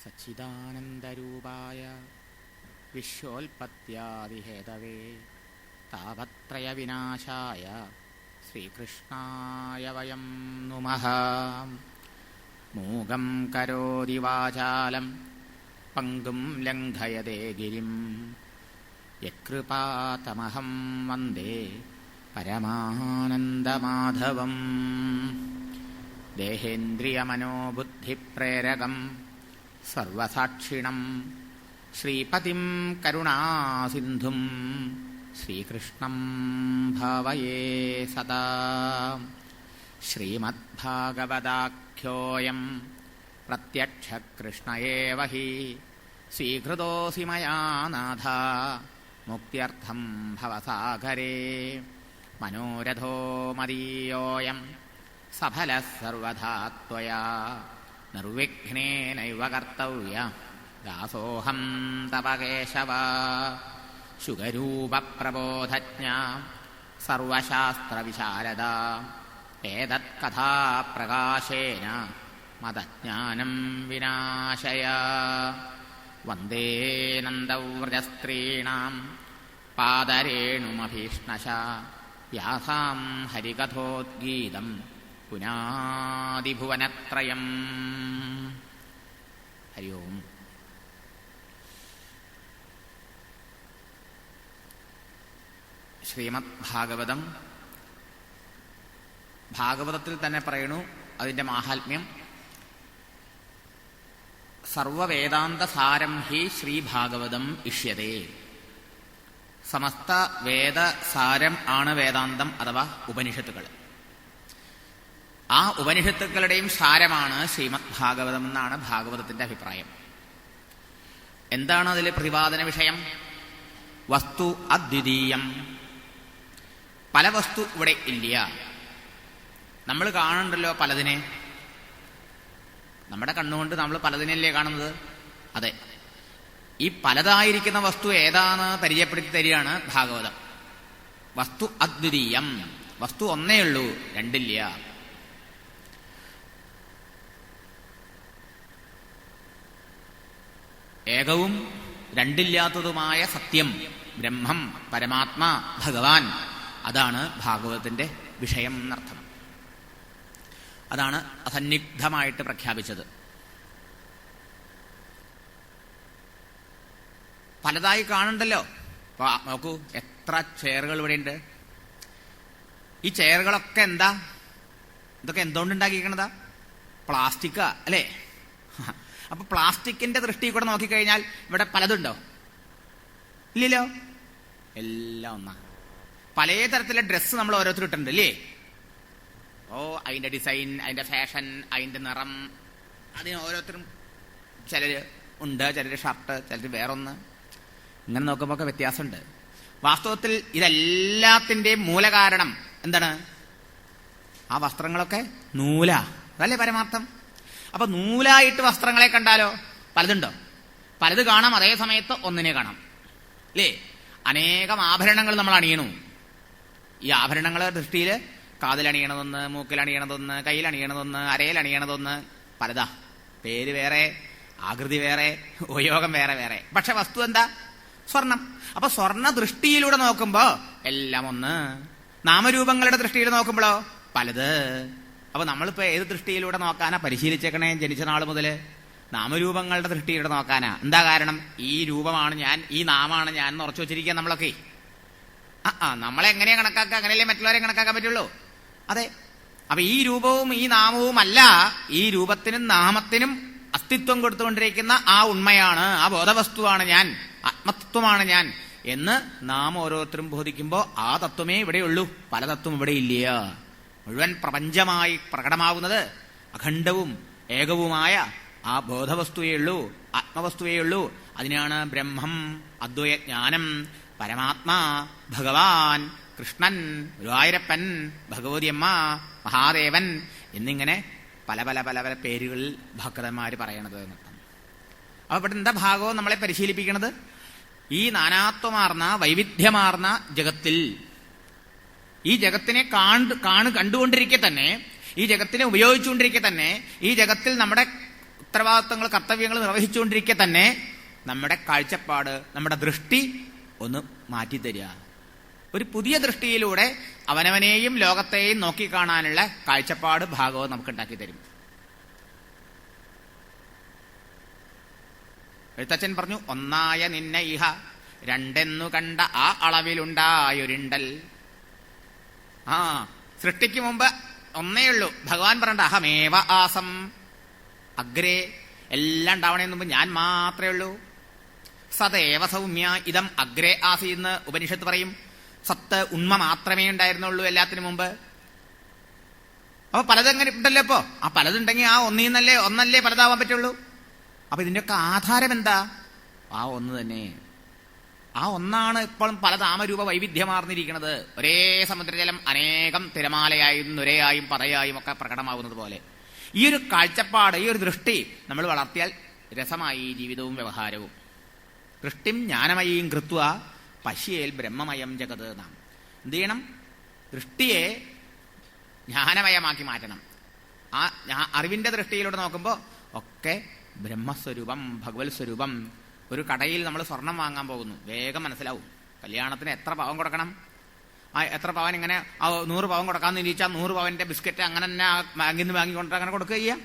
സച്ചിദാനന്ദരൂപായ വിശ്വോൽപത്യാദിഹേതവേ താപത്രയവിനാശായ ശ്രീകൃഷ്ണായ വയം നുമഃ. മൂകം കരോതി വാചാലം പങ്കും ലംഘയതേ ഗിരിം യത്കൃപാതമഹം വന്ദേ പരമാനന്ദമാധവം. ദേഹേന്ദ്രിയമനോബുദ്ധിപ്രേരകം സർവസാക്ഷിണം ശ്രീപതിം കരുണാസിന്ധും ശ്രീകൃഷ്ണം ഭാവയേ സദാ. ശ്രീമദ്ഭാഗവതാഖ്യോയം പ്രത്യക്ഷകൃഷ്ണ ഏവ ഹി സ്വീകൃതോऽസി മയാ നാഥ മുക്ത്യർത്ഥം ഭവസാഗരേ. മനോരഥോ മദീയോऽയം സഫലഃ സർവഥാ ത്വയാ നിർവിഘ്നേനൈവ കർത്തവ്യ ദാസോഹം തവ കേശവ. ശുഗരൂപപ്രബോധജ്ഞ സർവശാസ്ത്രവിശാരദ ഏതത്കഥാപ്രകാശേന മദജ്ഞാനം വിനാശയ. വന്ദേ നന്ദവ്രജസ്ത്രീണാം പാദരേണുമഭീഷ്ണശ യാസാം ഹരികഥോദ്ഗീതം പുനാദിഭുവനത്രയം. ഹരി ഓം. ശ്രീമദ് ഭാഗവതം, ഭാഗവതത്തിൽ തന്നെ പറയണു അതിന്റെ മാഹാത്മ്യം. സർവവേദാന്ത സാരം ഹി ശ്രീഭാഗവതം ഇഷ്യതേ. സമസ്ത വേദസാരം ആണ് വേദാന്തം അഥവാ ഉപനിഷത്തുകൾ. ആ ഉപനിഷത്തുക്കളുടെയും സാരമാണ് ശ്രീമദ് ഭാഗവതം എന്നാണ് ഭാഗവതത്തിന്റെ അഭിപ്രായം. എന്താണ് അതിൽ പ്രതിപാദന വിഷയം? വസ്തു അദ്വിതീയം. പല വസ്തു ഇവിടെ ഇല്ല. നമ്മൾ കാണുന്നുണ്ടല്ലോ പലതിനെ. നമ്മുടെ കണ്ണുകൊണ്ട് നമ്മൾ പലതിനല്ലേ കാണുന്നത്? അതെ, ഈ പലതായിരിക്കുന്ന വസ്തു ഏതാണ് പരിചയപ്പെടുത്തി തരികയാണ് ഭാഗവതം. വസ്തു അദ്വിതീയം. വസ്തു ഒന്നേ ഉള്ളൂ, രണ്ടില്ല. ഏകവും രണ്ടില്ലാത്തതുമായ സത്യം, ബ്രഹ്മം, പരമാത്മാ, ഭഗവാൻ, അതാണ് ഭാഗവതത്തിന്റെ വിഷയം എന്നർത്ഥം. അതാണ് അസന്നിഗ്ധമായിട്ട് പ്രഖ്യാപിച്ചത്. പലതായി കാണുന്നുണ്ടല്ലോ. നോക്കൂ, എത്ര ചെയറുകൾ ഇവിടെ ഉണ്ട്. ഈ ചെയറുകളൊക്കെ എന്താ? ഇതൊക്കെ എന്തുകൊണ്ടുണ്ടാക്കിയിരിക്കണതാ? പ്ലാസ്റ്റിക്കാ അല്ലേ? അപ്പൊ പ്ലാസ്റ്റിക്കിന്റെ ദൃഷ്ടി കൂടെ നോക്കിക്കഴിഞ്ഞാൽ ഇവിടെ പലതുണ്ടോ? ഇല്ലല്ലോ, എല്ലാം ഒന്നാ. പല തരത്തിലുള്ള ഡ്രസ്സ് നമ്മൾ ഓരോരുത്തർ ഇട്ടിട്ടുണ്ട് അല്ലേ? ഓ, അതിന്റെ ഡിസൈൻ, അതിന്റെ ഫാഷൻ, അതിന്റെ നിറം, അതിന് ഓരോരുത്തരും ചിലര് ഉണ്ട്, ചിലര് ഷർട്ട്, ചിലര് വേറൊന്ന്. ഇങ്ങനെ നോക്കുമ്പോ ഒക്കെ വ്യത്യാസമുണ്ട്. വാസ്തവത്തിൽ ഇതെല്ലാത്തിന്റെയും മൂലകാരണം എന്താണ്? ആ വസ്ത്രങ്ങളൊക്കെ നൂലാ, അതല്ലേ പരമാർത്ഥം. അപ്പൊ നൂലായിട്ട് വസ്ത്രങ്ങളെ കണ്ടാലോ പലതുണ്ടോ? പലത് കാണാം, അതേ സമയത്ത് ഒന്നിനെ കാണാം അല്ലേ? അനേകം ആഭരണങ്ങൾ നമ്മൾ അണിയണു. ഈ ആഭരണങ്ങളെ ദൃഷ്ടിയിൽ കാതിലണിയണതൊന്ന്, മൂക്കിലണിയണതൊന്ന്, കയ്യിലണിയണതൊന്ന്, അരയിലണിയണതൊന്ന്, പലതാ. പേര് വേറെ, ആകൃതി വേറെ, ഉപയോഗം വേറെ വേറെ. പക്ഷെ വസ്തു എന്താ? സ്വർണം. അപ്പൊ സ്വർണ്ണ ദൃഷ്ടിയിലൂടെ നോക്കുമ്പോ എല്ലാം ഒന്ന്. നാമരൂപങ്ങളുടെ ദൃഷ്ടിയിൽ നോക്കുമ്പോഴോ പലത്. അപ്പൊ നമ്മളിപ്പോ ഏത് ദൃഷ്ടിയിലൂടെ നോക്കാനാ പരിശീലിച്ചേക്കണേ? ജനിച്ച നാൾ മുതല് നാമരൂപങ്ങളുടെ ദൃഷ്ടിയിലൂടെ നോക്കാനാ. എന്താ കാരണം? ഈ രൂപമാണ് ഞാൻ, ഈ നാമാണ് ഞാൻ എന്ന് ഉറച്ചു വെച്ചിരിക്കുക നമ്മളൊക്കെ. നമ്മളെ എങ്ങനെയാ കണക്കാക്കുക? അങ്ങനെയല്ലേ മറ്റുള്ളവരെ കണക്കാക്കാൻ പറ്റുള്ളൂ. അതെ. അപ്പൊ ഈ രൂപവും ഈ നാമവും അല്ല, ഈ രൂപത്തിനും നാമത്തിനും അസ്തിത്വം കൊടുത്തുകൊണ്ടിരിക്കുന്ന ആ ഉണ്മയാണ്, ആ ബോധവസ്തുവാണ് ഞാൻ, ആത്മതത്വമാണ് ഞാൻ എന്ന് നാം ഓരോരുത്തരും ബോധിക്കുമ്പോ ആ തത്വമേ ഇവിടെയുള്ളൂ. പല തത്വം ഇവിടെ ഇല്ല. മുഴുവൻ പ്രപഞ്ചമായി പ്രകടമാകുന്നത് അഖണ്ഡവും ഏകവുമായ ആ ബോധവസ്തുവേ ഉള്ളൂ, ആത്മവസ്തുവേ ഉള്ളൂ. അതിനാണ് ബ്രഹ്മം, അദ്വൈതജ്ഞാനം, പരമാത്മാ, ഭഗവാൻ, കൃഷ്ണൻ, ഗുരുവായൂരപ്പൻ, ഭഗവതിയമ്മ, മഹാദേവൻ എന്നിങ്ങനെ പല പല പല പല പേരുകളിൽ ഭക്തന്മാർ പറയണത് എന്നർത്ഥം. അപ്പൊ ഇവിടെ എന്താ ഭാഗവതം നമ്മളെ പരിശീലിപ്പിക്കണത്? ഈ നാനാത്വമാർന്ന വൈവിധ്യമാർന്ന ജഗത്തിൽ, ഈ ജഗത്തിനെ കണ്ടുകൊണ്ടിരിക്കെ തന്നെ, ഈ ജഗത്തിനെ ഉപയോഗിച്ചുകൊണ്ടിരിക്കെ തന്നെ, ഈ ജഗത്തിൽ നമ്മുടെ ഉത്തരവാദിത്വങ്ങൾ, കർത്തവ്യങ്ങൾ നിർവഹിച്ചുകൊണ്ടിരിക്കെ തന്നെ നമ്മുടെ കാഴ്ചപ്പാട്, നമ്മുടെ ദൃഷ്ടി ഒന്ന് മാറ്റിത്തരിക. ഒരു പുതിയ ദൃഷ്ടിയിലൂടെ അവനവനെയും ലോകത്തെയും നോക്കിക്കാണാനുള്ള കാഴ്ചപ്പാട് ഭാഗവതം നമുക്ക് ഉണ്ടാക്കി തരും. എഴുത്തച്ഛൻ പറഞ്ഞു, ഒന്നായ നിന്നെ ഇഹ രണ്ടെന്നു കണ്ട ആ അളവിലുണ്ടായൊരിണ്ടൽ. സൃഷ്ടിക്ക് മുമ്പ് ഒന്നേ ഉള്ളൂ. ഭഗവാൻ പറയണ്ട അഹമേവ ആസം അഗ്രേ, എല്ലാം ഉണ്ടാവണേന്ന് മുമ്പ് ഞാൻ മാത്രമേ ഉള്ളൂ. സദേവ സൗമ്യ ഇതം അഗ്രേ ആസീന്ന് ഉപനിഷത്ത് പറയും. സത്ത്, ഉണ്മ മാത്രമേ ഉണ്ടായിരുന്നുള്ളൂ എല്ലാത്തിനു മുമ്പ്. അപ്പൊ പലതെങ്ങനെ ഉണ്ടല്ലോ. ഇപ്പോ ആ പലതുണ്ടെങ്കിൽ ആ ഒന്നല്ലേ പലതാവാൻ പറ്റുള്ളൂ. അപ്പൊ ഇതിന്റെയൊക്കെ ആധാരം എന്താ? ആ ഒന്ന് തന്നെ. ആ ഒന്നാണ് ഇപ്പോഴും പല നാമരൂപ വൈവിധ്യമാർന്നിരിക്കുന്നത്. ഒരേ സമുദ്രജലം അനേകം തിരമാലയായും നുരയായും പതയായും ഒക്കെ പ്രകടമാകുന്നത് പോലെ ഈ ഒരു കാഴ്ചപ്പാട്, ഈ ഒരു ദൃഷ്ടി നമ്മൾ വളർത്തിയാൽ രസമായി ജീവിതവും വ്യവഹാരവും. ദൃഷ്ടിം ജ്ഞാനമയീം കൃത്വ പശ്യേൽ ബ്രഹ്മമയം ജഗത്. നാം എന്ത് ചെയ്യണം? ദൃഷ്ടിയെ ജ്ഞാനമയമാക്കി മാറ്റണം. ആ അറിവിന്റെ ദൃഷ്ടിയിലൂടെ നോക്കുമ്പോൾ ഒക്കെ ബ്രഹ്മസ്വരൂപം, ഭഗവത് സ്വരൂപം. ഒരു കടയിൽ നമ്മൾ സ്വർണം വാങ്ങാൻ പോകുന്നു, വേഗം മനസ്സിലാവും. കല്യാണത്തിന് എത്ര പവൻ കൊടുക്കണം, എത്ര പവൻ, ഇങ്ങനെ 100 പവൻ കൊടുക്കാമെന്ന് നിരീക്ഷിച്ചാൽ 100 പവന്റെ ബിസ്ക്കറ്റ് അങ്ങനെ തന്നെ ബാങ്കിൽ നിന്ന് വാങ്ങിക്കൊണ്ട് അങ്ങനെ കൊടുക്കുക ചെയ്യാം.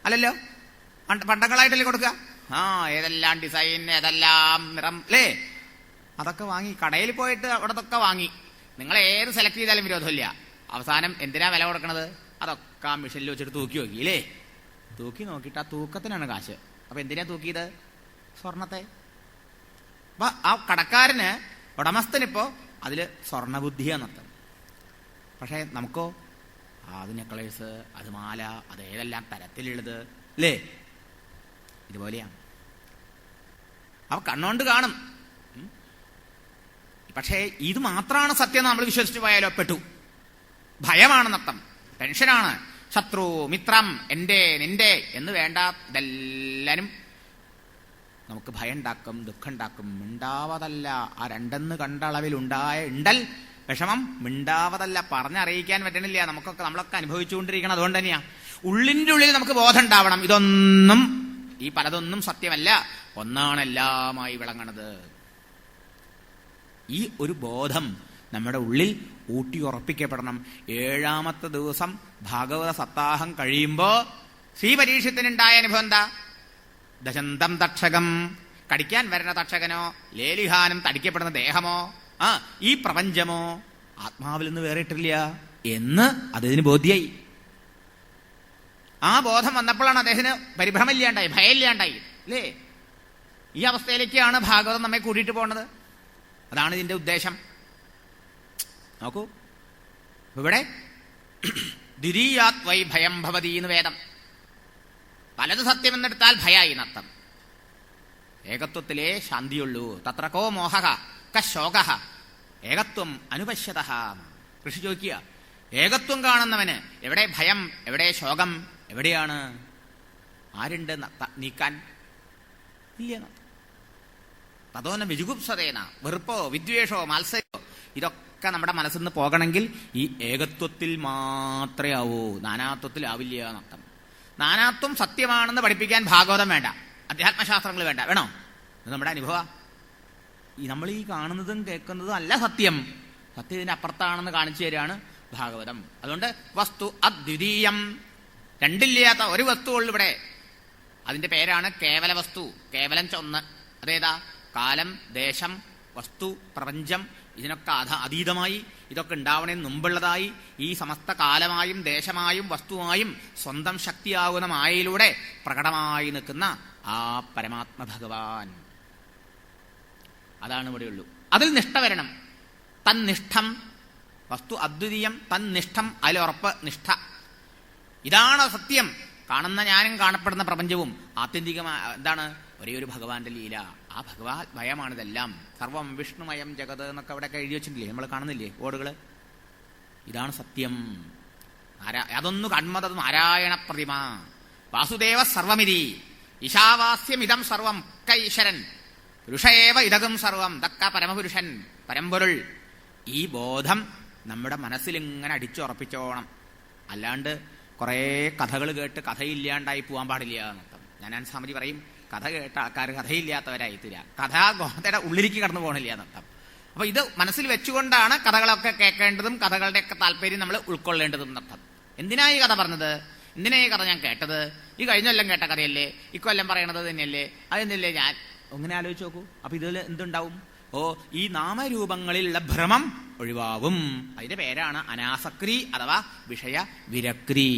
അല്ലല്ലോ, പണ്ടങ്ങളായിട്ടല്ലേ കൊടുക്കുക. ഏതെല്ലാം ഡിസൈൻ, ഏതെല്ലാം നിറം അല്ലേ, അതൊക്കെ വാങ്ങി കടയിൽ പോയിട്ട് അവിടത്തൊക്കെ വാങ്ങി നിങ്ങൾ ഏത് സെലക്ട് ചെയ്താലും വിരോധമില്ല. അവസാനം എന്തിനാ വില കൊടുക്കണത്? അതൊക്കെ ആ മിഷനിൽ വെച്ചിട്ട് തൂക്കി നോക്കി അല്ലേ. തൂക്കി നോക്കിയിട്ട് ആ തൂക്കത്തിനാണ് കാശ്. അപ്പൊ എന്തിനാ തൂക്കിയത്? സ്വർണത്തെ. അപ്പൊ ആ കടക്കാരന്, ഉടമസ്ഥനിപ്പോ അതില് സ്വർണബുദ്ധിയാന്നർത്ഥം. പക്ഷെ നമുക്കോ അത് നെക്ലേസ്, അത് മാല, അത് ഏതെല്ലാം തരത്തിലുള്ളത് അല്ലേ, ഇതുപോലെയാണ്. അവ കണ്ണുകൊണ്ട് കാണും. പക്ഷേ ഇത് മാത്രമാണ് സത്യം നമ്മൾ വിശ്വസിച്ചു പോയാലോ പെട്ടു. ഭയമാണെന്നർത്ഥം, ടെൻഷനാണ്. ശത്രു, മിത്രം, എന്റെ, നിന്റെ എന്ന് വേണ്ട, ഇതെല്ലാനും നമുക്ക് ഭയം ഉണ്ടാക്കും, ദുഃഖം ഉണ്ടാക്കും. മിണ്ടാവതല്ല. ആ രണ്ടെന്ന് കണ്ട അളവിൽ ഉണ്ടൽ വിഷമം മിണ്ടാവതല്ല. പറഞ്ഞറിയിക്കാൻ പറ്റണില്ല. നമ്മളൊക്കെ അനുഭവിച്ചുകൊണ്ടിരിക്കണം. അതുകൊണ്ട് തന്നെയാ ഉള്ളിന്റെ ഉള്ളിൽ നമുക്ക് ബോധം ഉണ്ടാവണം. ഇതൊന്നും, ഈ പലതൊന്നും സത്യമല്ല, ഒന്നാണ് എല്ലാമായി വിളങ്ങണത്. ഈ ഒരു ബോധം നമ്മുടെ ഉള്ളിൽ ഊട്ടിയുറപ്പിക്കപ്പെടണം. 7ാമത്തെ ദിവസം ഭാഗവത സപ്താഹം കഴിയുമ്പോ ശ്രീ പരീക്ഷത്തിനുണ്ടായ അനുഭവം എന്താ? ദശന്തം തക്ഷകം, കടിക്കാൻ വരുന്ന തക്ഷകനോ, ലേലിഹാനം തടിക്കപ്പെടുന്ന ദേഹമോ, ഈ പ്രപഞ്ചമോ ആത്മാവിൽ നിന്ന് വേറിട്ടില്ല എന്ന് അദ്ദേഹത്തിന് ബോധ്യായി. ആ ബോധം വന്നപ്പോഴാണ് അദ്ദേഹത്തിന് പരിഭ്രമമില്ലാണ്ടായി, ഭയമില്ലാണ്ടായി അല്ലേ. ഈ അവസ്ഥയിലേക്കാണ് ഭാഗവതം നമ്മെ കൂട്ടിയിട്ട് പോകുന്നത്. അതാണ് ഇതിന്റെ ഉദ്ദേശം. നോക്കൂ, ഇവിടെ ദ്വിതീയാത് വൈ ഭയം ഭവതി എന്ന് വേദം. പലത് സത്യമെന്നെടുത്താൽ ഭയായി നർത്ഥം. ഏകത്വത്തിലേ ശാന്തിയുള്ളൂ. തത്ര കോ മോഹഃ കശോക ഏകത്വം അനുപശ്യത. ഋഷി ചോദിക്കുക, ഏകത്വം കാണുന്നവന് എവിടെ ഭയം, എവിടെ ശോകം, എവിടെയാണ്? ആരുണ്ട് നീക്കാൻ? ഇല്ല. തതോന വിജുഗുപ്സതേന, വെറുപ്പോ വിദ്വേഷോ മത്സരോ ഇതൊക്കെ നമ്മുടെ മനസ്സിൽ നിന്ന് പോകണമെങ്കിൽ ഈ ഏകത്വത്തിൽ മാത്രമേ ആവൂ, നാനാത്വത്തിൽ ആവില്ല എന്നർത്ഥം. നാനാത്വം സത്യമാണെന്ന് പഠിപ്പിക്കാൻ ഭാഗവതം വേണ്ട, അധ്യാത്മശാസ്ത്രങ്ങൾ വേണ്ട. വേണോ? ഇത് നമ്മുടെ അനുഭവം. നമ്മൾ ഈ കാണുന്നതും കേൾക്കുന്നതും അല്ല സത്യം. സത്യം ഇതിന്റെ അപ്പുറത്താണെന്ന് കാണിച്ചു തരികയാണ് ഭാഗവതം. അതുകൊണ്ട് വസ്തു അദ്വിതീയം, രണ്ടില്ലാത്ത ഒരു വസ്തുവുള്ളൂ ഇവിടെ. അതിന്റെ പേരാണ് കേവല വസ്തു. കേവലം ഒന്ന്. അതേതാ? കാലം, ദേശം, വസ്തു, പ്രപഞ്ചം, ഇതിനൊക്കെ അതീതമായി, ഇതൊക്കെ ഉണ്ടാവണേ മുമ്പുള്ളതായി, ഈ സമസ്ത കാലമായും ദേശമായും വസ്തുവായും സ്വന്തം ശക്തിയാകുന്ന മായയിലൂടെ പ്രകടമായി നിൽക്കുന്ന ആ പരമാത്മ ഭഗവാൻ, അതാണ് ഇവിടെയുള്ളൂ. അതിൽ നിഷ്ഠ വരണം. തന്നിഷ്ഠം, വസ്തു അദ്വിതീയം, തന്നിഷ്ഠം, അതിലുറപ്പ്, നിഷ്ഠ. ഇതാണ് സത്യം. കാണുന്ന ഞാനും കാണപ്പെടുന്ന പ്രപഞ്ചവും ആത്യന്തികമായ എന്താണ്? ഒരേ ഒരു ഭഗവാന്റെ ലീല. ആ ഭഗവാൻ ഭയമാണിതെല്ലാം. സർവം വിഷ്ണുമയം ജഗത് എന്നൊക്കെ അവിടെയൊക്കെ എഴുതി വെച്ചിട്ടില്ലേ, നമ്മൾ കാണുന്നില്ലേ ബോർഡുകള്? ഇതാണ് സത്യം. അതൊന്നു കൺമതത് നാരായണ പ്രതിമ വാസുദേവ സർവമിതി ഈശാവാസ്യമിതം സർവം കൈശ്വരൻ പുരുഷേവ ഇതകം സർവം. തക്ക പരമപുരുഷൻ, പരമ്പൊരുൾ. ഈ ബോധം നമ്മുടെ മനസ്സിലിങ്ങനെ അടിച്ചുറപ്പിച്ചോണം. അല്ലാണ്ട് കുറേ കഥകൾ കേട്ട് കഥയില്ലാണ്ടായി പോകാൻ പാടില്ല എന്നർത്ഥം. ഞാൻ സ്വാമിജി പറയും, കഥ കേട്ട ആൾക്കാർ കഥയില്ലാത്തവരായി തീരാ, കഥാഗോഹതയുടെ ഉള്ളിലേക്ക് കടന്നു പോകണില്ല എന്നർത്ഥം. അപ്പൊ ഇത് മനസ്സിൽ വെച്ചുകൊണ്ടാണ് കഥകളൊക്കെ കേൾക്കേണ്ടതും കഥകളുടെയൊക്കെ താല്പര്യം നമ്മൾ ഉൾക്കൊള്ളേണ്ടതും എന്നർത്ഥം. എന്തിനാ ഈ കഥ പറഞ്ഞത്, എന്തിനാ ഈ കഥ ഞാൻ കേട്ടത്, ഈ കഴിഞ്ഞെല്ലാം കേട്ട കഥയല്ലേ, ഇക്കൊല്ലം പറയണത് തന്നെയല്ലേ, അതെന്നല്ലേ ഞാൻ അങ്ങനെ ആലോചിച്ച് നോക്കൂ. അപ്പൊ ഇതിൽ എന്തുണ്ടാവും? ഈ നാമരൂപങ്ങളിലുള്ള ഭ്രമം ഒഴിവാവും. അതിന്റെ പേരാണ് അനാസക്തി അഥവാ വിഷയ വിരക്തി.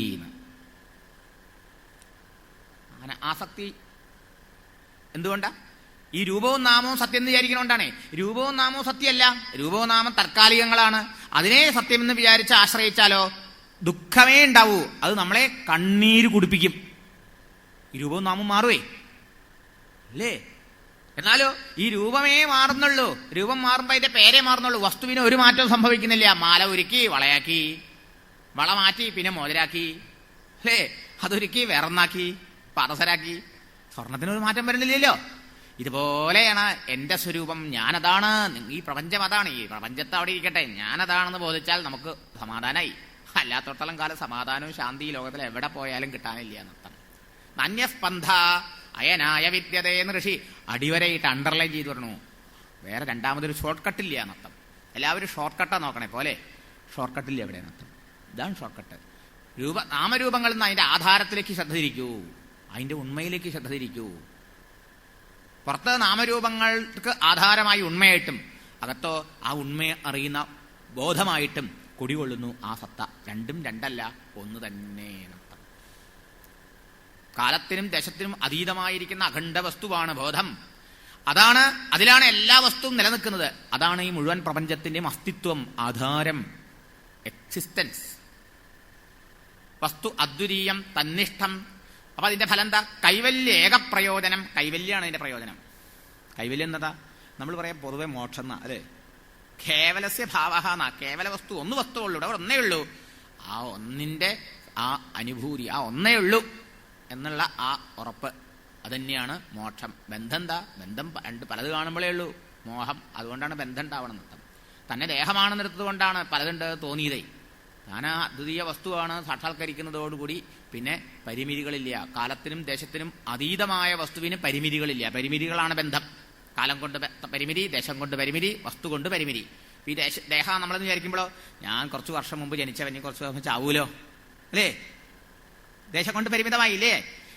ആസക്തി എന്തുകൊണ്ടാ? ഈ രൂപവും നാമവും സത്യം എന്ന് വിചാരിക്കണോണ്ടാണ്. രൂപവും നാമവും സത്യമല്ല, രൂപവും നാമം താൽക്കാലികങ്ങളാണ്. അതിനെ സത്യം എന്ന് വിചാരിച്ച് ആശ്രയിച്ചാലോ ദുഃഖമേ ഉണ്ടാവൂ. അത് നമ്മളെ കണ്ണീര് കുടിപ്പിക്കും. ഈ രൂപവും നാമവും മാറുവേ അല്ലേ? എന്നാലോ ഈ രൂപമേ മാറുന്നുള്ളൂ. രൂപം മാറുമ്പോ അതിന്റെ പേരേ മാറുന്നുള്ളൂ. വസ്തുവിന് ഒരു മാറ്റവും സംഭവിക്കുന്നില്ല. മാല ഒരുക്കി വളയാക്കി, വള മാറ്റി പിന്നെ മോതിരാക്കി അല്ലേ, അതൊരുക്കി വേറൊന്നാക്കി പാദസരാക്കി. സ്വർണത്തിനൊരു മാറ്റം വരുന്നില്ലല്ലോ. ഇതുപോലെയാണ് എന്റെ സ്വരൂപം, ഞാനതാണ്, ഈ പ്രപഞ്ചം അതാണ്, ഈ പ്രപഞ്ചത്തെ അവിടെ ഇരിക്കട്ടെ, ഞാനതാണെന്ന് ബോധിച്ചാൽ നമുക്ക് സമാധാനമായി. അല്ലാത്തോടത്തോളം കാലം സമാധാനവും ശാന്തി ലോകത്തിൽ എവിടെ പോയാലും കിട്ടാനില്ല എന്നർത്ഥം. നന്യസ്പന്ധ അയനായ വിദ്യതയെന്ന് ഋഷി അടിവരയിട്ട് അണ്ടർലൈൻ ചെയ്തു പറഞ്ഞു. വേറെ രണ്ടാമതൊരു ഷോർട്ട് കട്ടില്ല എന്നർത്ഥം. എല്ലാവരും ഷോർട്ട് കട്ടാ നോക്കണേ പോലെ, ഷോർട്ട് കട്ടില്ല എവിടെ എന്നർത്ഥം. ഇതാണ് ഷോർട്ട് കട്ട്. നാമരൂപങ്ങളിൽ നിന്ന് അതിന്റെ ആധാരത്തിലേക്ക് ശ്രദ്ധ തിരിക്കൂ, അതിന്റെ ഉണ്മയിലേക്ക് ശ്രദ്ധ തിരിക്കൂ. പുറത്ത് നാമരൂപങ്ങൾക്ക് ആധാരമായി ഉണ്മയായിട്ടും അകത്തോ ആ ഉണ്മയെ അറിയുന്ന ബോധമായിട്ടും കുടികൊള്ളുന്നു ആ സത്ത. രണ്ടും രണ്ടല്ല, ഒന്ന് തന്നെ എന്നർത്ഥം. കാലത്തിനും ദേശത്തിനും അതീതമായിരിക്കുന്ന അഖണ്ഡ വസ്തുവാണ് ബോധം. അതാണ്, അതിലാണ് എല്ലാ വസ്തുവും നിലനിൽക്കുന്നത്. അതാണ് ഈ മുഴുവൻ പ്രപഞ്ചത്തിന്റെയും അസ്തിത്വം, ആധാരം, എക്സിസ്റ്റൻസ്. വസ്തു അദ്വിതീയം, തന്നിഷ്ഠം. അപ്പൊ അതിന്റെ ഫലം എന്താ? കൈവല്യ ഏകപ്രയോജനം. കൈവല്യാണ് അതിന്റെ പ്രയോജനം. കൈവല്യം എന്നതാ നമ്മൾ പറയാം പൊതുവെ മോക്ഷം എന്നാ അല്ലേ? കേവലസ്യ ഭാവഹ എന്നാ. കേവല വസ്തു ഒന്ന് വസ്തുവുള്ളൂ, അവിടെ ഒന്നേ ഉള്ളൂ. ആ ഒന്നിന്റെ ആ അനുഭൂതി, ആ ഒന്നേ ഉള്ളൂ എന്നുള്ള ആ ഉറപ്പ്, അതന്നെയാണ് മോക്ഷം. ബന്ധം എന്താ? ബന്ധം പലത് കാണുമ്പോഴേ ഉള്ളൂ മോഹം. അതുകൊണ്ടാണ് ബന്ധം ഉണ്ടാവണം നൃത്തം. തന്നെ ദേഹമാണെന്ന് എടുത്തതുകൊണ്ടാണ് പലതുണ്ട് തോന്നിയതേ. ഞാൻ ആ അദ്വിതീയ വസ്തുവാണ് സാക്ഷാത്കരിക്കുന്നതോടുകൂടി പിന്നെ പരിമിതികളില്ല. കാലത്തിനും ദേശത്തിനും അതീതമായ വസ്തുവിന് പരിമിതികളില്ല. പരിമിതികളാണ് ബന്ധം. കാലം കൊണ്ട് പരിമിതി, ദേശം കൊണ്ട് പരിമിതി, വസ്തു കൊണ്ട് പരിമിതി. ഈ ദേഹം നമ്മളെന്ന് വിചാരിക്കുമ്പോഴോ ഞാൻ കുറച്ച് വർഷം മുമ്പ് ജനിച്ചവന് കുറച്ച് വർഷം ചാവൂലോ അല്ലേ? ദേശം കൊണ്ട് പരിമിതമായില്ലേ?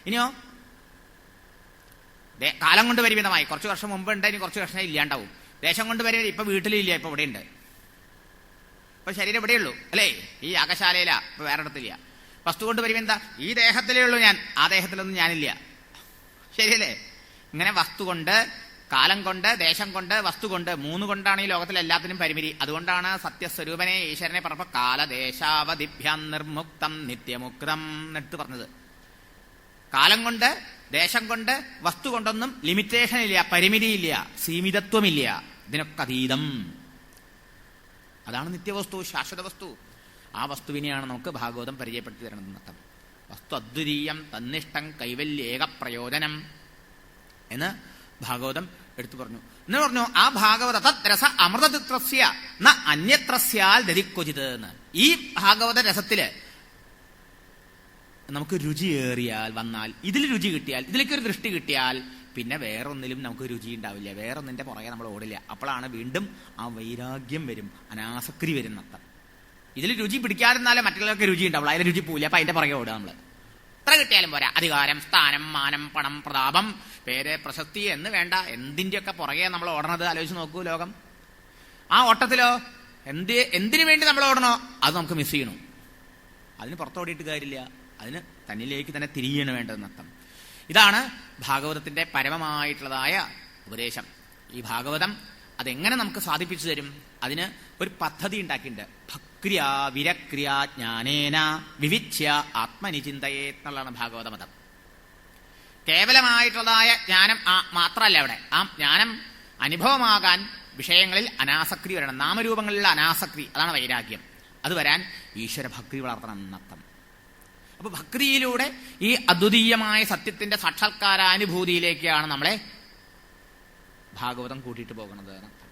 ഇനിയോ കാലം കൊണ്ട് പരിമിതമായി. കുറച്ച് വർഷം മുമ്പ് ഉണ്ട്, ഇനി കുറച്ച് വർഷം ഇല്ലാണ്ടാവും. ദേശം കൊണ്ട് പരിമിതി, ഇപ്പൊ വീട്ടിലില്ല, ഇപ്പൊ ഇവിടെ ഉണ്ട്. ഇപ്പൊ ശരീരം ഇവിടെയുള്ളൂ അല്ലേ? ഈ യാഗശാലയില, ഇപ്പൊ വേറെ ഇടത്തില്ല. വസ്തു കൊണ്ട് പരിമിതി എന്താ? ഈ ദേഹത്തിലേ ഉള്ളൂ ഞാൻ, ആ ദേഹത്തിലൊന്നും ഞാനില്ല. ശരിയല്ലേ? ഇങ്ങനെ വസ്തു കൊണ്ട്, കാലം കൊണ്ട്, ദേശം കൊണ്ട്, വസ്തു കൊണ്ട്, മൂന്ന് കൊണ്ടാണ് ഈ ലോകത്തിലെ എല്ലാത്തിനും പരിമിതി. അതുകൊണ്ടാണ് സത്യസ്വരൂപനെ ഈശ്വരനെ പറഞ്ഞ കാലദേശാവധിഭ്യാം നിർമുക്തം നിത്യമുക്തം എടുത്ത് പറഞ്ഞത്. കാലം കൊണ്ട്, ദേശം കൊണ്ട്, വസ്തു കൊണ്ടൊന്നും ലിമിറ്റേഷൻ ഇല്ല, പരിമിതിയില്ല, സീമിതത്വമില്ല. ഇതിനൊക്കെ അതീതം. അതാണ് നിത്യവസ്തു, ശാശ്വത വസ്തു. ആ വസ്തുവിനെയാണ് നമുക്ക് ഭാഗവതം പരിചയപ്പെടുത്തി തരണം എന്നർത്ഥം. വസ്തു അദ്വിതീയം, തന്നിഷ്ടം, കൈവല്യേക പ്രയോജനം എന്ന് ഭാഗവതം എടുത്തു പറഞ്ഞു. എന്ന് പറഞ്ഞു ആ ഭാഗവത തദ്രസ അമൃതചിത്രസ്യ ന അന്യത്രസ്യാൽ ദരിക്കൊചിത് എന്ന്. ഈ ഭാഗവത രസത്തില് നമുക്ക് രുചിയേറിയാൽ വന്നാൽ, ഇതിൽ രുചി കിട്ടിയാൽ, ഇതിലേക്കൊരു ദൃഷ്ടി കിട്ടിയാൽ പിന്നെ വേറൊന്നിലും നമുക്ക് രുചി ഉണ്ടാവില്ല. വേറൊന്നിന്റെ പുറകെ നമ്മൾ ഓടില്ല. അപ്പോഴാണ് വീണ്ടും ആ വൈരാഗ്യം വരും, അനാസക്തി വരും നത്തം. ഇതിൽ രുചി പിടിക്കാതിരുന്നാലേ മറ്റുള്ളവർക്ക് രുചി ഉണ്ടാവുള്ളൂ. അതിൽ രുചി പോവില്ല. അപ്പൊ അതിന്റെ പുറകെ ഓടുക നമ്മൾ. എത്ര കിട്ടിയാലും പോരാ. അധികാരം, സ്ഥാനം, മാനം, പണം, പ്രതാപം, പേര്, പ്രശസ്തി എന്ന് വേണ്ട എന്തിന്റെയൊക്കെ പുറകെ നമ്മൾ ഓടണത് ആലോചിച്ച് നോക്കൂ ലോകം. ആ ഓട്ടത്തിലോ എന്തിനു വേണ്ടി നമ്മൾ ഓടണോ അത് നമുക്ക് മിസ് ചെയ്യണം. അതിന് പുറത്തോടിയിട്ട് കാര്യമില്ല. അതിന് തന്നിലേക്ക് തന്നെ തിരിയാണ് വേണ്ടതെന്നർത്ഥം. ഇതാണ് ഭാഗവതത്തിന്റെ പരമമായിട്ടുള്ളതായ ഉപദേശം. ഈ ഭാഗവതം അതെങ്ങനെ നമുക്ക് സാധിപ്പിച്ചു തരും? അതിന് ഒരു പദ്ധതി ഉണ്ടാക്കിയിട്ടുണ്ട്. ഭക്രിയ വിരക്രിയ ജ്ഞാനേന വിവിച്യ ആത്മനിചിന്തയെ എന്നുള്ളതാണ് ഭാഗവത മതം. കേവലമായിട്ടുള്ളതായ ജ്ഞാനം മാത്രമല്ല അവിടെ. ആ ജ്ഞാനം അനുഭവമാകാൻ വിഷയങ്ങളിൽ അനാസക്തി വരണം. നാമരൂപങ്ങളിലുള്ള അനാസക്തി, അതാണ് വൈരാഗ്യം. അത് വരാൻ ഈശ്വര ഭക്തി വളർത്തണം എന്നർത്ഥം. അപ്പൊ ഭക്തിയിലൂടെ ഈ അദ്വിതീയമായ സത്യത്തിന്റെ സാക്ഷാത്കാരാനുഭൂതിയിലേക്കാണ് നമ്മളെ ഭാഗവതം കൂട്ടിയിട്ട് പോകുന്നത് എന്നർത്ഥം.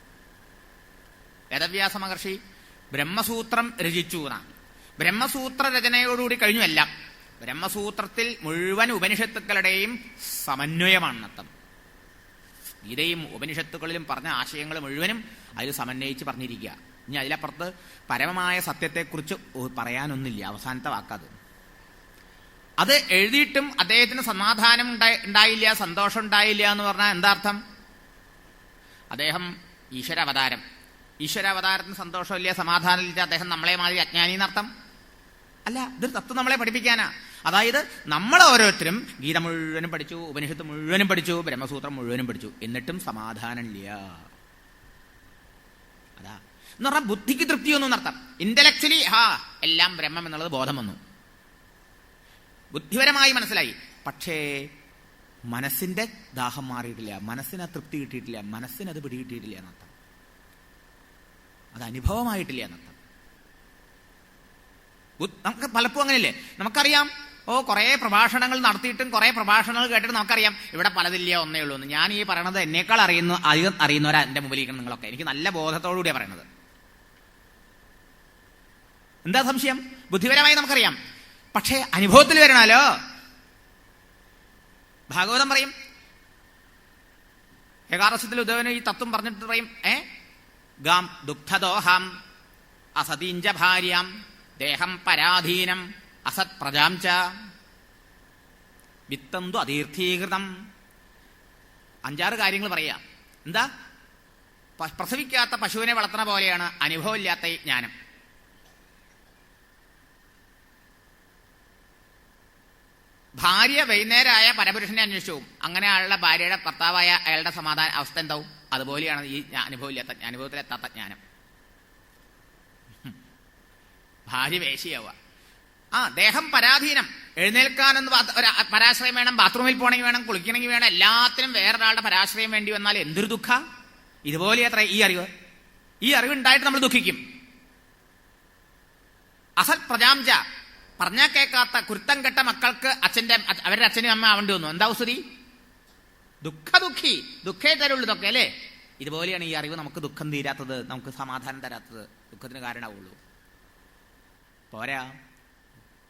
വേദവ്യാസ മഹർഷി ബ്രഹ്മസൂത്രം രചിച്ചു എന്നാണ്. ബ്രഹ്മസൂത്ര രചനയോടുകൂടി കഴിഞ്ഞു എല്ലാം. ബ്രഹ്മസൂത്രത്തിൽ മുഴുവൻ ഉപനിഷത്തുക്കളുടെയും സമന്വയമാണെന്നർത്ഥം. ഗീതയും ഉപനിഷത്തുക്കളിലും പറഞ്ഞ ആശയങ്ങൾ മുഴുവനും അതിൽ സമന്വയിച്ച് പറഞ്ഞിരിക്കുക. ഇനി അതിലപ്പുറത്ത് പരമമായ സത്യത്തെക്കുറിച്ച് പറയാനൊന്നില്ല. അവസാനത്തെ വാക്കത്. അത് എഴുതിയിട്ടും അദ്ദേഹത്തിന് സമാധാനം ഉണ്ടായില്ല, സന്തോഷം ഉണ്ടായില്ല എന്ന് പറഞ്ഞാൽ എന്താർത്ഥം? അദ്ദേഹം ഈശ്വരാവതാരത്തിന് സന്തോഷമില്ല, സമാധാനമില്ല, അദ്ദേഹം നമ്മളെ മാതിരി അജ്ഞാനി എന്നർത്ഥം അല്ല. ഇതൊരു തത്വം നമ്മളെ പഠിപ്പിക്കാനാ. അതായത് നമ്മൾ ഓരോരുത്തരും ഗീത മുഴുവനും പഠിച്ചു, ഉപനിഷത്ത് മുഴുവനും പഠിച്ചു, ബ്രഹ്മസൂത്രം മുഴുവനും പഠിച്ചു, എന്നിട്ടും സമാധാനമില്ല. അതാ എന്ന് പറഞ്ഞാൽ ബുദ്ധിക്ക് തൃപ്തിയൊന്നും നടത്താം. ഇന്റലക്ച്വലി എല്ലാം ബ്രഹ്മം എന്നുള്ളത് ബോധം വന്നു, ബുദ്ധിപരമായി മനസ്സിലായി. പക്ഷേ മനസ്സിന്റെ ദാഹം മാറിയിട്ടില്ല, മനസ്സിന് തൃപ്തി കിട്ടിയിട്ടില്ല, മനസ്സിനത് പിടികിട്ടിയിട്ടില്ല എന്നർത്ഥം. അത് അനുഭവമായിട്ടില്ല എന്നർത്ഥം. നമുക്ക് പലപ്പോഴും അങ്ങനെയല്ലേ? നമുക്കറിയാം, കുറേ പ്രഭാഷണങ്ങൾ നടത്തിയിട്ടും കുറേ പ്രഭാഷണങ്ങൾ കേട്ടിട്ട് നമുക്കറിയാം ഇവിടെ പലതില്ല, ഒന്നേ ഉള്ളൂ എന്ന്. ഞാൻ ഈ പറയണത് എന്നേക്കാൾ അധികം അറിയുന്നവരാ എൻ്റെ മുമ്പിലിരിക്കണം നിങ്ങളൊക്കെ. എനിക്ക് നല്ല ബോധത്തോടുകൂടിയാണ് പറയണത്. എന്താ സംശയം? ബുദ്ധിപരമായി നമുക്കറിയാം, പക്ഷേ അനുഭവത്തിൽ വരണമല്ലോ. ഭാഗവതം പറയും, ഏകാദശത്തിൽ ഉദയന് ഈ തത്വം പറഞ്ഞിട്ട് പറയും, ഗാം ദുഗ്ധദോഹാം അസതീഞ്ച ഭാര്യാം ദേഹം പരാധീനം അസത് പ്രജാം ച വിത്തന്തു അതീർത്ഥീകൃതം. 5-6 കാര്യങ്ങൾ പറയാം. എന്താ? പ്രസവിക്കാത്ത പശുവിനെ വളർത്തുന്ന പോലെയാണ് അനുഭവമില്ലാത്ത ഈ ജ്ഞാനം. ഭാര്യ വൈകുന്നേരമായ പരപുരുഷനെ അന്വേഷിച്ചു പോകും. അങ്ങനെ അയാളുടെ ഭാര്യയുടെ ഭർത്താവായ അയാളുടെ സമാധാന അവസ്ഥ എന്താവും? അതുപോലെയാണ് ഈ അനുഭവത്തിലെത്താത്ത ജ്ഞാനം. ഭാര്യ വേശിയാവുക. ദേഹം പരാധീനം, എഴുന്നേൽക്കാനൊന്ന് പരാശ്രയം വേണം, ബാത്റൂമിൽ പോകണമെങ്കിൽ വേണം, കുളിക്കണമെങ്കിൽ വേണം, എല്ലാത്തിനും വേറൊരാളുടെ പരാശ്രയം വേണ്ടി വന്നാൽ എന്തൊരു ദുഃഖ. ഇതുപോലെ അത്ര ഈ അറിവ് ഉണ്ടായിട്ട് നമ്മൾ ദുഃഖിക്കും. അസൽ പ്രജാംജ, പറഞ്ഞാൽ കേൾക്കാത്ത കുരുത്തം കെട്ട മക്കൾക്ക് അവരുടെ അച്ഛനും അമ്മ ആവേണ്ടി വന്നു. എന്താ സ്ഥിതി? ദുഃഖേ തരുള്ളൂ ഇതൊക്കെ അല്ലേ? ഇതുപോലെയാണ് ഈ അറിവ് നമുക്ക് ദുഃഖം തീരാത്തത്, നമുക്ക് സമാധാനം തരാത്തത്, ദുഃഖത്തിന് കാരണമാവുള്ളൂ. പോരാ,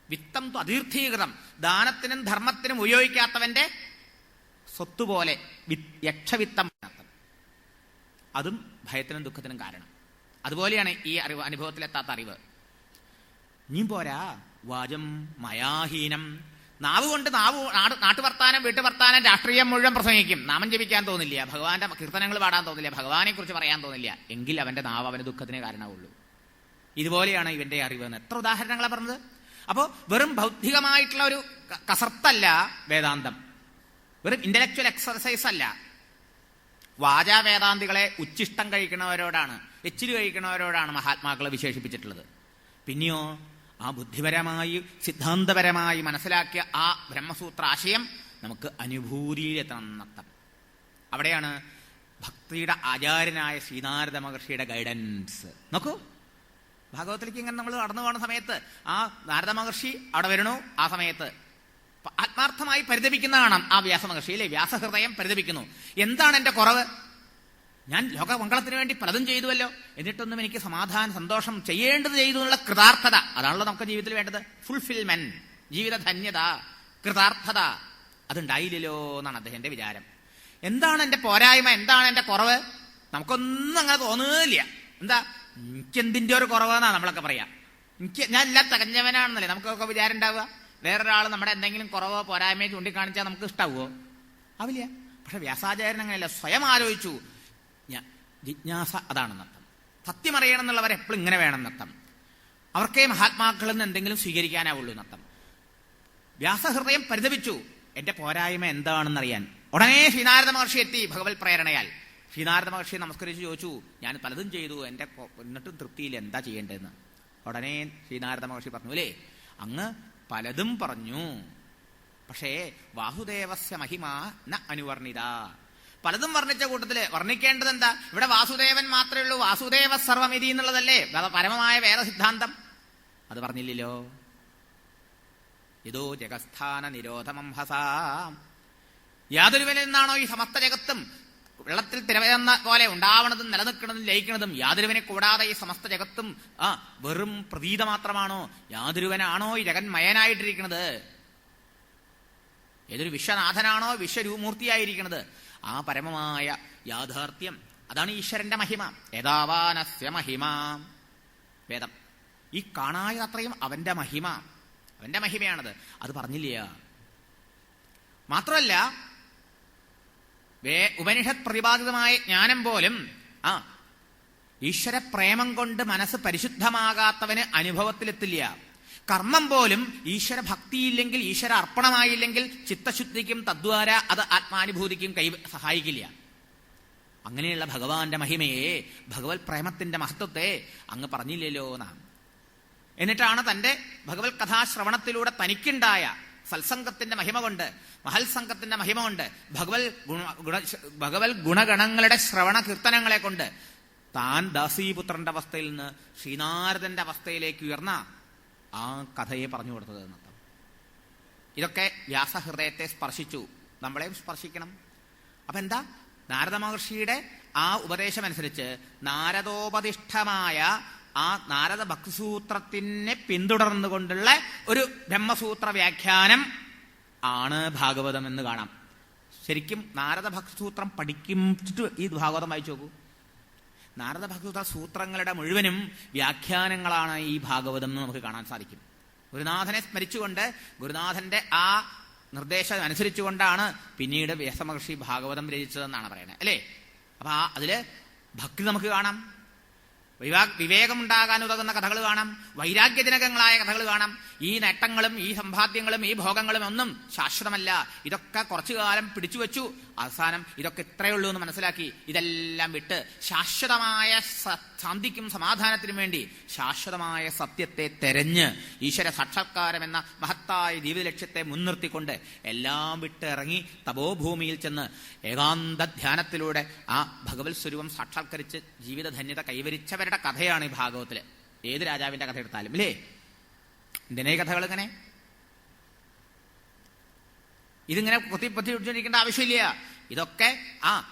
വിത്തം അതീർത്ഥീകൃതം, ദാനത്തിനും ധർമ്മത്തിനും ഉപയോഗിക്കാത്തവന്റെ സ്വത്തുപോലെ യക്ഷവിത്തം, അതും ഭയത്തിനും ദുഃഖത്തിനും കാരണം. അതുപോലെയാണ് ഈ അറിവ്, അനുഭവത്തിലെത്താത്ത അറിവ്. നീ പോരാ, വാചം മയാഹീനം, നാവ് കൊണ്ട് നാട്ടുവർത്താനം, വീട്ടുവർത്താനം, രാഷ്ട്രീയം മുഴുവൻ പ്രസംഗിക്കും, നാമം ജപിക്കാൻ തോന്നില്ല, ഭഗവാന്റെ കീർത്തനങ്ങൾ പാടാൻ തോന്നില്ല, ഭഗവാനെ കുറിച്ച് പറയാൻ തോന്നില്ല, എങ്കിൽ അവന്റെ നാവ് അവന് ദുഃഖത്തിന് കാരണമാവുള്ളൂ. ഇതുപോലെയാണ് ഇവന്റെ അറിവ് എന്ന് എത്ര ഉദാഹരണങ്ങളാണ് പറഞ്ഞത്. അപ്പോ വെറും ഭൗതികമായിട്ടുള്ള ഒരു കസർത്തല്ല വേദാന്തം, വെറും ഇന്റലക്ച്വൽ എക്സർസൈസ് അല്ല. വാചാ വേദാന്തികളെ ഉച്ചിഷ്ടം കഴിക്കുന്നവരോടാണ്, എച്ചിരി കഴിക്കുന്നവരോടാണ് മഹാത്മാക്കളെ വിശേഷിപ്പിച്ചിട്ടുള്ളത്. പിന്നെയോ ആ ബുദ്ധിപരമായി സിദ്ധാന്തപരമായി മനസ്സിലാക്കിയ ആ ബ്രഹ്മസൂത്ര ആശയം നമുക്ക് അനുഭൂതിയിലെത്തണം. അവിടെയാണ് ഭക്തിയുടെ ആചാര്യനായ ശ്രീനാരദ മഹർഷിയുടെ ഗൈഡൻസ്. നോക്കൂ, ഭാഗവത്തിലേക്ക് ഇങ്ങനെ നമ്മൾ കടന്നു പോകുന്ന സമയത്ത് ആ നാരദ മഹർഷി അവിടെ വരണു. ആ സമയത്ത് ആത്മാർത്ഥമായി പരിതപിക്കുന്ന കാണാം ആ വ്യാസ മഹർഷി, അല്ലേ? വ്യാസഹൃദയം പരിതപിക്കുന്നു. എന്താണ് എന്റെ കുറവ്? ഞാൻ ലോകമംഗളത്തിന് വേണ്ടി പലതും ചെയ്തുവല്ലോ, എന്നിട്ടൊന്നും എനിക്ക് സമാധാനം, സന്തോഷം, ചെയ്യേണ്ടത് ചെയ്തു എന്നുള്ള കൃതാർത്ഥത, അതാണല്ലോ നമുക്ക് ജീവിതത്തിൽ വേണ്ടത്. ഫുൾഫിൽമെന്റ്, ജീവിത ധന്യത, കൃതാർത്ഥത, അതുണ്ടായില്ലല്ലോ എന്നാണ് അദ്ദേഹത്തിന്റെ വിചാരം. എന്താണ് എന്റെ പോരായ്മ, എന്താണ് എന്റെ കുറവ്? നമുക്കൊന്നും അങ്ങനെ തോന്നുന്നില്ല. എന്താ, എനിക്കെന്തിന്റെ ഒരു കുറവെന്നാ നമ്മളൊക്കെ പറയാം. ഞാൻ എല്ലാം തികഞ്ഞവനാണെന്നല്ലേ നമുക്കൊക്കെ വിചാരം ഉണ്ടാവുക. വേറൊരാൾ നമ്മുടെ എന്തെങ്കിലും കുറവോ പോരായ്മയോ ചൂണ്ടിക്കാണിച്ചാൽ നമുക്ക് ഇഷ്ടാവുമോ? ആവില്ല. പക്ഷെ വ്യാസാചാര്യൻ അങ്ങനെയല്ല, സ്വയം ആലോചിച്ചു. ജിജ്ഞാസ അതാണെന്നർത്ഥം. സത്യം അറിയണം എന്നുള്ളവർ എപ്പോഴും ഇങ്ങനെ വേണമെന്നർത്ഥം. അവർക്കേ മഹാത്മാക്കളിൽ നിന്ന് എന്തെങ്കിലും സ്വീകരിക്കാനാവുള്ളൂ എന്നർത്ഥം. വ്യാസഹൃദയം പരിതപിച്ചു, എന്റെ പോരായ്മ എന്താണെന്നറിയാൻ. ഉടനെ ശ്രീനാരദ മഹർഷി എത്തി ഭഗവത് പ്രേരണയാൽ. ശ്രീനാരദ മഹർഷി നമസ്കരിച്ച് ചോദിച്ചു, ഞാൻ പലതും ചെയ്തു, എന്നിട്ടും തൃപ്തിയില്ല, എന്താ ചെയ്യേണ്ടതെന്ന്. ഉടനെ ശ്രീനാരദ മഹർഷി പറഞ്ഞു, അല്ലേ, അങ്ങ് പലതും പറഞ്ഞു, പക്ഷേ വാസുദേവസ്യ മഹിമ ന അനുവർണിത. പലതും വർണ്ണിച്ച കൂട്ടത്തില് വർണ്ണിക്കേണ്ടത് എന്താ? ഇവിടെ വാസുദേവൻ മാത്രമേ ഉള്ളൂ, വാസുദേവ സർവമിതി എന്നുള്ളതല്ലേ പരമമായ വേദസിദ്ധാന്തം. അത് പറഞ്ഞില്ലല്ലോ. ഇതോ ജഗസ്ഥാന നിരോധമംഹസാം, യാതൊരുവനിൽ നിന്നാണോ ഈ സമസ്ത ജഗത്തും വെള്ളത്തിൽ തിരവെന്ന പോലെ ഉണ്ടാവണതും നിലനിൽക്കുന്നതും ലയിക്കുന്നതും, യാതൊരുവനെ കൂടാതെ ഈ സമസ്ത ജഗത്തും വെറും പ്രതീത മാത്രമാണോ? യാതൊരുവനാണോ ഈ ജഗന്മയനായിട്ടിരിക്കുന്നത്? ഏതൊരു വിശ്വനാഥനാണോ വിശ്വരൂപമൂർത്തിയായിരിക്കുന്നത് ആ പരമമായ യാഥാർത്ഥ്യം, അതാണ് ഈശ്വരന്റെ മഹിമ. യഥാവാനസ്യ മഹിമ, വേദം ഈ കാണായ അത്രയും അവന്റെ മഹിമ, അവന്റെ മഹിമയാണത്. അത് പറഞ്ഞില്ല. മാത്രമല്ല ഉപനിഷത്ത് പ്രതിപാദിതമായ ജ്ഞാനം പോലും ഈശ്വര പ്രേമം കൊണ്ട് മനസ്സ് പരിശുദ്ധമാകാത്തവന് അനുഭവത്തിലെത്തില്ല. കർമ്മം പോലും ഈശ്വര ഭക്തിയില്ലെങ്കിൽ, ഈശ്വര അർപ്പണമായില്ലെങ്കിൽ ചിത്തശുദ്ധിക്കും തദ്വാര അത് ആത്മാനുഭൂതിക്കും സഹായിക്കില്ല. അങ്ങനെയുള്ള ഭഗവാന്റെ മഹിമയെ, ഭഗവത് പ്രേമത്തിന്റെ മഹത്വത്തെ അങ്ങ് പറഞ്ഞില്ലല്ലോ എന്നാണ്. എന്നിട്ടാണ് തന്റെ ഭഗവത് കഥാശ്രവണത്തിലൂടെ തനിക്കുണ്ടായ സത്സംഗത്തിന്റെ മഹിമ കൊണ്ട്, മഹൽസംഗത്തിന്റെ മഹിമ കൊണ്ട്, ഭഗവത് ഗുണഗണങ്ങളുടെ ശ്രവണ കീർത്തനങ്ങളെ കൊണ്ട് താൻ ദാസീപുത്രന്റെ അവസ്ഥയിൽ നിന്ന് ശ്രീനാരദന്റെ അവസ്ഥയിലേക്ക് ഉയർന്ന ആ കഥയെ പറഞ്ഞു കൊടുത്തത് എന്നർത്ഥം. ഇതൊക്കെ വ്യാസഹൃദയത്തെ സ്പർശിച്ചു, നമ്മളെയും സ്പർശിക്കണം. അപ്പൊ എന്താ, നാരദ മഹർഷിയുടെ ആ ഉപദേശമനുസരിച്ച് നാരദോപദിഷ്ഠമായ ആ നാരദ ഭക്തിസൂത്രത്തിനെ പിന്തുടർന്നുകൊണ്ടുള്ള ഒരു ബ്രഹ്മസൂത്ര വ്യാഖ്യാനം ആണ് ഭാഗവതം എന്ന് കാണാം. ശരിക്കും നാരദ ഭക്തിസൂത്രം പഠിച്ചിട്ട് ഈ ഭാഗവതം വായിച്ചു നോക്കൂ. നാരദ ഭക്തിസൂത്ര സൂത്രങ്ങളുടെ മുഴുവനും വ്യാഖ്യാനങ്ങളാണ് ഈ ഭാഗവതം എന്ന് നമുക്ക് കാണാൻ സാധിക്കും. ഗുരുനാഥനെ സ്മരിച്ചുകൊണ്ട്, ഗുരുനാഥന്റെ ആ നിർദ്ദേശം അനുസരിച്ചുകൊണ്ടാണ് പിന്നീട് വ്യാസമഹർഷി ഭാഗവതം രചിച്ചതെന്നാണ് പറയുന്നത്, അല്ലേ? അപ്പൊ അതില് ഭക്തി നമുക്ക് കാണാം, വിവേകമുണ്ടാകാൻ ഉതകുന്ന കഥകൾ കാണാം, വൈരാഗ്യജനകങ്ങളായ കഥകൾ കാണാം. ഈ നേട്ടങ്ങളും ഈ സമ്പാദ്യങ്ങളും ഈ ഭോഗങ്ങളും ഒന്നും ശാശ്വതമല്ല. ഇതൊക്കെ കുറച്ചു കാലം പിടിച്ചു വെച്ചു, അവസാനം ഇതൊക്കെ ഇത്രയേ ഉള്ളൂ എന്ന് മനസ്സിലാക്കി ഇതെല്ലാം വിട്ട് ശാശ്വതമായ ശാന്തിക്കും സമാധാനത്തിനും വേണ്ടി ശാശ്വതമായ സത്യത്തെ തെരഞ്ഞ് ഈശ്വര സാക്ഷാത്കാരം എന്ന മഹത്തായ ജീവിത ലക്ഷ്യത്തെ മുൻനിർത്തിക്കൊണ്ട് എല്ലാം വിട്ടിറങ്ങി തപോഭൂമിയിൽ ചെന്ന് ഏകാന്ത ധ്യാനത്തിലൂടെ ആ ഭഗവത് സ്വരൂപം സാക്ഷാത്കരിച്ച് ജീവിതധന്യത കൈവരിച്ചവരുടെ കഥയാണ് ഈ ഭാഗവത്തില്. ഏത് രാജാവിന്റെ കഥ എടുത്താലും, അല്ലേ? എന്തിനാ ഈ കഥകൾ ഇങ്ങനെ? ഇതിങ്ങനെ കുത്തിപ്പൊത്തിരിക്കേണ്ട ആവശ്യമില്ല. ഇതൊക്കെ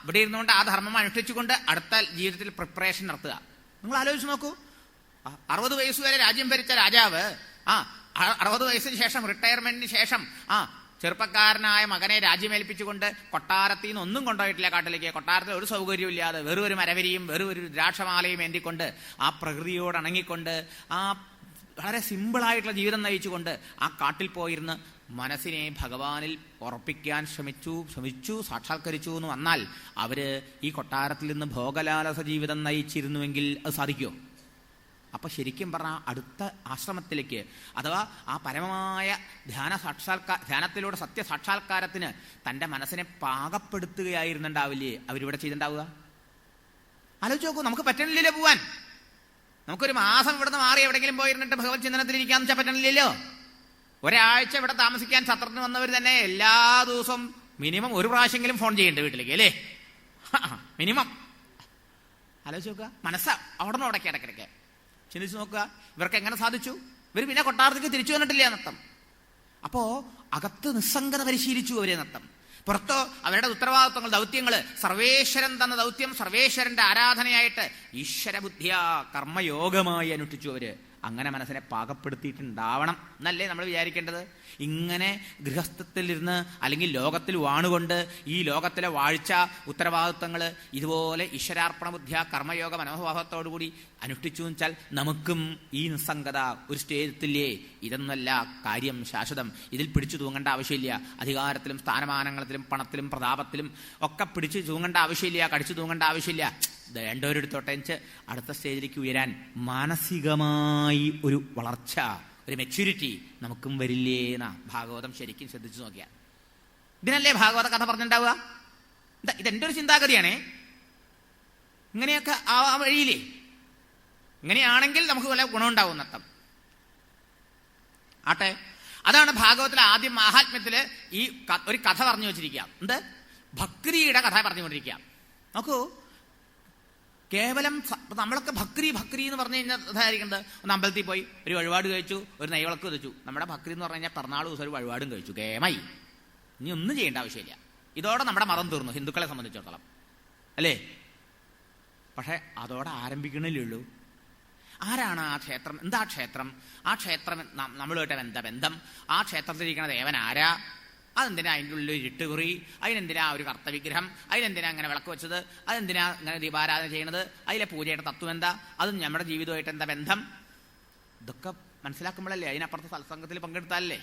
ഇവിടെ ഇരുന്നുകൊണ്ട് ആ ധർമ്മം അനുഷ്ഠിച്ചുകൊണ്ട് അടുത്ത ജീവിതത്തിൽ പ്രിപ്പറേഷൻ നടത്തുക. നിങ്ങൾ ആലോചിച്ച് നോക്കൂ, 60 വയസ്സ് വരെ രാജ്യം ഭരിച്ച രാജാവ് 60 വയസ്സിന് ശേഷം, റിട്ടയർമെന്റിന് ശേഷം ചെറുപ്പക്കാരനായ മകനെ രാജ്യമേൽപ്പിച്ചുകൊണ്ട് കൊട്ടാരത്തിൽ നിന്ന് ഒന്നും കൊണ്ടുപോയിട്ടില്ല കാട്ടിലേക്ക്. കൊട്ടാരത്തിൽ ഒരു സൗകര്യവും ഇല്ലാതെ വെറും ഒരു മരവരിയും വെറും ഒരു ദ്രാക്ഷമാലയും ഏന്തിക്കൊണ്ട് ആ പ്രകൃതിയോട് അണങ്ങിക്കൊണ്ട് ആ വളരെ സിമ്പിളായിട്ടുള്ള ജീവിതം നയിച്ചുകൊണ്ട് ആ കാട്ടിൽ പോയിരുന്ന് മനസ്സിനെ ഭഗവാനിൽ ഉറപ്പിക്കാൻ ശ്രമിച്ചു സാക്ഷാത്കരിച്ചു എന്ന് വന്നാൽ അവര് ഈ കൊട്ടാരത്തിൽ നിന്ന് ഭോഗലാലസ ജീവിതം നയിച്ചിരുന്നുവെങ്കിൽ അത് സാധിക്കുമോ? അപ്പൊ ശരിക്കും പറഞ്ഞാൽ അടുത്ത ആശ്രമത്തിലേക്ക്, അഥവാ ആ പരമമായ ധ്യാനത്തിലൂടെ സത്യസാക്ഷാത്കാരത്തിന് തന്റെ മനസ്സിനെ പാകപ്പെടുത്തുകയായിരുന്നുണ്ടാവില്ലേ അവരിവിടെ ചെയ്തിട്ടുണ്ടാവുക? ആലോചിച്ച് നോക്കൂ. നമുക്ക് പറ്റണില്ലല്ലോ പോവാൻ. നമുക്കൊരു മാസം ഇവിടുന്ന് മാറി എവിടെയെങ്കിലും പോയിരുന്നിട്ട് ഭഗവത് ചിന്തനത്തിലിരിക്കാന്ന് വെച്ചാൽ പറ്റണില്ലല്ലോ. ഒരാഴ്ച ഇവിടെ താമസിക്കാൻ സത്രത്തിന് വന്നവർ തന്നെ എല്ലാ ദിവസവും മിനിമം ഒരു പ്രാവശ്യമെങ്കിലും ഫോൺ ചെയ്യണ്ടേ വീട്ടിലേക്ക്, അല്ലേ? മിനിമം. ആലോചിച്ച് നോക്കുക. മനസ്സാ അവിടെ നിന്ന് ഉടക്കി ഇടയ്ക്കിടയ്ക്ക് ചിന്തിച്ചു നോക്കുക. ഇവർക്ക് എങ്ങനെ സാധിച്ചു? ഇവർ പിന്നെ കൊട്ടാരത്തേക്ക് തിരിച്ചു വന്നിട്ടില്ല എന്നർത്ഥം. അപ്പോ അകത്ത് നിസ്സംഗത പരിശീലിച്ചു അവരെ എന്നർത്ഥം. പുറത്തോ അവരുടെ ഉത്തരവാദിത്വങ്ങൾ, ദൗത്യങ്ങള്, സർവേശ്വരൻ തന്ന ദൗത്യം സർവേശ്വരന്റെ ആരാധനയായിട്ട് ഈശ്വരബുദ്ധിയാ കർമ്മയോഗമായി അനുഷ്ഠിച്ചു അവര്. അങ്ങനെ മനസ്സിനെ പാകപ്പെടുത്തിയിട്ടുണ്ടാവണം എന്നല്ലേ നമ്മൾ വിചാരിക്കേണ്ടത്. ഇങ്ങനെ ഗൃഹസ്ഥത്തിലിരുന്ന് അല്ലെങ്കിൽ ലോകത്തിൽ വാണുകൊണ്ട് ഈ ലോകത്തിലെ വാഴ്ച, ഉത്തരവാദിത്വങ്ങൾ ഇതുപോലെ ഈശ്വരാർപ്പണ ബുദ്ധിയ കർമ്മയോഗ മനോഭാവത്തോടുകൂടി അനുഷ്ഠിച്ചു വെച്ചാൽ നമുക്കും ഈ നിസ്സംഗത ഒരു സ്റ്റേജത്തില്ലേ? ഇതൊന്നല്ല കാര്യം ശാശ്വതം. ഇതിൽ പിടിച്ചു തൂങ്ങേണ്ട ആവശ്യമില്ല. അധികാരത്തിലും സ്ഥാനമാനങ്ങളിലും പണത്തിലും പ്രതാപത്തിലും ഒക്കെ പിടിച്ചു തൂങ്ങേണ്ട ആവശ്യമില്ല, കടിച്ചു തൂങ്ങേണ്ട ആവശ്യമില്ല. വേണ്ടവരെടുത്തോട്ടെ അടുത്ത സ്റ്റേജിലേക്ക് ഉയരാൻ മാനസികമായി ഒരു വളർച്ച, ഒരു മെച്യൂരിറ്റി നമുക്കും വരില്ലേ എന്നാ ഭാഗവതം ശരിക്കും ശ്രദ്ധിച്ചു നോക്കിയാൽ. ഇതിനല്ലേ ഭാഗവത കഥ പറഞ്ഞിട്ടുണ്ടാവുക? ഇതെന്റെ ഒരു ചിന്താഗതിയാണേ. ഇങ്ങനെയൊക്കെ ആ വഴിയില്ലേ? ഇങ്ങനെയാണെങ്കിൽ നമുക്ക് വല്ല ഗുണമുണ്ടാവും നട്ടം ആട്ടെ. അതാണ് ഭാഗവത്തിലെ ആദ്യം മാഹാത്മ്യത്തില് ഈ ഒരു കഥ പറഞ്ഞു വെച്ചിരിക്കുക. എന്ത്? ഭക്തിയുടെ കഥ പറഞ്ഞുകൊണ്ടിരിക്കുക. നോക്കൂ, കേവലം നമ്മളൊക്കെ ഭക്തി എന്ന് പറഞ്ഞു കഴിഞ്ഞാൽ അതായിരിക്കുന്നത് ഒന്ന് അമ്പലത്തിൽ പോയി ഒരു വഴിപാട് കഴിച്ചു, ഒരു നെയ്വിളക്ക് വെച്ചു. നമ്മുടെ ഭക്തി എന്ന് പറഞ്ഞു കഴിഞ്ഞാൽ പിറന്നാൾ ദിവസം ഒരു വഴിപാടും കഴിച്ചു, കേമായി. ഇനി ഒന്നും ചെയ്യേണ്ട ആവശ്യമില്ല. ഇതോടെ നമ്മുടെ മതം തീർന്നു ഹിന്ദുക്കളെ സംബന്ധിച്ചിടത്തോളം, അല്ലേ? പക്ഷെ അതോടെ ആരംഭിക്കണില്ലേ ഉള്ളൂ. ആരാണ് ആ ക്ഷേത്രം? എന്താ ക്ഷേത്രം? ആ ക്ഷേത്രം നമ്മളുമായിട്ട് എന്താ ബന്ധം? ആ ക്ഷേത്രത്തിലിരിക്കുന്ന ദേവൻ ആരാ? അതെന്തിനാ അതിൻ്റെ ഉള്ളിൽ ഇരുട്ടുകുറി, അതിനെന്തിനാ ഒരു കർത്തവിഗ്രഹം, അതിനെന്തിനാ അങ്ങനെ വിളക്ക് വെച്ചത്, അതെന്തിനാ ഇങ്ങനെ ദീപാരാധന ചെയ്യണത്, അതിലെ പൂജയുടെ തത്വം എന്താ, അതും നമ്മുടെ ജീവിതമായിട്ട് എന്താ ബന്ധം, ഇതൊക്കെ മനസ്സിലാക്കുമ്പോഴല്ലേ അതിനപ്പുറത്ത് സത്സംഗത്തിൽ പങ്കെടുത്താലല്ലേ.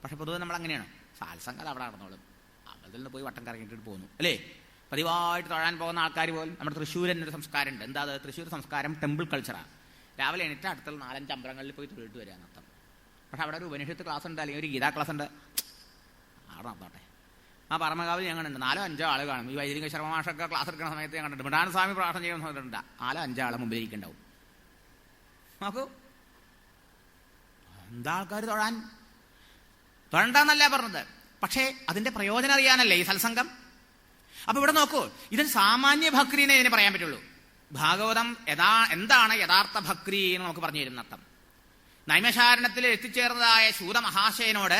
പക്ഷെ പൊതുവെ നമ്മൾ അങ്ങനെയാണ്, സത്സംഗം അവിടെ നടന്നോളും, അതിൽ നിന്ന് പോയി വട്ടം കറങ്ങിയിട്ട് പോകുന്നു അല്ലേ. പതിവായിട്ട് തൊഴാൻ പോകുന്ന ആൾക്കാർ പോലും, നമ്മുടെ തൃശ്ശൂരൻ ഒരു സംസ്കാരമുണ്ട്. എന്താ അത്? തൃശ്ശൂർ സംസ്കാരം ടെമ്പിൾ കൾച്ചറാണ്. രാവിലെ എണീറ്റ് അടുത്തുള്ള 4-5 അമ്പലങ്ങളിൽ പോയി തൊഴിലിട്ട് വരിക എന്നർത്ഥം. പക്ഷെ അവിടെ ഒരു ഉപനിഷത്ത് ക്ലാസ് ഉണ്ട്, അല്ലെങ്കിൽ ഒരു ഗീതാ ക്ലാസ് ഉണ്ട്, അവിടെ നടത്തോട്ടെ. ആ പറമകാവിൽ ഞങ്ങളുണ്ട് 4-5 ആൾ കാണും. ഈ വൈദിക ശർമ്മ മാഷൊക്കെ ക്ലാസ് എടുക്കുന്ന സമയത്ത് ഞാൻ കണ്ടിട്ടുണ്ട്. മിടാന സ്വാമി പ്രാർത്ഥന ചെയ്യുന്ന സമയത്തുണ്ട് 4-5 ആളെ മുമ്പിൽ ഇരിക്കുന്നുണ്ടാവും. നോക്കൂ, എന്താ ആൾക്കാർ തൊഴണ്ടെന്നല്ല പറഞ്ഞത്, പക്ഷേ അതിന്റെ പ്രയോജനം അറിയാനല്ലേ ഈ സത്സംഗം. അപ്പൊ ഇവിടെ നോക്കൂ, ഇതിന് സാമാന്യ ഭക്തിനെ ഇതിന് പറയാൻ പറ്റുള്ളൂ. ഭാഗവതം എന്താണ് യഥാർത്ഥ ഭക്തി എന്ന് നമുക്ക് പറഞ്ഞു തരുന്ന അർത്ഥം. നൈമിഷാരണ്യത്തിൽ എത്തിച്ചേർന്നതായ ശൂതമഹാശയനോട്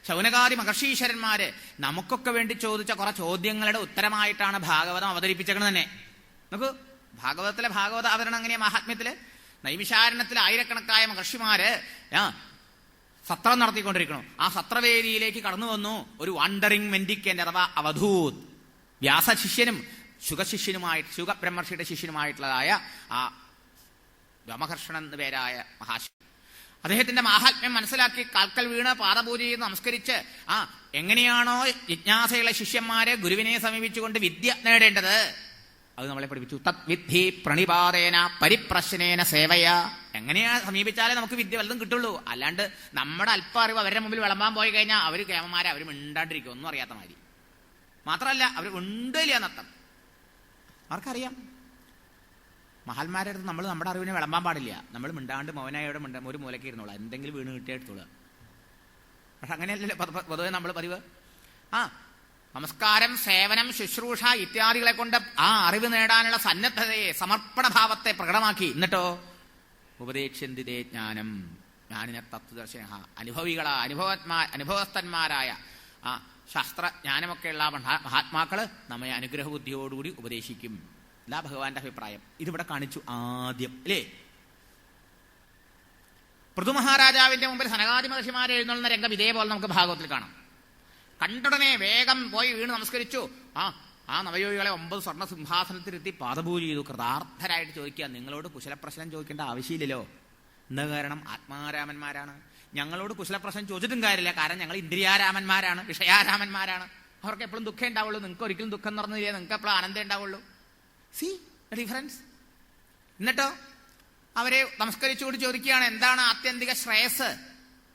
ശൗനകാദി മഹർഷീശ്വരന്മാര് നമുക്കൊക്കെ വേണ്ടി ചോദിച്ച കുറെ ചോദ്യങ്ങളുടെ ഉത്തരമായിട്ടാണ് ഭാഗവതം അവതരിപ്പിച്ചത് തന്നെ. നോക്കൂ, ഭാഗവതത്തിലെ ഭാഗവത അവതരണം എങ്ങനെയാ? മഹാത്മ്യത്തില് നൈമിഷാരണ്യത്തിൽ ആയിരക്കണക്കായ മഹർഷിമാര് സത്രം നടത്തിക്കൊണ്ടിരിക്കണം. ആ സത്രവേദിയിലേക്ക് കടന്നു വന്നു ഒരു വണ്ടറിംഗ് മെന്റിക്കന്റ് അഥവാ അവധൂത്, വ്യാസശിഷ്യനും ശുഗബ്രഹ്മർഷിയുടെ ശിഷ്യനുമായിട്ടുള്ളതായ ആ വ്യോമഹർഷണൻ എന്ന പേരായ മഹാശിവൻ. അദ്ദേഹത്തിന്റെ മാഹാത്മ്യം മനസ്സിലാക്കി കാൽക്കൽ വീണ് പാദപൂജ ചെയ്ത് നമസ്കരിച്ച് എങ്ങനെയാണോ ജിജ്ഞാസയുള്ള ശിഷ്യന്മാരെ ഗുരുവിനെ സമീപിച്ചുകൊണ്ട് വിദ്യ നേടേണ്ടത് അത് നമ്മളെ പഠിപ്പിച്ചു. തത് വിദ്ധി പ്രണിപാതേന പരിപ്രശ്നേന സേവയ. എങ്ങനെയാ സമീപിച്ചാലേ നമുക്ക് വിദ്യ വല്ലതും കിട്ടുള്ളൂ. അല്ലാണ്ട് നമ്മുടെ അല്പ അറിവ് അവരുടെ മുമ്പിൽ വിളമ്പാൻ പോയി കഴിഞ്ഞാൽ അവർ കേമന്മാരെ അവർ മിണ്ടാണ്ടിരിക്കും, ഒന്നും അറിയാത്ത മാതിരി. മാത്രമല്ല അവർ ഉണ്ടില്ല എന്നർത്ഥം. ആർക്കറിയാം? മഹാന്മാരുടെ അടുത്ത് നമ്മൾ നമ്മുടെ അറിവിനെ വിളമ്പാൻ പാടില്ല. നമ്മൾ മിണ്ടാണ്ട് മൗനായോടെ ഒരു മൂലയ്ക്ക് ഇരുന്നോളാം, എന്തെങ്കിലും വീണ് കിട്ടിയെടുത്തോളുക. പക്ഷെ അങ്ങനെയല്ലല്ലോ പൊതുവെ നമ്മൾ പതിവ്. നമസ്കാരം, സേവനം, ശുശ്രൂഷ ഇത്യാദികളെ കൊണ്ട് ആ അറിവ് നേടാനുള്ള സന്നദ്ധതയെ, സമർപ്പണഭാവത്തെ പ്രകടമാക്കി. എന്നിട്ടോ ഉപദേക്ഷ്യന്തിതേ ജ്ഞാനം, ജ്ഞാനിനെ തത്വദർശന, അനുഭവസ്ഥന്മാരായ ശാസ്ത്രജ്ഞാനമൊക്കെയുള്ള മഹാത്മാക്കള് നമ്മെ അനുഗ്രഹബുദ്ധിയോടുകൂടി ഉപദേശിക്കും. ഇതാ ഭഗവാന്റെ അഭിപ്രായം. ഇതിവിടെ കാണിച്ചു ആദ്യം അല്ലേ. പൃഥുമഹാരാജാവിന്റെ മുമ്പിൽ സനകാദി മഹർഷിമാരെ എഴുന്നള്ളുന്ന രംഗം ഇതേപോലെ നമുക്ക് ഭാഗവത്തിൽ കാണാം. കണ്ടുടനെ വേഗം പോയി വീണ് നമസ്കരിച്ചു. ആ നവയോഗികളെ 9 സ്വർണ്ണ സിംഹാസനത്തിലെത്തി പാദപൂജ ചെയ്തു. കൃതാർത്ഥരായിട്ട് ചോദിക്കുക, നിങ്ങളോട് കുശലപ്രശ്നം ചോദിക്കേണ്ട ആവശ്യമില്ലല്ലോ. എന്താ കാരണം? ആത്മാരാമന്മാരാണ്. ഞങ്ങളോട് കുശലപ്രശ്നം ചോദിച്ചിട്ടും കാര്യമില്ല, കാരണം ഞങ്ങൾ ഇന്ദ്രിയാരാമന്മാരാണ്, വിഷയാരാമന്മാരാണ്. അവർക്ക് എപ്പോഴും ദുഃഖം ഉണ്ടാവുള്ളൂ, നിങ്ങൾക്ക് ഒരിക്കലും ദുഃഖം നിറഞ്ഞില്ലേ, നിങ്ങൾക്ക് എപ്പോഴും ആനന്ദം ഉണ്ടാവുള്ളൂ. C the difference. എന്നിട്ടോ അവരെ നമസ്കരിച്ചുകൊണ്ട് ചോദിക്കുകയാണ്, എന്താണ് ആത്യന്തിക ശ്രേയസ്?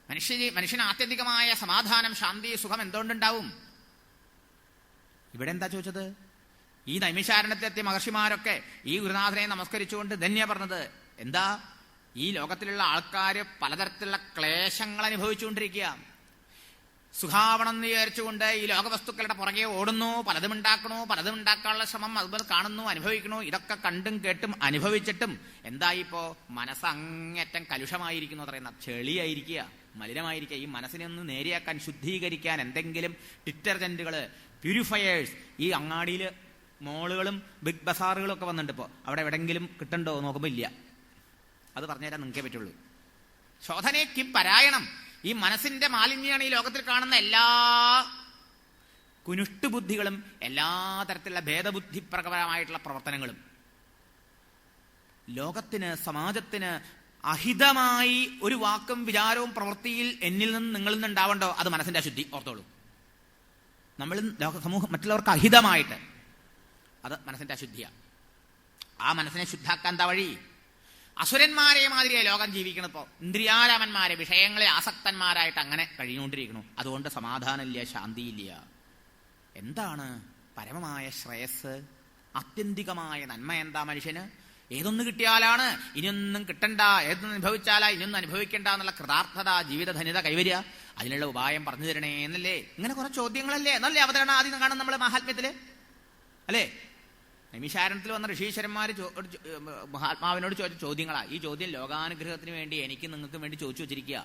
മനുഷ്യന് ആത്യന്തികമായ സമാധാനം, ശാന്തി, സുഖം എന്തുകൊണ്ടുണ്ടാവും? ഇവിടെ എന്താ ചോദിച്ചത്? ഈ നൈമിഷാരണ്യത്തിലെത്തിയ മഹർഷിമാരൊക്കെ ഈ ഗുരുനാഥനെ നമസ്കരിച്ചുകൊണ്ട് ധന്യ പറഞ്ഞത് എന്താ? ഈ ലോകത്തിലുള്ള ആൾക്കാര് പലതരത്തിലുള്ള ക്ലേശങ്ങൾ അനുഭവിച്ചുകൊണ്ടിരിക്കുക. സുഖാവണം എന്ന് വിചാരിച്ചുകൊണ്ട് ഈ ലോകവസ്തുക്കളുടെ പുറകെ ഓടുന്നു, പലതും ഉണ്ടാക്കാനുള്ള ശ്രമം അതുപോലെ കാണുന്നു, അനുഭവിക്കണു. ഇതൊക്കെ കണ്ടും കേട്ടും അനുഭവിച്ചിട്ടും എന്തായിപ്പോ? മനസ്സ് അങ്ങേറ്റം കലുഷമായിരിക്കുന്നു, പറയുന്ന ചെളിയായിരിക്കുക, മലിനമായിരിക്കുക. ഈ മനസ്സിനെ ഒന്ന് നേരെയാക്കാൻ, ശുദ്ധീകരിക്കാൻ എന്തെങ്കിലും ഡിറ്റർജന്റുകള്, പ്യൂരിഫയേഴ്സ് ഈ അങ്ങാടിയില് മോളുകളും ബിഗ് ബസാറുകളും ഒക്കെ വന്നിട്ടുണ്ട്. ഇപ്പോൾ അവിടെ എവിടെങ്കിലും കിട്ടണ്ടോ നോക്കുമ്പോൾ ഇല്ല. അത് പറഞ്ഞുതരാൻ നിങ്ങൾക്കേ പറ്റുള്ളൂ. ശോധനയ്ക്ക് പരായണം. ഈ മനസ്സിന്റെ മാലിന്യാണ് ഈ ലോകത്തിൽ കാണുന്ന എല്ലാ കുനുഷ്ടുബുദ്ധികളും, എല്ലാ തരത്തിലുള്ള ഭേദബുദ്ധിപ്രകരമായിട്ടുള്ള പ്രവർത്തനങ്ങളും. ലോകത്തിന്, സമാജത്തിന് അഹിതമായി ഒരു വാക്കും വിചാരവും പ്രവൃത്തിയിൽ എന്നിൽ നിന്ന് നിങ്ങളിൽ നിന്ന് ഉണ്ടാവണ്ടോ? അത് മനസ്സിന്റെ അശുദ്ധി. ഓർത്തോളൂ. നമ്മൾ സമൂഹം മറ്റുള്ളവർക്ക് അഹിതമായിട്ട്, അത് മനസ്സിന്റെ അശുദ്ധിയാണ്. ആ മനസ്സിനെ ശുദ്ധാക്കാൻ എന്താ വഴി? അസുരന്മാരെ മാതിരിയെ ലോകം ജീവിക്കണം. ഇപ്പോൾ ഇന്ദ്രിയാരാമന്മാരെ, വിഷയങ്ങളെ ആസക്തന്മാരായിട്ട് അങ്ങനെ കഴിഞ്ഞുകൊണ്ടിരിക്കുന്നു. അതുകൊണ്ട് സമാധാനമില്ല, ശാന്തിയില്ല. എന്താണ് പരമമായ ശ്രേയസ്, ആത്യന്തികമായ നന്മ എന്താ മനുഷ്യന്? ഏതൊന്ന് കിട്ടിയാലാണ് ഇനിയൊന്നും കിട്ടണ്ട, ഏതൊന്നും അനുഭവിച്ചാലാ ഇനിയൊന്നും അനുഭവിക്കണ്ട എന്നുള്ള കൃതാർത്ഥത, ജീവിതധന്യത കൈവരിക? അതിനുള്ള ഉപായം പറഞ്ഞു തരണേ എന്നല്ലേ. ഇങ്ങനെ കുറെ ചോദ്യങ്ങളല്ലേ എന്നല്ലേ അവതരണം ആദ്യം കാണും നമ്മള് മഹാത്മ്യത്തില് അല്ലേ. നൈമിഷാരണ്യത്തിൽ വന്ന ഋഷീശ്വരന്മാർ മഹാത്മാവിനോട് ചോദിച്ച ചോദ്യങ്ങളാ. ഈ ചോദ്യം ലോകാനുഗ്രഹത്തിന് വേണ്ടി എനിക്ക് നിങ്ങൾക്ക് വേണ്ടി ചോദിച്ചു വെച്ചിരിക്കുക.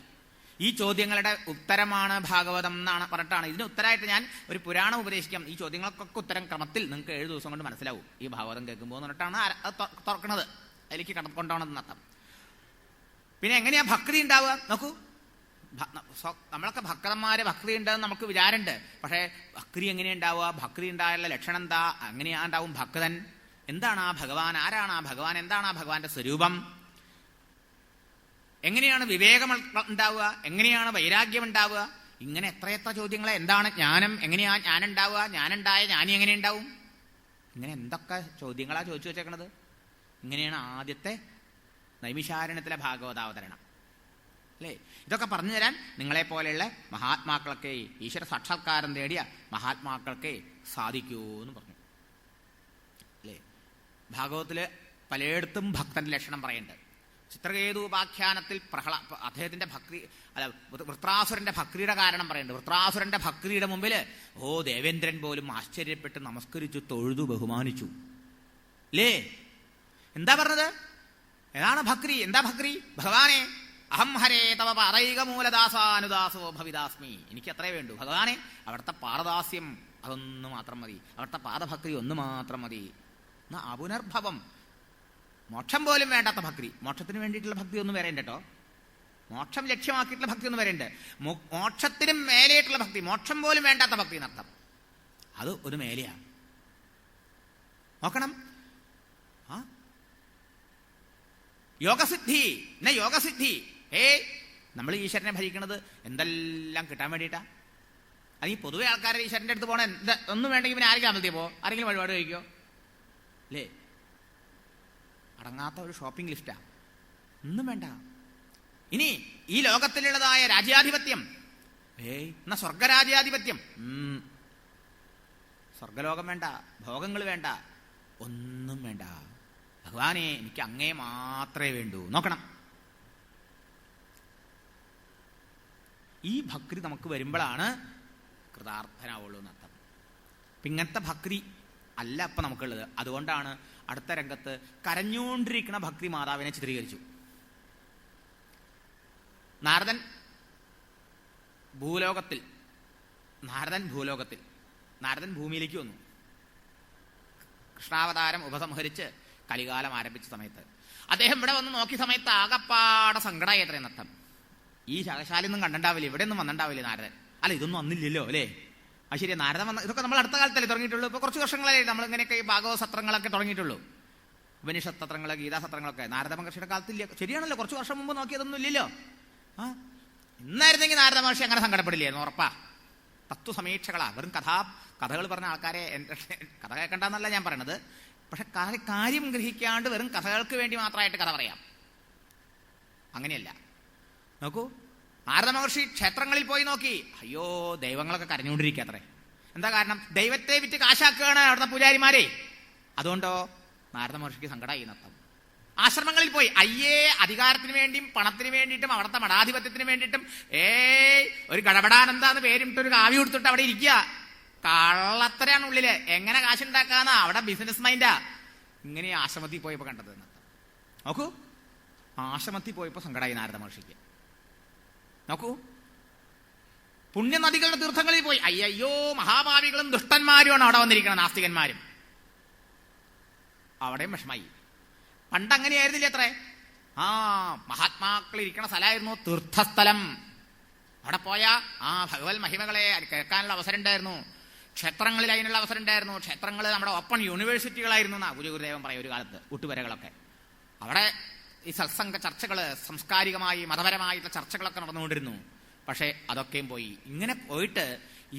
ഈ ചോദ്യങ്ങളുടെ ഉത്തരമാണ് ഭാഗവതം എന്നാണ് പറഞ്ഞിട്ടാണ്. ഇതിന് ഉത്തരമായിട്ട് ഞാൻ ഒരു പുരാണം ഉപദേശിക്കാം. ഈ ചോദ്യങ്ങൾക്കൊക്കെ ഉത്തരം ക്രമത്തിൽ നിങ്ങൾക്ക് 7 ദിവസം കൊണ്ട് മനസ്സിലാവും ഈ ഭാഗവതം കേൾക്കുമ്പോൾ എന്നിട്ടാണ് തുറക്കുന്നത്, അതിലേക്ക് കൊണ്ടുപോകണമെന്നർത്ഥം. പിന്നെ എങ്ങനെയാ ഭക്തി ഉണ്ടാവുക? നോക്കൂ, നമ്മളൊക്കെ ഭക്തന്മാര് ഭക്തി ഉണ്ടെന്ന് നമുക്ക് വിചാരമുണ്ട്. പക്ഷേ ഭക്തി എങ്ങനെയുണ്ടാവുക? ഭക്തി ഉണ്ടായുള്ള ലക്ഷണം എന്താ? എങ്ങനെയാ ഉണ്ടാവും ഭക്തൻ? എന്താണ് ആ ഭഗവാൻ? ആരാണ് ആ ഭഗവാൻ? എന്താണ് ആ ഭഗവാന്റെ സ്വരൂപം? എങ്ങനെയാണ് വിവേകം ഉണ്ടാവുക? എങ്ങനെയാണ് വൈരാഗ്യം ഉണ്ടാവുക? ഇങ്ങനെ എത്രയെത്ര ചോദ്യങ്ങളെ. എന്താണ് ജ്ഞാനം? എങ്ങനെയാ ജ്ഞാനുണ്ടാവുക? ജ്ഞാനുണ്ടായ ജ്ഞാനി എങ്ങനെ ഉണ്ടാവും? ഇങ്ങനെ എന്തൊക്കെ ചോദ്യങ്ങളാ ചോദിച്ചു വെച്ചേക്കണത്. ഇങ്ങനെയാണ് ആദ്യത്തെ നൈമിഷാരണ്യത്തിലെ ഭാഗവതാവതരണം, അല്ലേ? ഇതൊക്കെ പറഞ്ഞു തരാൻ നിങ്ങളെപ്പോലെയുള്ള മഹാത്മാക്കൾക്ക്, ഈശ്വര സാക്ഷാത്കാരം തേടിയ മഹാത്മാക്കൾക്ക് സാധിക്കൂ എന്ന് പറഞ്ഞു, അല്ലേ? ഭാഗവതത്തില് പലയിടത്തും ഭക്തന്റെ ലക്ഷണം പറയുന്നുണ്ട്. ചിത്രകേതൂപാഖ്യാനത്തിൽ അദ്ദേഹത്തിന്റെ ഭക്തി, അല്ല, വൃത്രാസുരന്റെ ഭക്തിയുടെ കാരണം പറയുന്നുണ്ട്. വൃത്രാസുരന്റെ ഭക്തിയുടെ മുമ്പിൽ ദേവേന്ദ്രൻ പോലും ആശ്ചര്യപ്പെട്ട് നമസ്കരിച്ചു, തൊഴുതു, ബഹുമാനിച്ചു, അല്ലേ? എന്താ പറഞ്ഞത്? ഏതാണ് ഭക്തി? എന്താ ഭക്തി? ഭഗവാനെ അഹം ഹരേ തവ പാറൈക മൂലദാസാനുദാസോ ഭവിദാസ്മി. എനിക്ക് അത്രേ വേണ്ടു ഭഗവാനെ. അവിടുത്തെ പാദദാസ്യം അതൊന്നു മാത്രം മതി, അവിടുത്തെ പാദഭക്തി ഒന്ന് മാത്രം മതി. എന്നാ അപുനർഭവം, മോക്ഷം പോലും വേണ്ടാത്ത ഭക്തി. മോക്ഷത്തിന് വേണ്ടിയിട്ടുള്ള ഭക്തി ഒന്നും വരേണ്ട കേട്ടോ. മോക്ഷം ലക്ഷ്യമാക്കിയിട്ടുള്ള ഭക്തി ഒന്നും വരേണ്ട. മോക്ഷത്തിനും മേലെയായിട്ടുള്ള ഭക്തി, മോക്ഷം പോലും വേണ്ടാത്ത ഭക്തി എന്നർത്ഥം. അത് ഒരു മേലെയാണ്. നോക്കണം. യോഗസിദ്ധി യോഗസിദ്ധി. നമ്മൾ ഈശ്വരനെ ഭരിക്കണത് എന്തെല്ലാം കിട്ടാൻ വേണ്ടിയിട്ടാ? അത് ഈ പൊതുവെ ആൾക്കാരെ ഈശ്വരന്റെ അടുത്ത് പോകണ ഒന്നും വേണ്ടെങ്കിൽ പിന്നെ ആരെങ്കിലും അമ്പലത്തിൽ പോ, ആരെങ്കിലും വഴിപാട് കഴിക്കോ, അല്ലേ? അടങ്ങാത്ത ഒരു ഷോപ്പിംഗ് ലിസ്റ്റാ. ഒന്നും വേണ്ട. ഇനി ഈ ലോകത്തിലുള്ളതായ രാജ്യാധിപത്യം, എന്നാ സ്വർഗരാജ്യാധിപത്യം. സ്വർഗലോകം വേണ്ട, ഭോഗങ്ങൾ വേണ്ട, ഒന്നും വേണ്ട. ഭഗവാനെ എനിക്ക് അങ്ങേ മാത്രമേ വേണ്ടൂ. നോക്കണം, ഈ ഭക്തി നമുക്ക് വരുമ്പോഴാണ് കൃതാർത്ഥനാവുള്ളൂ എന്നർത്ഥം. ഇങ്ങനത്തെ ഭക്തി അല്ല അപ്പം നമുക്കുള്ളത്. അതുകൊണ്ടാണ് അടുത്ത രംഗത്ത് കരഞ്ഞുകൊണ്ടിരിക്കുന്ന ഭക്തി മാതാവിനെ ചിത്രീകരിച്ചു. നാരദൻ ഭൂലോകത്തിൽ, നാരദൻ ഭൂമിയിലേക്ക് വന്നു. കൃഷ്ണാവതാരം ഉപസംഹരിച്ച് കലികാലം ആരംഭിച്ച സമയത്ത് അദ്ദേഹം ഇവിടെ വന്ന് നോക്കിയ സമയത്ത് ആകപ്പാടെ സങ്കടമായി എത്രയെന്നർത്ഥം. ഈ ശാഖശാലൊന്നും കണ്ടിണ്ടാവില്ല, ഇവിടെ ഒന്നും വന്നിണ്ടാവില്ല നാരദൻ. അല്ല, ഇതൊന്നും വന്നില്ലല്ലോ, അല്ലേ? അത് ശരിയാ. നാരദൻ വന്ന ഇതൊക്കെ നമ്മൾ അടുത്ത കാലത്തല്ലേ തുടങ്ങിയിട്ടുള്ളൂ. ഇപ്പോൾ കുറച്ച് വർഷങ്ങളായി നമ്മളിങ്ങനെയൊക്കെ ഈ ഭാഗവത സത്രങ്ങളൊക്കെ തുടങ്ങിയിട്ടുള്ളൂ. ഉപനിഷത്ത് സത്രങ്ങൾ, ഗീതാസത്രങ്ങളൊക്കെ നാരദ മഹർഷിയുടെ കാലത്തില്ല. ശരിയാണല്ലോ, കുറച്ച് വർഷം മുമ്പ് നോക്കിയതൊന്നും ഇല്ലല്ലോ. ഇന്നായിരുന്നെങ്കിൽ നാരദ മഹർഷി അങ്ങനെ സങ്കടപ്പെടില്ലായിരുന്നു, ഉറപ്പാ. തത്വസമീക്ഷകളാ, വെറും കഥകൾ പറഞ്ഞ ആൾക്കാരെ കഥ കേൾക്കണ്ടെന്നല്ല ഞാൻ പറയണത്. പക്ഷെ കാര്യം ഗ്രഹിക്കാണ്ട് വെറും കഥകൾക്ക് വേണ്ടി മാത്രമായിട്ട് കഥ പറയാം, അങ്ങനെയല്ല. നോക്കൂ, നാരദ മഹർഷി ക്ഷേത്രങ്ങളിൽ പോയി നോക്കി. അയ്യോ, ദൈവങ്ങളൊക്കെ കരഞ്ഞുകൊണ്ടിരിക്കുക അത്രേ. എന്താ കാരണം? ദൈവത്തെ വിറ്റ് കാശാക്കുകയാണ് അവിടുത്തെ പൂജാരിമാരെ. അതുകൊണ്ടോ നാരദ മഹർഷിക്ക് സങ്കടമായി എന്നർത്ഥം. ആശ്രമങ്ങളിൽ പോയി, അയ്യേ, അധികാരത്തിന് വേണ്ടിയും പണത്തിന് വേണ്ടിയിട്ടും അവിടുത്തെ മഠാധിപത്യത്തിന് വേണ്ടിയിട്ടും ഒരു ഗടപടാനന്ദാന്ന് പേരിട്ടൊരു കാവ്യ കൊടുത്തിട്ട് അവിടെ ഇരിക്കുക. കള്ളത്തരാണ് ഉള്ളില്. എങ്ങനെ കാശുണ്ടാക്കാന്നാ, അവിടെ ബിസിനസ് മൈൻഡാ. ഇങ്ങനെ ആശ്രമത്തിൽ പോയപ്പോ കണ്ടത് എന്നർത്ഥം. നോക്കൂ, ആശ്രമത്തിൽ പോയപ്പോ സങ്കടമായി നാരദ മഹർഷിക്ക്. നോക്കൂ, പുണ്യനദികളുടെ തീർത്ഥങ്ങളിൽ പോയി, അയ്യോ, മഹാഭാവികളും ദുഷ്ടന്മാരുമാണ് അവിടെ വന്നിരിക്കണം, നാസ്തികന്മാരും. അവിടെയും വിഷമായി. പണ്ടങ്ങനെയായിരുന്നില്ല അത്രേ. മഹാത്മാക്കൾ ഇരിക്കണ സ്ഥലമായിരുന്നു തീർത്ഥസ്ഥലം. അവിടെ പോയാ ഭഗവത് മഹിമകളെ കേൾക്കാനുള്ള അവസരം ഉണ്ടായിരുന്നു. ക്ഷേത്രങ്ങളിൽ അതിനുള്ള അവസരം ഉണ്ടായിരുന്നു. ക്ഷേത്രങ്ങൾ നമ്മുടെ ഓപ്പൺ യൂണിവേഴ്സിറ്റികളായിരുന്നു എന്നാ ഗുരുദേവൻ പറയും ഒരു കാലത്ത്. ഊട്ടുവരകളൊക്കെ അവിടെ ഈ സത്സംഗ ചർച്ചകള്, സാംസ്കാരികമായി മതപരമായിട്ടുള്ള ചർച്ചകളൊക്കെ നടന്നുകൊണ്ടിരുന്നു. പക്ഷെ അതൊക്കെയും പോയി. ഇങ്ങനെ പോയിട്ട്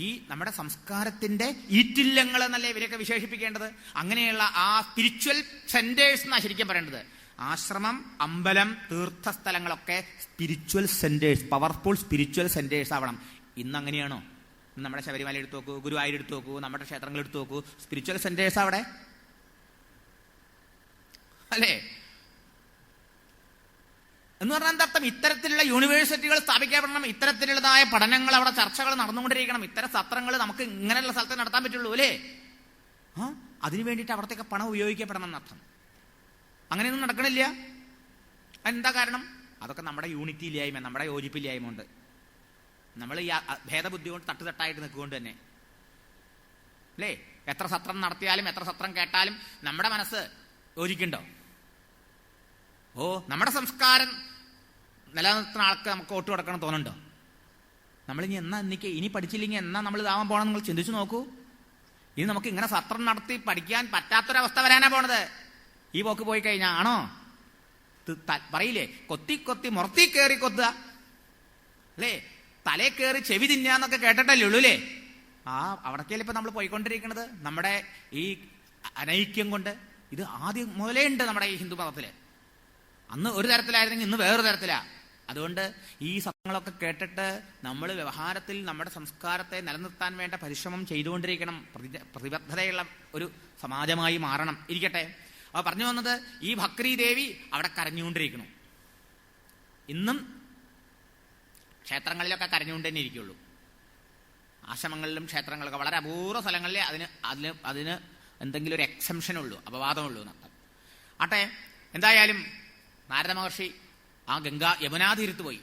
ഈ നമ്മുടെ സംസ്കാരത്തിന്റെ ഈറ്റില്ലങ്ങൾ എന്നല്ലേ ഇവരെയൊക്കെ വിശേഷിപ്പിക്കേണ്ടത്. അങ്ങനെയുള്ള ആ സ്പിരിച്വൽ സെന്റേഴ്സ് എന്നാ ശരിക്കും പറയേണ്ടത്. ആശ്രമം, അമ്പലം, തീർത്ഥസ്ഥലങ്ങളൊക്കെ spiritual centres, powerful spiritual centres ആവണം. ഇന്ന് അങ്ങനെയാണോ? നമ്മുടെ ശബരിമല എടുത്തു നോക്കൂ, ഗുരുവായൂർ എടുത്തു നോക്കൂ, നമ്മുടെ ക്ഷേത്രങ്ങൾ എടുത്തു നോക്കൂ, സ്പിരിച്വൽ സെന്റേഴ്സ് അവിടെ, അല്ലേ? എന്ന് പറഞ്ഞാൽ എന്താർത്ഥം? ഇത്തരത്തിലുള്ള യൂണിവേഴ്സിറ്റികൾ സ്ഥാപിക്കപ്പെടണം, ഇത്തരത്തിലുള്ളതായ പഠനങ്ങൾ, അവിടെ ചർച്ചകൾ നടന്നുകൊണ്ടിരിക്കണം. ഇത്തരം സത്രങ്ങൾ നമുക്ക് ഇങ്ങനെയുള്ള സ്ഥലത്ത് നടത്താൻ പറ്റുള്ളൂ, അല്ലേ? അതിനു വേണ്ടിയിട്ട് അവിടത്തേക്ക് പണം ഉപയോഗിക്കപ്പെടണം എന്നർത്ഥം. അങ്ങനെയൊന്നും നടക്കണില്ല. എന്താ കാരണം? അതൊക്കെ നമ്മുടെ യൂണിറ്റി ഇല്ലായ്മ, നമ്മുടെ യോജിപ്പില്ലായ്മ ഉണ്ട്. നമ്മൾ ഈ ഭേദബുദ്ധി കൊണ്ട് തട്ടുതട്ടായിട്ട് നിൽക്കുകൊണ്ട് തന്നെ, അല്ലേ? എത്ര സത്രം നടത്തിയാലും എത്ര സത്രം കേട്ടാലും നമ്മുടെ മനസ്സ് യോജിക്കുന്നുണ്ടോ? നമ്മുടെ സംസ്കാരം നിലനിർത്തുന്ന ആൾക്ക് നമുക്ക് വോട്ട് കൊടുക്കണം തോന്നുന്നുണ്ടോ? നമ്മളിനി ഇനി പഠിച്ചില്ലെങ്കിൽ എന്നാ നമ്മൾ ഇതാവാൻ പോകണം നിങ്ങൾ ചിന്തിച്ചു നോക്കൂ. ഇനി നമുക്ക് ഇങ്ങനെ സത്രം നടത്തി പഠിക്കാൻ പറ്റാത്തൊരവസ്ഥ വരാനാ പോണത്. ഈ പോക്ക് പോയി കഴിഞ്ഞാ ആണോ പറയില്ലേ, കൊത്തി കൊത്തി മുറത്തി കയറി കൊത്തുക അല്ലേ, തലേ കയറി ചെവി തിന്നാന്നൊക്കെ കേട്ടിട്ടല്ലേ ഉള്ളൂല്ലേ. അവിടേക്കല്ലേ ഇപ്പൊ നമ്മൾ പോയിക്കൊണ്ടിരിക്കുന്നത് നമ്മുടെ ഈ അനൈക്യം കൊണ്ട്. ഇത് ആദ്യം മുതലേ ഉണ്ട് നമ്മുടെ ഈ ഹിന്ദു മതത്തില്. അന്ന് ഒരു തരത്തിലായിരുന്നെങ്കിൽ ഇന്ന് വേറൊരു തരത്തിലാ. അതുകൊണ്ട് ഈ സത്യങ്ങളൊക്കെ കേട്ടിട്ട് നമ്മൾ വ്യവഹാരത്തിൽ നമ്മുടെ സംസ്കാരത്തെ നിലനിർത്താൻ വേണ്ട പരിശ്രമം ചെയ്തുകൊണ്ടിരിക്കണം. പ്രതിബദ്ധതയുള്ള ഒരു സമാജമായി മാറണം. ഇരിക്കട്ടെ, അപ്പൊ പറഞ്ഞു വന്നത് ഈ ഭക്രി ദേവി അവിടെ കരഞ്ഞുകൊണ്ടിരിക്കണം. ഇന്നും ക്ഷേത്രങ്ങളിലൊക്കെ കരഞ്ഞുകൊണ്ട് തന്നെ ഇരിക്കുള്ളൂ. ആശ്രമങ്ങളിലും ക്ഷേത്രങ്ങളൊക്കെ വളരെ അപൂർവ സ്ഥലങ്ങളിലെ അതിന് എന്തെങ്കിലും ഒരു എക്സംഷൻ ഉള്ളൂ, അപവാദമുള്ളൂ എന്നർത്ഥം. ആട്ടെ, എന്തായാലും നാരദ മഹർഷി ആ യമുനാതീരത്ത് പോയി.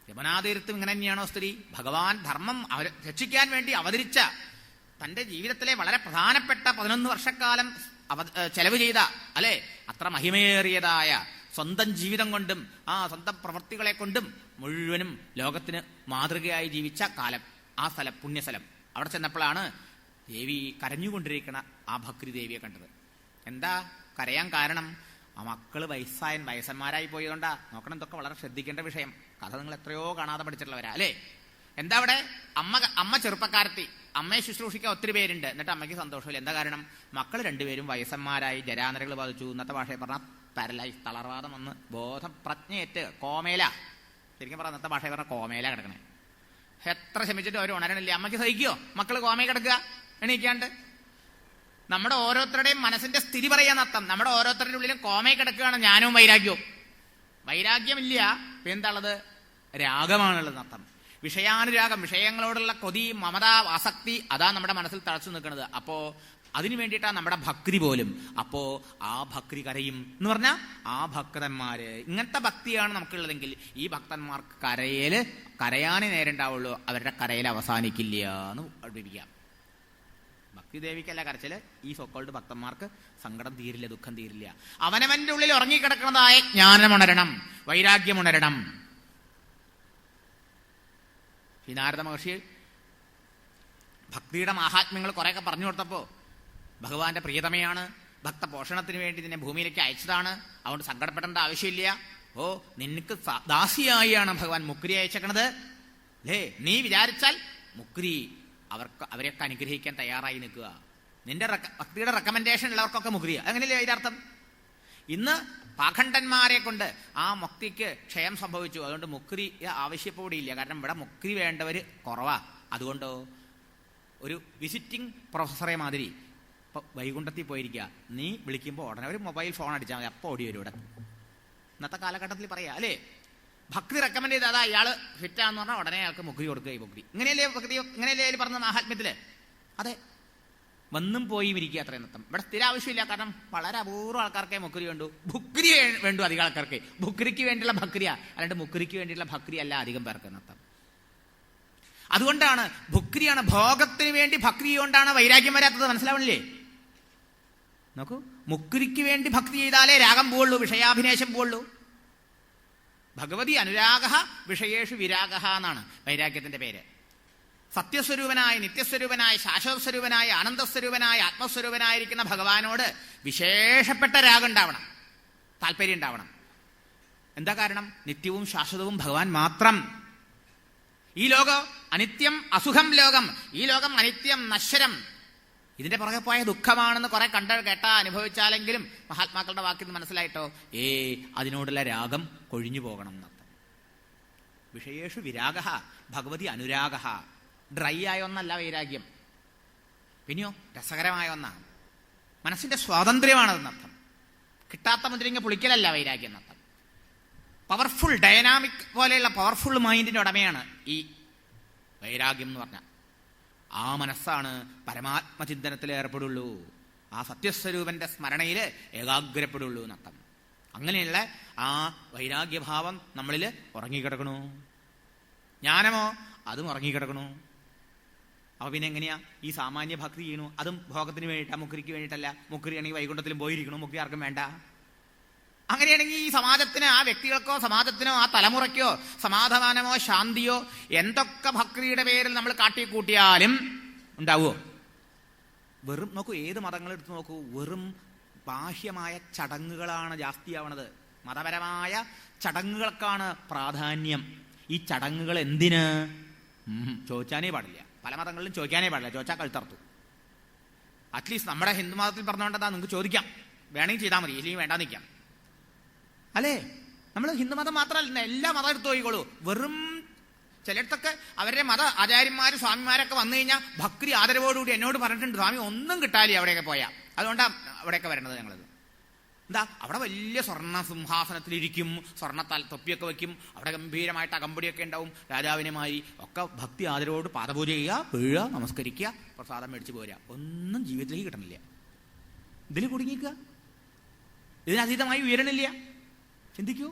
യമുനാതീരത്തും ഇങ്ങനെ തന്നെയാണോ സ്ഥിതി? ഭഗവാൻ ധർമ്മം രക്ഷിക്കാൻ വേണ്ടി അവതരിച്ച തന്റെ ജീവിതത്തിലെ വളരെ പ്രധാനപ്പെട്ട 11 വർഷക്കാലം ചെലവ് ചെയ്ത അല്ലെ, അത്ര മഹിമയേറിയതായ സ്വന്തം ജീവിതം കൊണ്ടും സ്വന്തം പ്രവൃത്തികളെ കൊണ്ടും മുഴുവനും ലോകത്തിന് മാതൃകയായി ജീവിച്ച കാലം, ആ സ്ഥലം, പുണ്യസ്ഥലം. അവിടെ ചെന്നപ്പോഴാണ് ദേവി കരഞ്ഞുകൊണ്ടിരിക്കുന്ന ആ ഭക്രി ദേവിയെ കണ്ടത്. എന്താ കരയാൻ കാരണം? ആ മക്കള് വയസ്സന്മാരായി പോയതുകൊണ്ടാ. നോക്കണം, ഇതൊക്കെ വളരെ ശ്രദ്ധിക്കേണ്ട വിഷയം. കഥ നിങ്ങൾ എത്രയോ കാണാതെ പഠിച്ചിട്ടുള്ളവരാ അല്ലേ. എന്താ അവിടെ? അമ്മ ചെറുപ്പക്കാരത്തി, അമ്മയെ ശുശ്രൂഷിക്കാൻ ഒത്തിരി പേരുണ്ട്, എന്നിട്ട് അമ്മയ്ക്ക് സന്തോഷമില്ല. എന്താ കാരണം? മക്കൾ രണ്ടുപേരും വയസ്സന്മാരായി, ജരാനരകൾ ബാധിച്ചു. ഇന്നത്തെ ഭാഷയെ പറഞ്ഞാൽ പാരലൈസ്, തളർവാദം വന്ന് ബോധപ്രജ്ഞയേറ്റ് കോമേല, ശരിക്കും പറഞ്ഞ ഇന്നത്തെ ഭാഷയെ പറഞ്ഞാൽ കോമേല കിടക്കണേ. എത്ര ശ്രമിച്ചിട്ട് അവർ ഉണരണില്ല. അമ്മയ്ക്ക് സഹിക്കുമോ മക്കള് കോമയെ കിടക്കുക എണീക്കാണ്ട്? നമ്മുടെ ഓരോരുത്തരുടെയും മനസ്സിന്റെ സ്ഥിതി പറയാന്നർത്ഥം. നമ്മുടെ ഓരോരുത്തരുടെ ഉള്ളിലും കോമയെ കിടക്കുകയാണ് ജ്ഞാനവും വൈരാഗ്യവും. വൈരാഗ്യമില്ല, എന്താണുള്ളത്? രാഗമാണുള്ളത് അർത്ഥം. വിഷയാനുരാഗം, വിഷയങ്ങളോടുള്ള കൊതി, മമത, ആസക്തി, അതാ നമ്മുടെ മനസ്സിൽ തളച്ചു നിൽക്കുന്നത്. അപ്പോ അതിനു വേണ്ടിയിട്ടാണ് നമ്മുടെ ഭക്തി പോലും. അപ്പോ ആ ഭക്തി കരയും എന്ന് പറഞ്ഞാൽ ആ ഭക്തന്മാര്, ഇങ്ങനത്തെ ഭക്തിയാണ് നമുക്കുള്ളതെങ്കിൽ ഈ ഭക്തന്മാർക്ക് കരയാനേ നേരണ്ടാവുള്ളൂ, അവരുടെ കരയിൽ അവസാനിക്കില്ല എന്ന് പഠിപ്പിക്കാം. ഭക്തിദേവിക്കല്ല കരച്ചില്, ഈ സോക്കോൾഡ് ഭക്തന്മാർക്ക് സങ്കടം തീരില്ല, ദുഃഖം തീരില്ല. അവനവന്റെ ഉള്ളിൽ ഉറങ്ങിക്കിടക്കുന്നതായ ജ്ഞാനമുണരണം, വൈരാഗ്യമുണരണം. ഈ നാരദ മഹർഷി ഭക്തിയുടെ മാഹാത്മ്യങ്ങൾ കുറെയൊക്കെ പറഞ്ഞു കൊടുത്തപ്പോ, ഭഗവാന്റെ പ്രിയതമയാണ്, ഭക്തപോഷണത്തിന് വേണ്ടി നിന്നെ ഭൂമിയിലേക്ക് അയച്ചതാണ്, അതുകൊണ്ട് സങ്കടപ്പെടേണ്ട ആവശ്യമില്ല. നിനക്ക് ദാസിയായാണ് ഭഗവാൻ മുക്രി അയച്ചേക്കണത് അല്ലേ. നീ വിചാരിച്ചാൽ മുക്രി അവരെയൊക്കെ അനുഗ്രഹിക്കാൻ തയ്യാറായി നിൽക്കുക. നിന്റെ ഭക്തിയുടെ റെക്കമെൻഡേഷൻ ഉള്ളവർക്കൊക്കെ മുക്രിയ. അങ്ങനെയല്ലേ അതിന്റെ അർത്ഥം? ഇന്ന് പാഖണ്ഡന്മാരെ കൊണ്ട് ആ മുക്തിക്ക് ക്ഷയം സംഭവിച്ചു. അതുകൊണ്ട് മുക്രി ആവശ്യപ്പെടില്ല. കാരണം ഇവിടെ മുക്തി വേണ്ടവർ കുറവാ. അതുകൊണ്ടോ ഒരു വിസിറ്റിംഗ് പ്രൊഫസറെ മാതിരി ഇപ്പൊ വൈകുണ്ഠത്തിൽ പോയിരിക്കുക, നീ വിളിക്കുമ്പോൾ ഉടനെ ഒരു മൊബൈൽ ഫോൺ അടിച്ചാൽ മതി, അപ്പോൾ ഓടി വരും ഇവിടെ. ഇന്നത്തെ കാലഘട്ടത്തിൽ പറയാ അല്ലേ. ഭക്തി റെക്കമെൻഡ് ചെയ്ത് അതാ ഇയാള് ഫിറ്റാന്ന് പറഞ്ഞാൽ ഉടനെ അയാൾക്ക് മുക്തി കൊടുക്കുക. ഈ മുക്തി ഇങ്ങനെയല്ലേ ഭക്തി, ഇങ്ങനെയല്ലേ പറഞ്ഞ മാഹാത്മ്യത്തില്? അതെ, വന്നും പോയി ഇരിക്കുക അത്രയും നൃത്തം. ഇവിടെ സ്ഥിര ആവശ്യമില്ല. കാരണം വളരെ അപൂർവ ആൾക്കാർക്കേ മുക്രി വേണ്ടു, ഭുക്രി വേണ്ടു അധികം ആൾക്കാർക്ക്. ഭുക്രിക്ക് വേണ്ടിയുള്ള ഭക്രിയ, അല്ലാണ്ട് മുക്രിക്ക് വേണ്ടിയുള്ള ഭക്രി അല്ല അധികം പേർക്ക് നൃത്തം. അതുകൊണ്ടാണ് ഭുക്രിയാണ്, ഭോഗത്തിന് വേണ്ടി ഭക്തി കൊണ്ടാണ് വൈരാഗ്യം വരാത്തത്. മനസ്സിലാവണില്ലേ? നോക്കൂ, മുക്രിക്ക് വേണ്ടി ഭക്തി ചെയ്താലേ രാഗം പോവുള്ളൂ, വിഷയാഭിനിവേശം പോവുള്ളൂ. ഭഗവതി അനുരാഗ വിഷയേഷു വിരാഗ എന്നാണ് വൈരാഗ്യത്തിന്റെ പേര്. സത്യസ്വരൂപനായ, നിത്യസ്വരൂപനായ, ശാശ്വതസ്വരൂപനായ, ആനന്ദസ്വരൂപനായ, ആത്മസ്വരൂപനായിരിക്കുന്ന ഭഗവാനോട് വിശേഷപ്പെട്ട രാഗം ഉണ്ടാവണം, താല്പര്യം ഉണ്ടാവണം. എന്താ കാരണം? നിത്യവും ശാശ്വതവും ഭഗവാൻ മാത്രം. ഈ ലോകം അനിത്യം, അസുഖം ലോകം. ഈ ലോകം അനിത്യം, നശ്വരം. ഇതിന്റെ പുറകെ പോയ ദുഃഖമാണെന്ന് കുറെ കേട്ടാ അനുഭവിച്ചാലെങ്കിലും മഹാത്മാക്കളുടെ വാക്കിൽ നിന്ന് മനസ്സിലായിട്ടോ, അതിനോടുള്ള രാഗം കൊഴിഞ്ഞു പോകണം എന്നർത്ഥം. വിഷയേഷു വിരാഗ ഭഗവതി അനുരാഗ. ഡ്രൈ ആയ ഒന്നല്ല വൈരാഗ്യം, പിന്നെയോ രസകരമായ ഒന്നാണ്. മനസ്സിന്റെ സ്വാതന്ത്ര്യമാണതെന്നർത്ഥം. കിട്ടാത്ത മുദ്രിങ്ങ പുളിക്കലല്ല വൈരാഗ്യം എന്നർത്ഥം. പവർഫുൾ, ഡൈനാമിക് പോലെയുള്ള പവർഫുൾ മൈൻഡിന്റെ ഉടമയാണ് ഈ വൈരാഗ്യം എന്ന് പറഞ്ഞാൽ. ആ മനസ്സാണ് പരമാത്മചിന്തനത്തിൽ ഏർപ്പെടുള്ളൂ, ആ സത്യസ്വരൂപന്റെ സ്മരണയിൽ ഏകാഗ്രപ്പെടുള്ളൂ എന്നർത്ഥം. അങ്ങനെയുള്ള ആ വൈരാഗ്യഭാവം നമ്മളിൽ ഉറങ്ങിക്കിടക്കണു. ജ്ഞാനമോ അതും ഉറങ്ങിക്കിടക്കണു. അപ്പൊ പിന്നെ എങ്ങനെയാ ഈ സാമാന്യ ഭക്തി ചെയ്യണു? അതും ഭോഗത്തിന് വേണ്ടിയിട്ടാ, മുക്രിക്ക് വേണ്ടിയിട്ടല്ല. മുക്രിയാണെങ്കിൽ വൈകുണ്ഠത്തിലും പോയിരിക്കണു, മുക്രി ആർക്കും വേണ്ട. അങ്ങനെയാണെങ്കിൽ ഈ സമാജത്തിന്, ആ വ്യക്തികൾക്കോ സമാജത്തിനോ ആ തലമുറയ്ക്കോ സമാധാനമോ ശാന്തിയോ എന്തൊക്കെ ഭക്തിയുടെ പേരിൽ നമ്മൾ കാട്ടിക്കൂട്ടിയാലും ഉണ്ടാവുമോ? വെറും നോക്കൂ, ഏത് മതങ്ങൾ എടുത്തു നോക്കൂ, വെറും ബാഹ്യമായ ചടങ്ങുകളാണ് ജാസ്തിയാവണത്. മതപരമായ ചടങ്ങുകൾക്കാണ് പ്രാധാന്യം. ഈ ചടങ്ങുകൾ എന്തിന് ചോദിച്ചാനേ പാടില്ല. പല മതങ്ങളിലും ചോദിക്കാനേ പാടില്ല. ചോദിച്ചാൽ കഴുത്തർത്തു. അറ്റ്ലീസ്റ്റ് നമ്മുടെ ഹിന്ദു മതത്തിൽ പറഞ്ഞുകൊണ്ടെന്താ, നിങ്ങൾക്ക് ചോദിക്കാം, വേണമെങ്കിൽ ചെയ്താൽ മതി, ഇല്ലെങ്കിൽ വേണ്ടാ നിൽക്കാം, അല്ലേ? നമ്മൾ ഹിന്ദു മതം മാത്രമല്ല, എല്ലാ മതം എടുത്തു പോയിക്കോളൂ. വെറും ചിലയിടത്തൊക്കെ അവരുടെ മത ആചാര്യന്മാരും സ്വാമിമാരൊക്കെ വന്നു കഴിഞ്ഞാൽ ഭക്തി ആദരവോടുകൂടി എന്നോട് പറഞ്ഞിട്ടുണ്ട്, സ്വാമി ഒന്നും കിട്ടാലേ അവിടെയൊക്കെ പോയാൽ. അതുകൊണ്ടാണ് അവിടെയൊക്കെ വരണത് ഞങ്ങളത്. എന്താ, അവിടെ വലിയ സ്വർണ്ണ സിംഹാസനത്തിലിരിക്കും, സ്വർണ്ണ തൊപ്പിയൊക്കെ വയ്ക്കും, അവിടെ ഗംഭീരമായിട്ട് അകമ്പടിയൊക്കെ ഉണ്ടാവും, രാജാവിനുമായി ഒക്കെ ഭക്തി ആദരവോട് പാദപൂജ ചെയ്യുക, വീഴുക, നമസ്കരിക്കുക, പ്രസാദം മേടിച്ച് പോരുക. ഒന്നും ജീവിതത്തിലേക്ക് കിട്ടണില്ല. ഇതിൽ കുടുങ്ങിക്കുക, ഇതിനതീതമായി ഉയരണില്ല. ചിന്തിക്കൂ.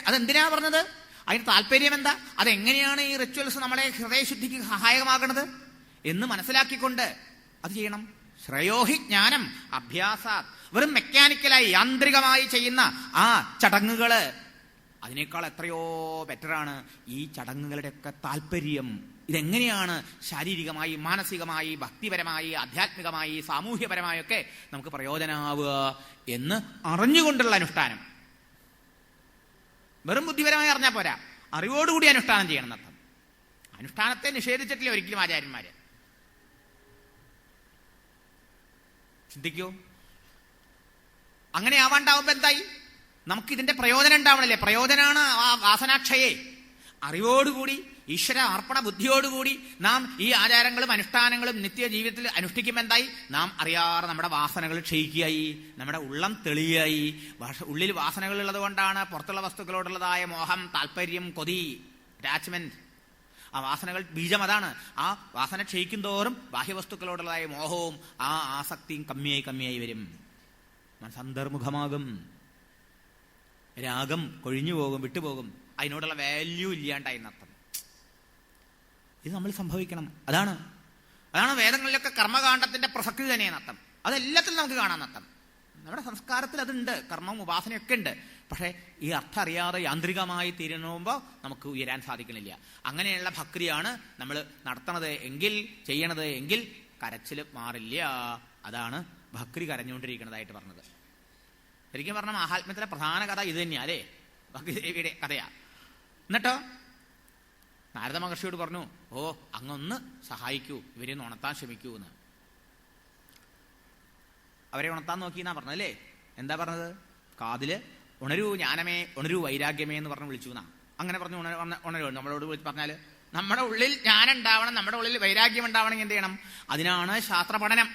അതെന്തിനാ പറഞ്ഞത്? അതിന് താല്പര്യം എന്താ? അതെങ്ങനെയാണ് ഈ റിച്വൽസ് നമ്മളെ ഹൃദയശുദ്ധിക്ക് സഹായകമാകണത് എന്ന് മനസ്സിലാക്കിക്കൊണ്ട് അത് ചെയ്യണം. ശ്രേയോഹി ജ്ഞാനം അഭ്യാസാത്. വെറും മെക്കാനിക്കലായി യാന്ത്രികമായി ചെയ്യുന്ന ആ ചടങ്ങുകള് അതിനേക്കാൾ എത്രയോ ബെറ്ററാണ് ഈ ചടങ്ങുകളുടെയൊക്കെ താല്പര്യം. ഇതെങ്ങനെയാണ് ശാരീരികമായി, മാനസികമായി, ഭക്തിപരമായി, ആധ്യാത്മികമായി, സാമൂഹ്യപരമായൊക്കെ നമുക്ക് പ്രയോജനമാവുക എന്ന് അറിഞ്ഞുകൊണ്ടുള്ള അനുഷ്ഠാനം. വെറും ബുദ്ധിപരമായി അറിഞ്ഞാൽ പോരാ, അറിവോടുകൂടി അനുഷ്ഠാനം ചെയ്യണം എന്നർത്ഥം. അനുഷ്ഠാനത്തെ നിഷേധിച്ചിട്ടില്ല ഒരിക്കലും ആചാര്യന്മാര്. ചിന്തിക്കൂ. അങ്ങനെ ആവാണ്ടാവുമ്പോ എന്തായി? നമുക്കിതിന്റെ പ്രയോജനം ഉണ്ടാവണല്ലേ? പ്രയോജനമാണ് ആ വാസനാക്ഷയെ. അറിവോടുകൂടി, ഈശ്വര അർപ്പണ ബുദ്ധിയോടുകൂടി നാം ഈ ആചാരങ്ങളും അനുഷ്ഠാനങ്ങളും നിത്യജീവിതത്തിൽ അനുഷ്ഠിക്കുമ്പോൾ എന്തായി? നാം അറിയാതെ നമ്മുടെ വാസനകൾ ക്ഷയിക്കുകയായി, നമ്മുടെ ഉള്ളം തെളിയായി. ഉള്ളിൽ വാസനകൾ ഉള്ളത് കൊണ്ടാണ് പുറത്തുള്ള വസ്തുക്കളോടുള്ളതായ മോഹം, താല്പര്യം, കൊതി, അറ്റാച്ച്മെന്റ്. ആ വാസനകൾ ബീജം അതാണ്. ആ വാസന ക്ഷയിക്കും തോറും ബാഹ്യവസ്തുക്കളോടുള്ളതായ മോഹവും ആ ആസക്തിയും കമ്മിയായി വരും. മനസ്സന്തർമുഖമാകും, രാഗം കൊഴിഞ്ഞു പോകും, വിട്ടുപോകും, അതിനോടുള്ള വാല്യൂ ഇല്ലാണ്ടായി എന്നർത്ഥം. ഇത് നമ്മൾ സംഭവിക്കണം. അതാണ് വേദങ്ങളിലൊക്കെ കർമ്മകാണ്ഡത്തിന്റെ പ്രസക്തി തന്നെയെന്നർത്ഥം. അതെല്ലാത്തിലും നമുക്ക് കാണാമെന്നർത്ഥം. നമ്മുടെ സംസ്കാരത്തിൽ അതുണ്ട്, കർമ്മവും ഉപാസനയൊക്കെ ഉണ്ട്. പക്ഷേ ഈ അർത്ഥം അറിയാതെ യാന്ത്രികമായി തീരുമ്പോൾ നമുക്ക് ഉയരാൻ സാധിക്കണില്ല. അങ്ങനെയുള്ള ഭക്തിയാണ് നമ്മൾ നടത്തണത് എങ്കിൽ, ചെയ്യണത് എങ്കിൽ കരച്ചിൽ മാറില്ല. അതാണ് ഭക്തി കരഞ്ഞുകൊണ്ടിരിക്കുന്നതായിട്ട് പറഞ്ഞത്. ശരിക്കും പറഞ്ഞ മഹാത്മ്യത്തിലെ പ്രധാന കഥ ഇത് തന്നെയാ, അല്ലേ? ഭക്തിദേവിയുടെ കഥയാ. എന്നിട്ടോ നാരദ മഹർഷിയോട് പറഞ്ഞു, ഓ അങ്ങൊന്ന് സഹായിക്കൂ, ഇവരെ ഉണർത്താൻ ശ്രമിക്കൂ എന്ന്. അവരെ ഉണർത്താൻ നോക്കിയെന്നാ പറഞ്ഞല്ലേ? എന്താ പറഞ്ഞത്? കാതില് ഉണരൂ ജ്ഞാനമേ, ഉണരൂ വൈരാഗ്യമേ എന്ന് പറഞ്ഞ് വിളിച്ചു എന്നാ. അങ്ങനെ പറഞ്ഞു ഉണരൂ. നമ്മളോട് വിളിച്ച് പറഞ്ഞാല് നമ്മുടെ ഉള്ളിൽ ജ്ഞാനം ഉണ്ടാവണം, നമ്മുടെ ഉള്ളിൽ വൈരാഗ്യം ഉണ്ടാവണമെങ്കിൽ എന്ത് ചെയ്യണം? അതിനാണ് ശാസ്ത്ര പഠനം.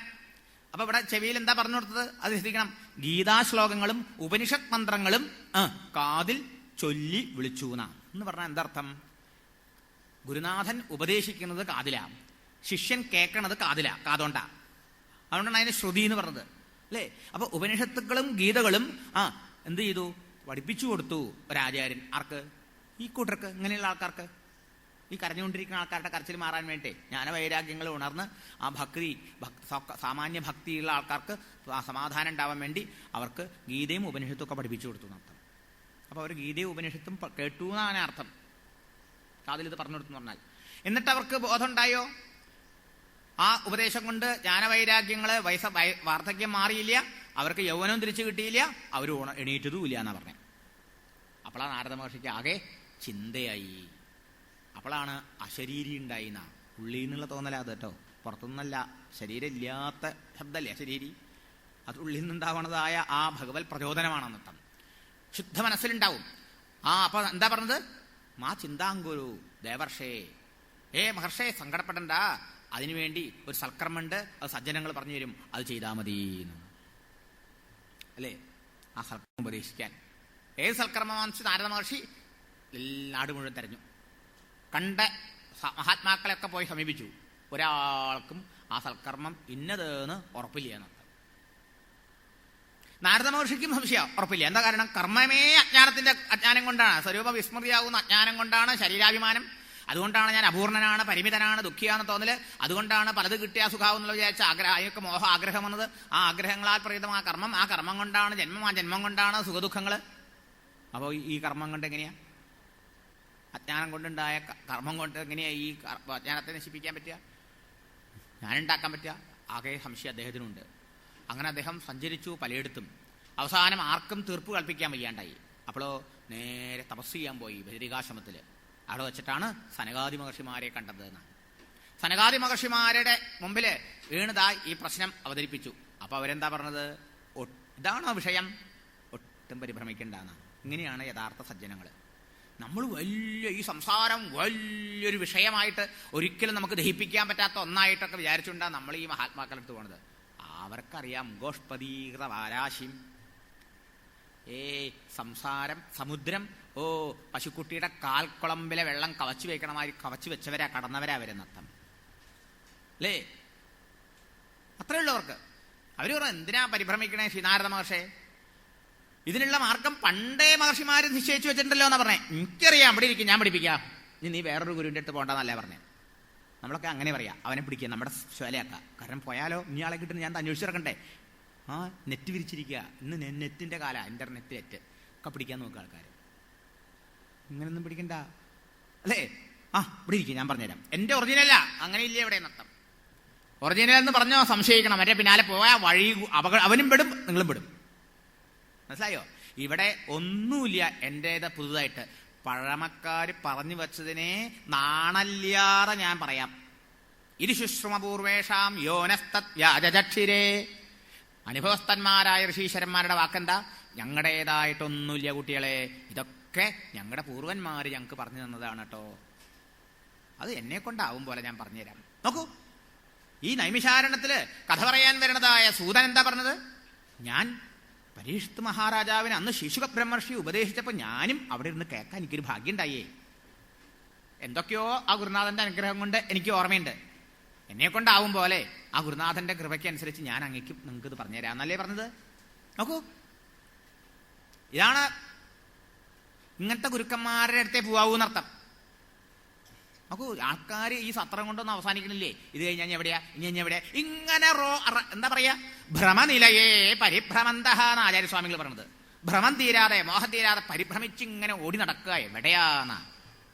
അപ്പൊ ഇവിടെ ചെവിയിൽ എന്താ പറഞ്ഞു കൊടുത്തത്? അത് ശ്രദ്ധിക്കണം. ഗീതാശ്ലോകങ്ങളും ഉപനിഷത് മന്ത്രങ്ങളും കാതിൽ ചൊല്ലി വിളിച്ചു എന്നാ എന്ന് പറഞ്ഞാൽ എന്തർത്ഥം? ഗുരുനാഥൻ ഉപദേശിക്കുന്നത് കാതിലാ, ശിഷ്യൻ കേൾക്കണത് കാതോണ്ടാ. അതുകൊണ്ടാണ് അതിന് ശ്രുതി എന്ന് പറഞ്ഞത്, അല്ലേ? അപ്പൊ ഉപനിഷത്തുക്കളും ഗീതകളും എന്ത് ചെയ്തു? പഠിപ്പിച്ചു കൊടുത്തു ഒരാചാര്യൻ. ആർക്ക്? ഈ കൂട്ടർക്ക്, ഇങ്ങനെയുള്ള ആൾക്കാർക്ക്, ഈ കരഞ്ഞുകൊണ്ടിരിക്കുന്ന ആൾക്കാരുടെ കരച്ചിൽ മാറാൻ വേണ്ടി, ജ്ഞാനവൈരാഗ്യങ്ങൾ ഉണർന്ന് ആ സാമാന്യ ഭക്തിയുള്ള ആൾക്കാർക്ക് സമാധാനം ഉണ്ടാവാൻ വേണ്ടി അവർക്ക് ഗീതയും ഉപനിഷത്തും ഒക്കെ പഠിപ്പിച്ചു കൊടുത്തു എന്നർത്ഥം. അപ്പൊ അവർ ഗീതയും ഉപനിഷത്തും കേട്ടു എന്നാണ് അർത്ഥം. കാതിൽ ഇത് പറഞ്ഞു കൊടുത്തു എന്ന് പറഞ്ഞാൽ. എന്നിട്ട് അവർക്ക് ബോധം ഉണ്ടായോ? ആ ഉപദേശം കൊണ്ട് ജ്ഞാനവൈരാഗ്യങ്ങള് വാർദ്ധക്യം മാറിയില്ല, അവർക്ക് യൗവനവും തിരിച്ചു കിട്ടിയില്ല, അവർ എണീറ്റതും ഇല്ല എന്നാ പറഞ്ഞത്. അപ്പോഴാണ് നാരദ മഹർഷിക്ക് ആകെ ചിന്തയായി. അപ്പോഴാണ് അശരീരി ഉണ്ടായിന്നാ. ഉള്ളിൽ നിന്നുള്ള തോന്നലാ അത് കേട്ടോ, പുറത്തുനിന്നല്ല. ശരീരം ഇല്ലാത്ത ശബ്ദമല്ലേ അശരീരി? അത് ഉള്ളിൽ നിന്നുണ്ടാവണതായ ആ ഭഗവത് പ്രചോദനമാണെന്നർത്ഥം. ശുദ്ധ മനസ്സിലുണ്ടാവും. അപ്പൊ എന്താ പറഞ്ഞത്? മാ ചിന്താങ്കുരു ദേവർഷേ, മഹർഷേ സങ്കടപ്പെടണ്ട, അതിനുവേണ്ടി ഒരു സൽക്കർമ്മുണ്ട്, അത് സജ്ജനങ്ങൾ പറഞ്ഞു തരും, അത് ചെയ്താൽ മതി അല്ലേ? ആ സൽക്കർമ്മം ഉപദേശിക്കാൻ ഏത് സൽക്കർമ്മമാണെന്ന് വെച്ചാൽ നാരദ മഹർഷി നാട് മുഴുവൻ തെരഞ്ഞു. കണ്ട മഹാത്മാക്കളെയൊക്കെ പോയി സമീപിച്ചു. ഒരാൾക്കും ആ സൽക്കർമ്മം ഇന്നതെന്ന് ഉറപ്പില്ല എന്നർത്ഥം. നാരദ മഹർഷിക്കും സംശയം ഉറപ്പില്ല. എന്താ കാരണം? കർമ്മമേ അജ്ഞാനം കൊണ്ടാണ്, സ്വരൂപ വിസ്മൃതിയാകുന്ന അജ്ഞാനം കൊണ്ടാണ് ശരീരാഭിമാനം. അതുകൊണ്ടാണ് ഞാൻ അപൂർണനാണ്, പരിമിതനാണ്, ദുഃഖിയാന്ന് തോന്നല്. അതുകൊണ്ടാണ് പലത് കിട്ടിയാ സുഖാവും എന്നുള്ള വിചാരിച്ച അതിനൊക്കെ മോഹ ആഗ്രഹം വന്നത്. ആ ആഗ്രഹങ്ങളാൽ പ്രേരിതമായ കർമ്മം, ആ കർമ്മം കൊണ്ടാണ് ജന്മം, ആ ജന്മം കൊണ്ടാണ് സുഖദുഃഖങ്ങള്. അപ്പോൾ ഈ കർമ്മം കൊണ്ട് എങ്ങനെയാ, അജ്ഞാനം കൊണ്ടുണ്ടായ കർമ്മം കൊണ്ട് എങ്ങനെയാ ഈ അജ്ഞാനത്തെ നശിപ്പിക്കാൻ പറ്റുക, ഞാനുണ്ടാക്കാൻ പറ്റുക? ആകെ സംശയം അദ്ദേഹത്തിനുണ്ട്. അങ്ങനെ അദ്ദേഹം സഞ്ചരിച്ചു പലയിടത്തും. അവസാനം ആർക്കും തീർപ്പ് കൽപ്പിക്കാൻ വയ്യാണ്ടായി. അപ്പോഴോ നേരെ തപസ് ചെയ്യാൻ പോയി ബദരികാശ്രമത്തിൽ. അവിടെ വെച്ചിട്ടാണ് സനകാദി മഹർഷിമാരെ കണ്ടത് എന്നാണ്. സനകാദി മഹർഷിമാരുടെ മുമ്പിൽ വീണതാ ഈ പ്രശ്നം അവതരിപ്പിച്ചു. അപ്പൊ അവരെന്താ പറഞ്ഞത്? ഇതാണോ വിഷയം? ഒട്ടും പരിഭ്രമിക്കണ്ടെന്നാണ്. ഇങ്ങനെയാണ് യഥാർത്ഥ സജ്ജനങ്ങൾ. നമ്മൾ ഈ സംസാരം വലിയൊരു വിഷയമായിട്ട് ഒരിക്കലും നമുക്ക് ദഹിപ്പിക്കാൻ പറ്റാത്ത ഒന്നായിട്ടൊക്കെ വിചാരിച്ചുകൊണ്ടാണ് നമ്മൾ ഈ മഹാത്മാക്കളെടുത്ത് പോണത്. അവർക്കറിയാം ഗോഷ്പതീകൃത വാരാശിം, സംസാരം സമുദ്രം, പശുക്കുട്ടിയുടെ കാൽക്കുളമ്പിലെ വെള്ളം കവച്ചു വെക്കണമാതിരി കവച്ചു വെച്ചവരാ, കടന്നവരാ അവരെന്നർത്ഥം അല്ലേ? അത്രയുള്ളവർക്ക് അവര് പറഞ്ഞു, എന്തിനാ പരിഭ്രമിക്കണേ ശ്രീനാരദ മഹർഷേ, ഇതിനുള്ള മാർഗം പണ്ടേ മഹർഷിമാര് നിശ്ചയിച്ചു വെച്ചിട്ടുണ്ടല്ലോ എന്നാ പറഞ്ഞേ. എനിക്കറിയാം, ഇവിടെ ഇരിക്കും, ഞാൻ പഠിപ്പിക്കാം, നീ വേറൊരു ഗുരുവിന്റെ അടുത്ത് പോകണ്ടെന്നല്ലേ പറഞ്ഞേ. നമ്മളൊക്കെ അങ്ങനെ പറയാം, അവനെ പിടിക്കുക, നമ്മുടെ ശോലയാക്കാം. കാരണം പോയാലോ ഇനിയാളെ കിട്ടുന്ന ഞാൻ അന്വേഷിച്ചിറക്കണ്ടേ. നെറ്റ് വിരിച്ചിരിക്കുക, ഇന്ന് നെറ്റിന്റെ കാല, നെറ്റ് ഒക്കെ പിടിക്കാൻ നോക്കുക ആൾക്കാർ. ഇങ്ങനൊന്നും പിടിക്കണ്ട അല്ലേ? ഇവിടെ ഇരിക്കും, ഞാൻ പറഞ്ഞുതരാം, എന്റെ ഒറിജിനല്ല. അങ്ങനെ ഇല്ലേ ഇവിടെ നട്ടം? ഒറിജിനൽ എന്ന് പറഞ്ഞോ സംശയിക്കണം, മറ്റേ പിന്നാലെ പോയാൽ വഴി അവനും പെടും, നിങ്ങളും പെടും. മനസ്സിലായോ? ഇവിടെ ഒന്നുമില്ല എന്റേത് പുതുതായിട്ട്. പഴമക്കാര് പറഞ്ഞു വച്ചതിനെ നാണല്യാതെ ഞാൻ പറയാം. ഇരുശുശ്രുമപൂർവേഷാം യോനസ്തത് വ്യാജചക്ഷിരേ. അനുഭവസ്ഥന്മാരായ ഋഷീശ്വരന്മാരുടെ വാക്കെന്താ? ഞങ്ങളുടേതായിട്ടൊന്നുമില്ല കുട്ടികളെ, ഇതൊക്കെ ഞങ്ങളുടെ പൂർവന്മാര് ഞങ്ങൾക്ക് പറഞ്ഞു തന്നതാണ് കേട്ടോ. അത് എന്നെ കൊണ്ടാവും പോലെ ഞാൻ പറഞ്ഞുതരാം. നോക്കൂ, ഈ നൈമിഷാരണ്യത്തില് കഥ പറയാൻ വരുന്നതായ സൂതൻ എന്താ പറഞ്ഞത്? ഞാൻ പരീക്ഷിത് മഹാരാജാവിന് അന്ന് ശിശുക ബ്രഹ്മർഷി ഉപദേശിച്ചപ്പോൾ ഞാനും അവിടെ ഇരുന്ന് കേൾക്കാൻ എനിക്കൊരു ഭാഗ്യം ഉണ്ടായേ. എന്തൊക്കെയോ ആ ഗുരുനാഥന്റെ അനുഗ്രഹം കൊണ്ട് എനിക്ക് ഓർമ്മയുണ്ട്. എന്നെ കൊണ്ടാവും പോലെ ആ ഗുരുനാഥന്റെ കൃപയ്ക്ക് അനുസരിച്ച് ഞാൻ അങ്ങേക്കും നിങ്ങൾക്ക് ഇത് പറഞ്ഞുതരാന്നല്ലേ പറഞ്ഞത്. നോക്കൂ, ഇതാണ് ഇങ്ങനത്തെ ഗുരുക്കന്മാരുടെ അടുത്തേ പോവാവൂന്നർത്ഥം. നോക്കൂ, ആൾക്കാർ ഈ സത്രം കൊണ്ടൊന്നും അവസാനിക്കണില്ലേ? ഇത് കഴിഞ്ഞാൽ എവിടെയാ, ഇനി എവിടെയാ, ഇങ്ങനെ എന്താ പറയാ, ഭ്രമനിലയേ പരിഭ്രമന്തഃ എന്ന് ആചാര്യസ്വാമികൾ പറഞ്ഞത്. ഭ്രമം തീരാതെ, മോഹം തീരാതെ പരിഭ്രമിച്ചിങ്ങനെ ഓടി നടക്കുക എവിടെയാന്നാ.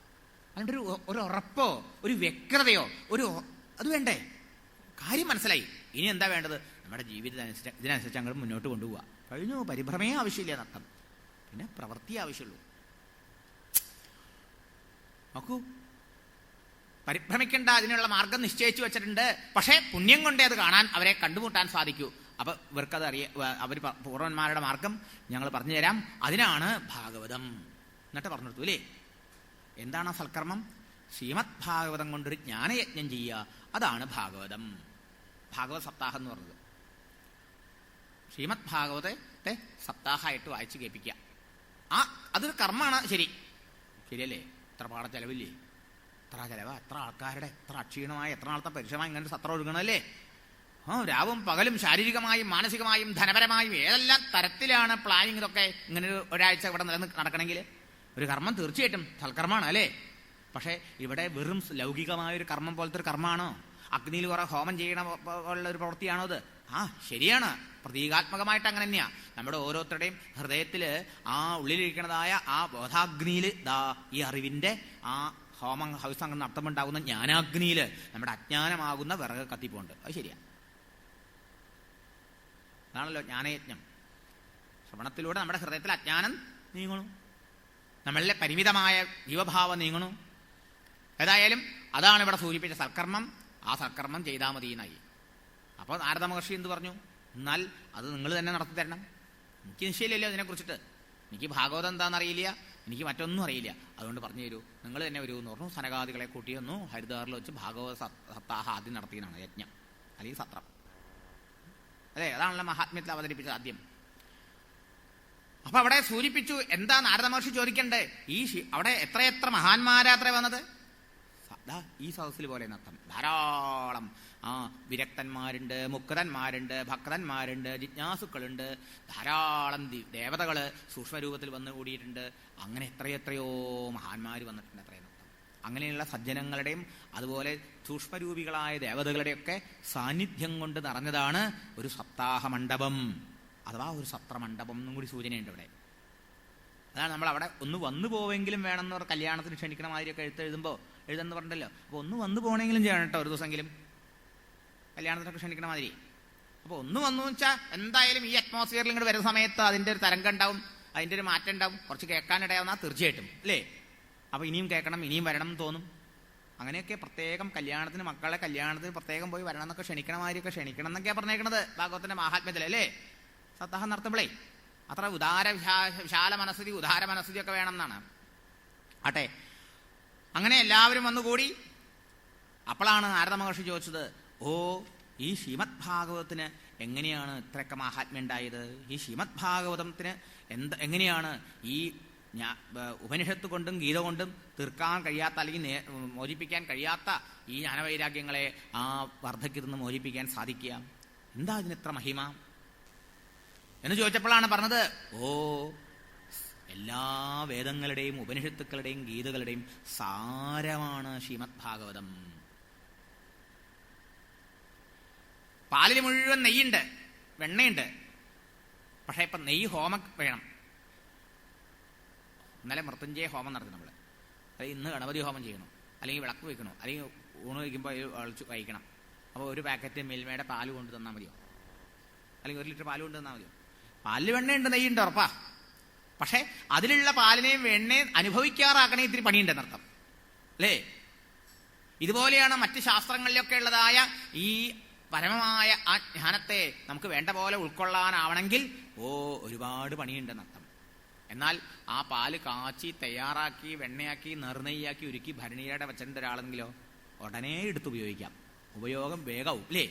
അതിൻ്റെ ഒരു ഉറപ്പോ ഒരു വ്യക്തതയോ അത് വേണ്ടേ? കാര്യം മനസ്സിലായി. ഇനി എന്താ വേണ്ടത്? നമ്മുടെ ഇതിനനുസരിച്ച് അങ്ങോട്ട് മുന്നോട്ട് കൊണ്ടുപോവുക. കഴിഞ്ഞു. പരിഭ്രമേ ആവശ്യമില്ല നട്ടം, പിന്നെ പ്രവൃത്തി ആവശ്യമുള്ളൂ. നോക്കൂ, പരിഭ്രമിക്കേണ്ട, അതിനുള്ള മാർഗം നിശ്ചയിച്ചു വെച്ചിട്ടുണ്ട്. പക്ഷേ പുണ്യം കൊണ്ടേ അത് കാണാൻ അവരെ കണ്ടുമുട്ടാൻ സാധിക്കൂ. അപ്പൊ ഇവർക്കത് അവർ പൂർവന്മാരുടെ മാർഗം ഞങ്ങൾ പറഞ്ഞു തരാം. അതിനാണ് ഭാഗവതം എന്നിട്ട് പറഞ്ഞെടുത്തു അല്ലേ. എന്താണ് ആ സൽക്കർമ്മം? ശ്രീമദ് ഭാഗവതം കൊണ്ടൊരു ജ്ഞാനയജ്ഞം ചെയ്യുക, അതാണ് ഭാഗവതം. ഭാഗവത സപ്താഹം എന്ന് പറഞ്ഞത്. ശ്രീമദ് ഭാഗവതത്തെ സപ്താഹമായിട്ട് വായിച്ച് കേൾപ്പിക്കുക. അതൊരു കർമ്മമാണ്. ശരിയല്ലേ? എത്ര പാട ചെലവില്ലേ, എത്ര ചെലവാ, എത്ര ആൾക്കാരുടെ, എത്ര അക്ഷീണമായ, എത്ര നാളത്തെ പരിശ്രമം ഇങ്ങനെ സത്രം ഒഴുകണമല്ലേ. രാവും പകലും ശാരീരികമായും മാനസികമായും ധനപരമായും ഏതെല്ലാം തരത്തിലാണ് പ്ലാനിങ്. ഇതൊക്കെ ഇങ്ങനെ ഒരാഴ്ച ഇവിടെ നടക്കണമെങ്കിൽ ഒരു കർമ്മം തീർച്ചയായിട്ടും സൽക്കർമ്മമാണ് അല്ലേ. പക്ഷേ ഇവിടെ വെറും ലൗകികമായൊരു കർമ്മം പോലത്തെ ഒരു കർമ്മമാണോ? അഗ്നിയിൽ കുറെ ഹോമം ചെയ്യണ ഉള്ള ഒരു പ്രവൃത്തിയാണോ അത്? ശരിയാണ്, പ്രതീകാത്മകമായിട്ട് അങ്ങനെ തന്നെയാ. നമ്മുടെ ഓരോരുത്തരുടെയും ഹൃദയത്തില് ആ ഉള്ളിലിരിക്കുന്നതായ ആ ബോധാഗ്നിയിൽ ഈ അറിവിന്റെ ആ ഹോമം ഹൗസംഗം നടത്തുമ്പോണ്ടാകുന്ന ജ്ഞാനാഗ്നിയില് നമ്മുടെ അജ്ഞാനമാകുന്ന വിറക് കത്തിപ്പോണ്ട്. അത് ശരിയാ. അതാണല്ലോ ജ്ഞാനയജ്ഞം. ശ്രവണത്തിലൂടെ നമ്മുടെ ഹൃദയത്തിൽ അജ്ഞാനം നീങ്ങണു, നമ്മളിലെ പരിമിതമായ ജീവഭാവം നീങ്ങണു. ഏതായാലും അതാണ് ഇവിടെ സൂചിപ്പിച്ച സൽക്കർമ്മം. ആ സൽക്കർമ്മം ചെയ്താൽ മതി എന്നായി. അപ്പോൾ നാരദ മഹർഷി എന്ത് പറഞ്ഞു? എന്നാൽ അത് നിങ്ങൾ തന്നെ നടത്തി തരണം. എനിക്ക് നിശ്ചയില്ലല്ലോ അതിനെക്കുറിച്ചിട്ട്. എനിക്ക് ഭാഗവതം എന്താണെന്നറിയില്ല, എനിക്ക് മറ്റൊന്നും അറിയില്ല. അതുകൊണ്ട് പറഞ്ഞു തരൂ, നിങ്ങൾ തന്നെ വരൂ എന്ന് പറഞ്ഞു. സനകാദികളെ കൂട്ടിയൊന്നു ഹരിദ്വാറിൽ വെച്ച് ഭാഗവത സപ്താഹം ആദ്യം നടത്തിയതാണ് യജ്ഞം, അല്ലെങ്കിൽ സത്രം അല്ലേ. അതാണല്ലോ മഹാത്മ്യത്തിൽ അവതരിപ്പിച്ചത് ആദ്യം. അപ്പൊ അവിടെ സൂചിപ്പിച്ചു എന്താ നാരദ മഹർഷി ചോദിക്കണ്ടേ? അവിടെ എത്രയെത്ര മഹാന്മാരാത്രേ വന്നത്. ഈ സദസ്സിൽ പോലെ നർത്ഥം. ധാരാളം വിരക്തന്മാരുണ്ട്, മുക്തന്മാരുണ്ട്, ഭക്തന്മാരുണ്ട്, ജിജ്ഞാസുക്കളുണ്ട്, ധാരാളം ദേവതകള് സൂക്ഷ്മരൂപത്തിൽ വന്നു കൂടിയിട്ടുണ്ട്. അങ്ങനെ എത്രയെത്രയോ മഹാന്മാർ വന്നിട്ടുണ്ട്. അത്രയും നർത്ഥം. അങ്ങനെയുള്ള സജ്ജനങ്ങളുടെയും അതുപോലെ സൂക്ഷ്മരൂപികളായ ദേവതകളുടെയൊക്കെ സാന്നിധ്യം കൊണ്ട് നിറഞ്ഞതാണ് ഒരു സപ്താഹ മണ്ഡപം, അഥവാ ഒരു സത്രമണ്ഡപം എന്നും കൂടി സൂചനയുണ്ട് ഇവിടെ. അതാണ് നമ്മൾ അവിടെ ഒന്ന് വന്നു പോവെങ്കിലും വേണമെന്ന് പറഞ്ഞ കല്യാണത്തിന് ക്ഷണിക്കണ മാതിരിയൊക്കെ എഴുതെന്ന് പറഞ്ഞല്ലോ. അപ്പോൾ ഒന്ന് വന്നു പോകണമെങ്കിലും ചെയ്യണം കേട്ടോ, ഒരു ദിവസമെങ്കിലും കല്യാണത്തിനൊക്കെ ക്ഷണിക്കണ മാതിരി. അപ്പോൾ ഒന്ന് വന്നു വെച്ചാൽ എന്തായാലും ഈ അറ്റ്മോസ്ഫിയറിൽ ഇങ്ങോട്ട് വരുന്ന സമയത്ത് അതിൻ്റെ ഒരു തരംഗം ഉണ്ടാവും, അതിൻ്റെ ഒരു മാറ്റം ഉണ്ടാവും, കുറച്ച് കേൾക്കാനിടയാവുന്ന തീർച്ചയായിട്ടും അല്ലേ. അപ്പോൾ ഇനിയും കേൾക്കണം, ഇനിയും വരണം എന്ന് തോന്നും. അങ്ങനെയൊക്കെ പ്രത്യേകം കല്യാണത്തിന് മക്കളെ കല്യാണത്തിന് പ്രത്യേകം പോയി വരണം എന്നൊക്കെ ക്ഷണിക്കണ മാതിരിയൊക്കെ ക്ഷണിക്കണം എന്നൊക്കെയാണ് പറഞ്ഞേക്കണത് ഭാഗവതത്തിന്റെ മഹാത്മ്യത്തിൽ അല്ലേ. സപ്താഹം നടത്തുമ്പോഴേ അത്ര വിശാല മനസ്ഥിതി ഉദാര മനസ്ഥിതിയൊക്കെ വേണം എന്നാണ്. ആട്ടെ, അങ്ങനെ എല്ലാവരും വന്നുകൂടി. അപ്പോഴാണ് നാരദ മഹർഷി ചോദിച്ചത്, ഓ ഈ ശ്രീമദ് ഭാഗവതത്തിന് എങ്ങനെയാണ് ഇത്രയൊക്കെ മഹാത്മ്യം ഉണ്ടായത്? ഈ ശ്രീമദ് ഭാഗവതത്തിന് എങ്ങനെയാണ് ഈ ഉപനിഷത്ത് കൊണ്ടും ഗീത കൊണ്ടും തീർക്കാൻ കഴിയാത്ത അല്ലെങ്കിൽ മോചിപ്പിക്കാൻ കഴിയാത്ത ഈ ജ്ഞാനവൈരാഗ്യങ്ങളെ ആ വർദ്ധക്കിൽ നിന്ന് മോചിപ്പിക്കാൻ സാധിക്കുക? എന്താ ഇതിനിത്ര മഹിമ എന്ന് ചോദിച്ചപ്പോഴാണ് പറഞ്ഞത്, ഓ എല്ലാ വേദങ്ങളുടെയും ഉപനിഷത്തുക്കളുടെയും ഗീതകളുടെയും സാരമാണ് ശ്രീമദ് ഭാഗവതം. പാലിൽ മുഴുവൻ നെയ്യുണ്ട്, വെണ്ണയുണ്ട്. പക്ഷെ ഇപ്പം നെയ്യ് ഹോമം വേണം. ഇന്നലെ മൃത്യുഞ്ജയ ഹോമം നടത്തി നമ്മൾ, അല്ലെങ്കിൽ ഇന്ന് ഗണപതി ഹോമം ചെയ്യണം, അല്ലെങ്കിൽ വിളക്ക് വയ്ക്കണോ, അല്ലെങ്കിൽ ഊണ് വയ്ക്കുമ്പോൾ കഴിക്കണം. അപ്പോൾ ഒരു പാക്കറ്റ് മിൽമയുടെ പാല് കൊണ്ട് തന്നാൽ മതിയോ, അല്ലെങ്കിൽ 1 ലിറ്റർ പാല് കൊണ്ട് തന്നാൽ മതിയോ? പാലിൽ വെണ്ണയുണ്ട്, നെയ്യുണ്ട് ഉറപ്പാ. പക്ഷെ അതിലുള്ള പാലിനെയും വെണ്ണയും അനുഭവിക്കാറാക്കണേ ഇത്തിരി പണിയുണ്ടെന്നർത്ഥം അല്ലേ. ഇതുപോലെയാണ് മറ്റ് ശാസ്ത്രങ്ങളിലൊക്കെ ഉള്ളതായ ഈ പരമമായ ആ ജ്ഞാനത്തെ നമുക്ക് വേണ്ട പോലെ ഉൾക്കൊള്ളാനാവണമെങ്കിൽ ഒരുപാട് പണിയുണ്ടെന്നർത്ഥം. എന്നാൽ ആ പാല് കാച്ചി തയ്യാറാക്കി വെണ്ണയാക്കി നെറുനെയ്യാക്കി ഉരുക്കി ഭരണിയുടെ വെച്ചിട്ട് ഒരാളെങ്കിലോ ഉടനെ എടുത്തുപയോഗിക്കാം, ഉപയോഗം വേഗവും അല്ലേ.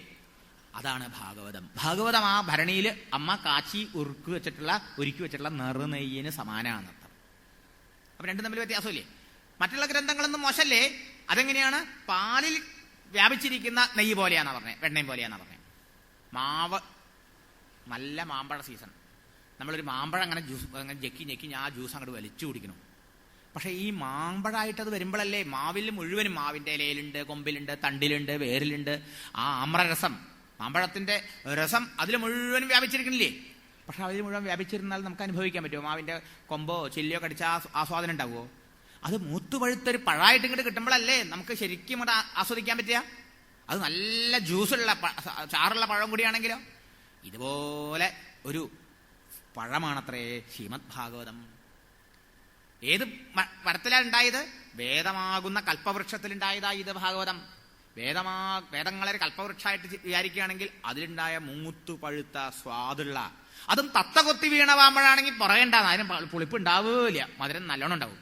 അതാണ് ഭാഗവതം. ഭാഗവതം ആ ഭരണിയിൽ അമ്മ കാച്ചി ഒരുക്കി വെച്ചിട്ടുള്ള നെറുനെയ്യിന് സമാനമാണെന്നർത്ഥം. അപ്പൊ രണ്ടും തമ്മിൽ വ്യത്യാസമില്ലേ. മറ്റുള്ള ഗ്രന്ഥങ്ങളൊന്നും മോശമല്ലേ. അതെങ്ങനെയാണ്? പാലിൽ വ്യാപിച്ചിരിക്കുന്ന നെയ്യ് പോലെയാന്നാ പറഞ്ഞത്, വെണ്ണയും പോലെയാന്നാ പറഞ്ഞത്. മാവ് നല്ല മാമ്പഴ സീസൺ, നമ്മളൊരു മാമ്പഴം അങ്ങനെ ജ്യൂസ് അങ്ങനെ ഞെക്കി ആ ജ്യൂസ് അങ്ങോട്ട് വലിച്ചു കുടിക്കണം. പക്ഷെ ഈ മാമ്പഴമായിട്ടത് വരുമ്പോഴല്ലേ മാവിൽ മുഴുവനും, മാവിന്റെ ഇലയിലുണ്ട്, കൊമ്പിലുണ്ട്, തണ്ടിലുണ്ട്, വേരിലുണ്ട് ആ ആമ്രരസം, മാമ്പഴത്തിന്റെ രസം അതിൽ മുഴുവനും വ്യാപിച്ചിരിക്കണില്ലേ. പക്ഷെ അതിൽ മുഴുവൻ വ്യാപിച്ചിരുന്നാൽ നമുക്ക് അനുഭവിക്കാൻ പറ്റുമോ? മാവിന്റെ കൊമ്പോ ചില്ലിയോ കടിച്ചാൽ ആസ്വാദനം ഉണ്ടാവുമോ? അത് മൂത്തുപഴുത്തൊരു പഴമായിട്ട് ഇങ്ങോട്ട് കിട്ടുമ്പോഴല്ലേ നമുക്ക് ശരിക്കും ഇവിടെ ആസ്വദിക്കാൻ പറ്റുക. അത് നല്ല ജ്യൂസുള്ള ചാറുള്ള പഴം കൂടിയാണെങ്കിലോ. ഇതുപോലെ ഒരു പഴമാണത്രേ ശ്രീമദ് ഭാഗവതം. ഏത് മരത്തിലാണ് ഉണ്ടായത്? വേദമാകുന്ന കൽപ്പവൃക്ഷത്തിലുണ്ടായതാ ഇത് ഭാഗവതം. വേദങ്ങളെ കൽപ്പവൃക്ഷമായിട്ട് വിചാരിക്കുകയാണെങ്കിൽ അതിലുണ്ടായ മൂത്തു പഴുത്ത സ്വാദുള്ള, അതും തത്ത കൊത്തി വീണ പാമ്പഴാണെങ്കിൽ പറയണ്ട, അതിന് പുളിപ്പ് ഉണ്ടാവില്ല, മധുരം നല്ലോണം ഉണ്ടാവും.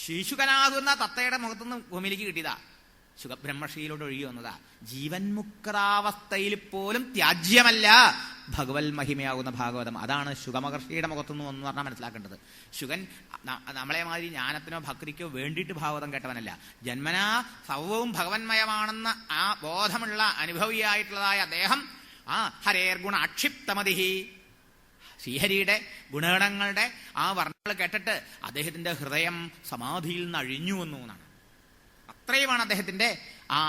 ശിശുകനാകുന്ന തത്തയുടെ മുഖത്തുനിന്ന് ഭൂമിയിലേക്ക് കിട്ടിയതാ, ശുഖബ്രഹ്മർഷിയിലോട്ട് ഒഴുകി വന്നതാ. ജീവൻ മുക്താവസ്ഥയിൽ പോലും ത്യാജ്യമല്ല ഭഗവത് മഹിമയാകുന്ന ഭാഗവതം. അതാണ് ശുഖമഹർഷിയുടെ മുഖത്തുനിന്ന് എന്ന് പറഞ്ഞാൽ മനസ്സിലാക്കേണ്ടത്. ശുഗൻ നമ്മളെ മാതിരി ജ്ഞാനത്തിനോ ഭക്തിക്കോ വേണ്ടിയിട്ട് ഭാഗവതം കേട്ടവനല്ല. ജന്മനാ സർവവും ഭഗവന്മയമാണെന്ന ആ ബോധമുള്ള അനുഭവിയായിട്ടുള്ളതായ അദ്ദേഹം ഹരേർ ഗുണ അക്ഷിപ്തമതിഹി, ശ്രീഹരിയുടെ ഗുണഗണങ്ങളുടെ ആ വർണ്ണങ്ങൾ കേട്ടിട്ട് അദ്ദേഹത്തിന്റെ ഹൃദയം സമാധിയിൽ നിന്ന് അഴിഞ്ഞു വന്നു എന്നാണ്. അത്രയുമാണ് അദ്ദേഹത്തിന്റെ ആ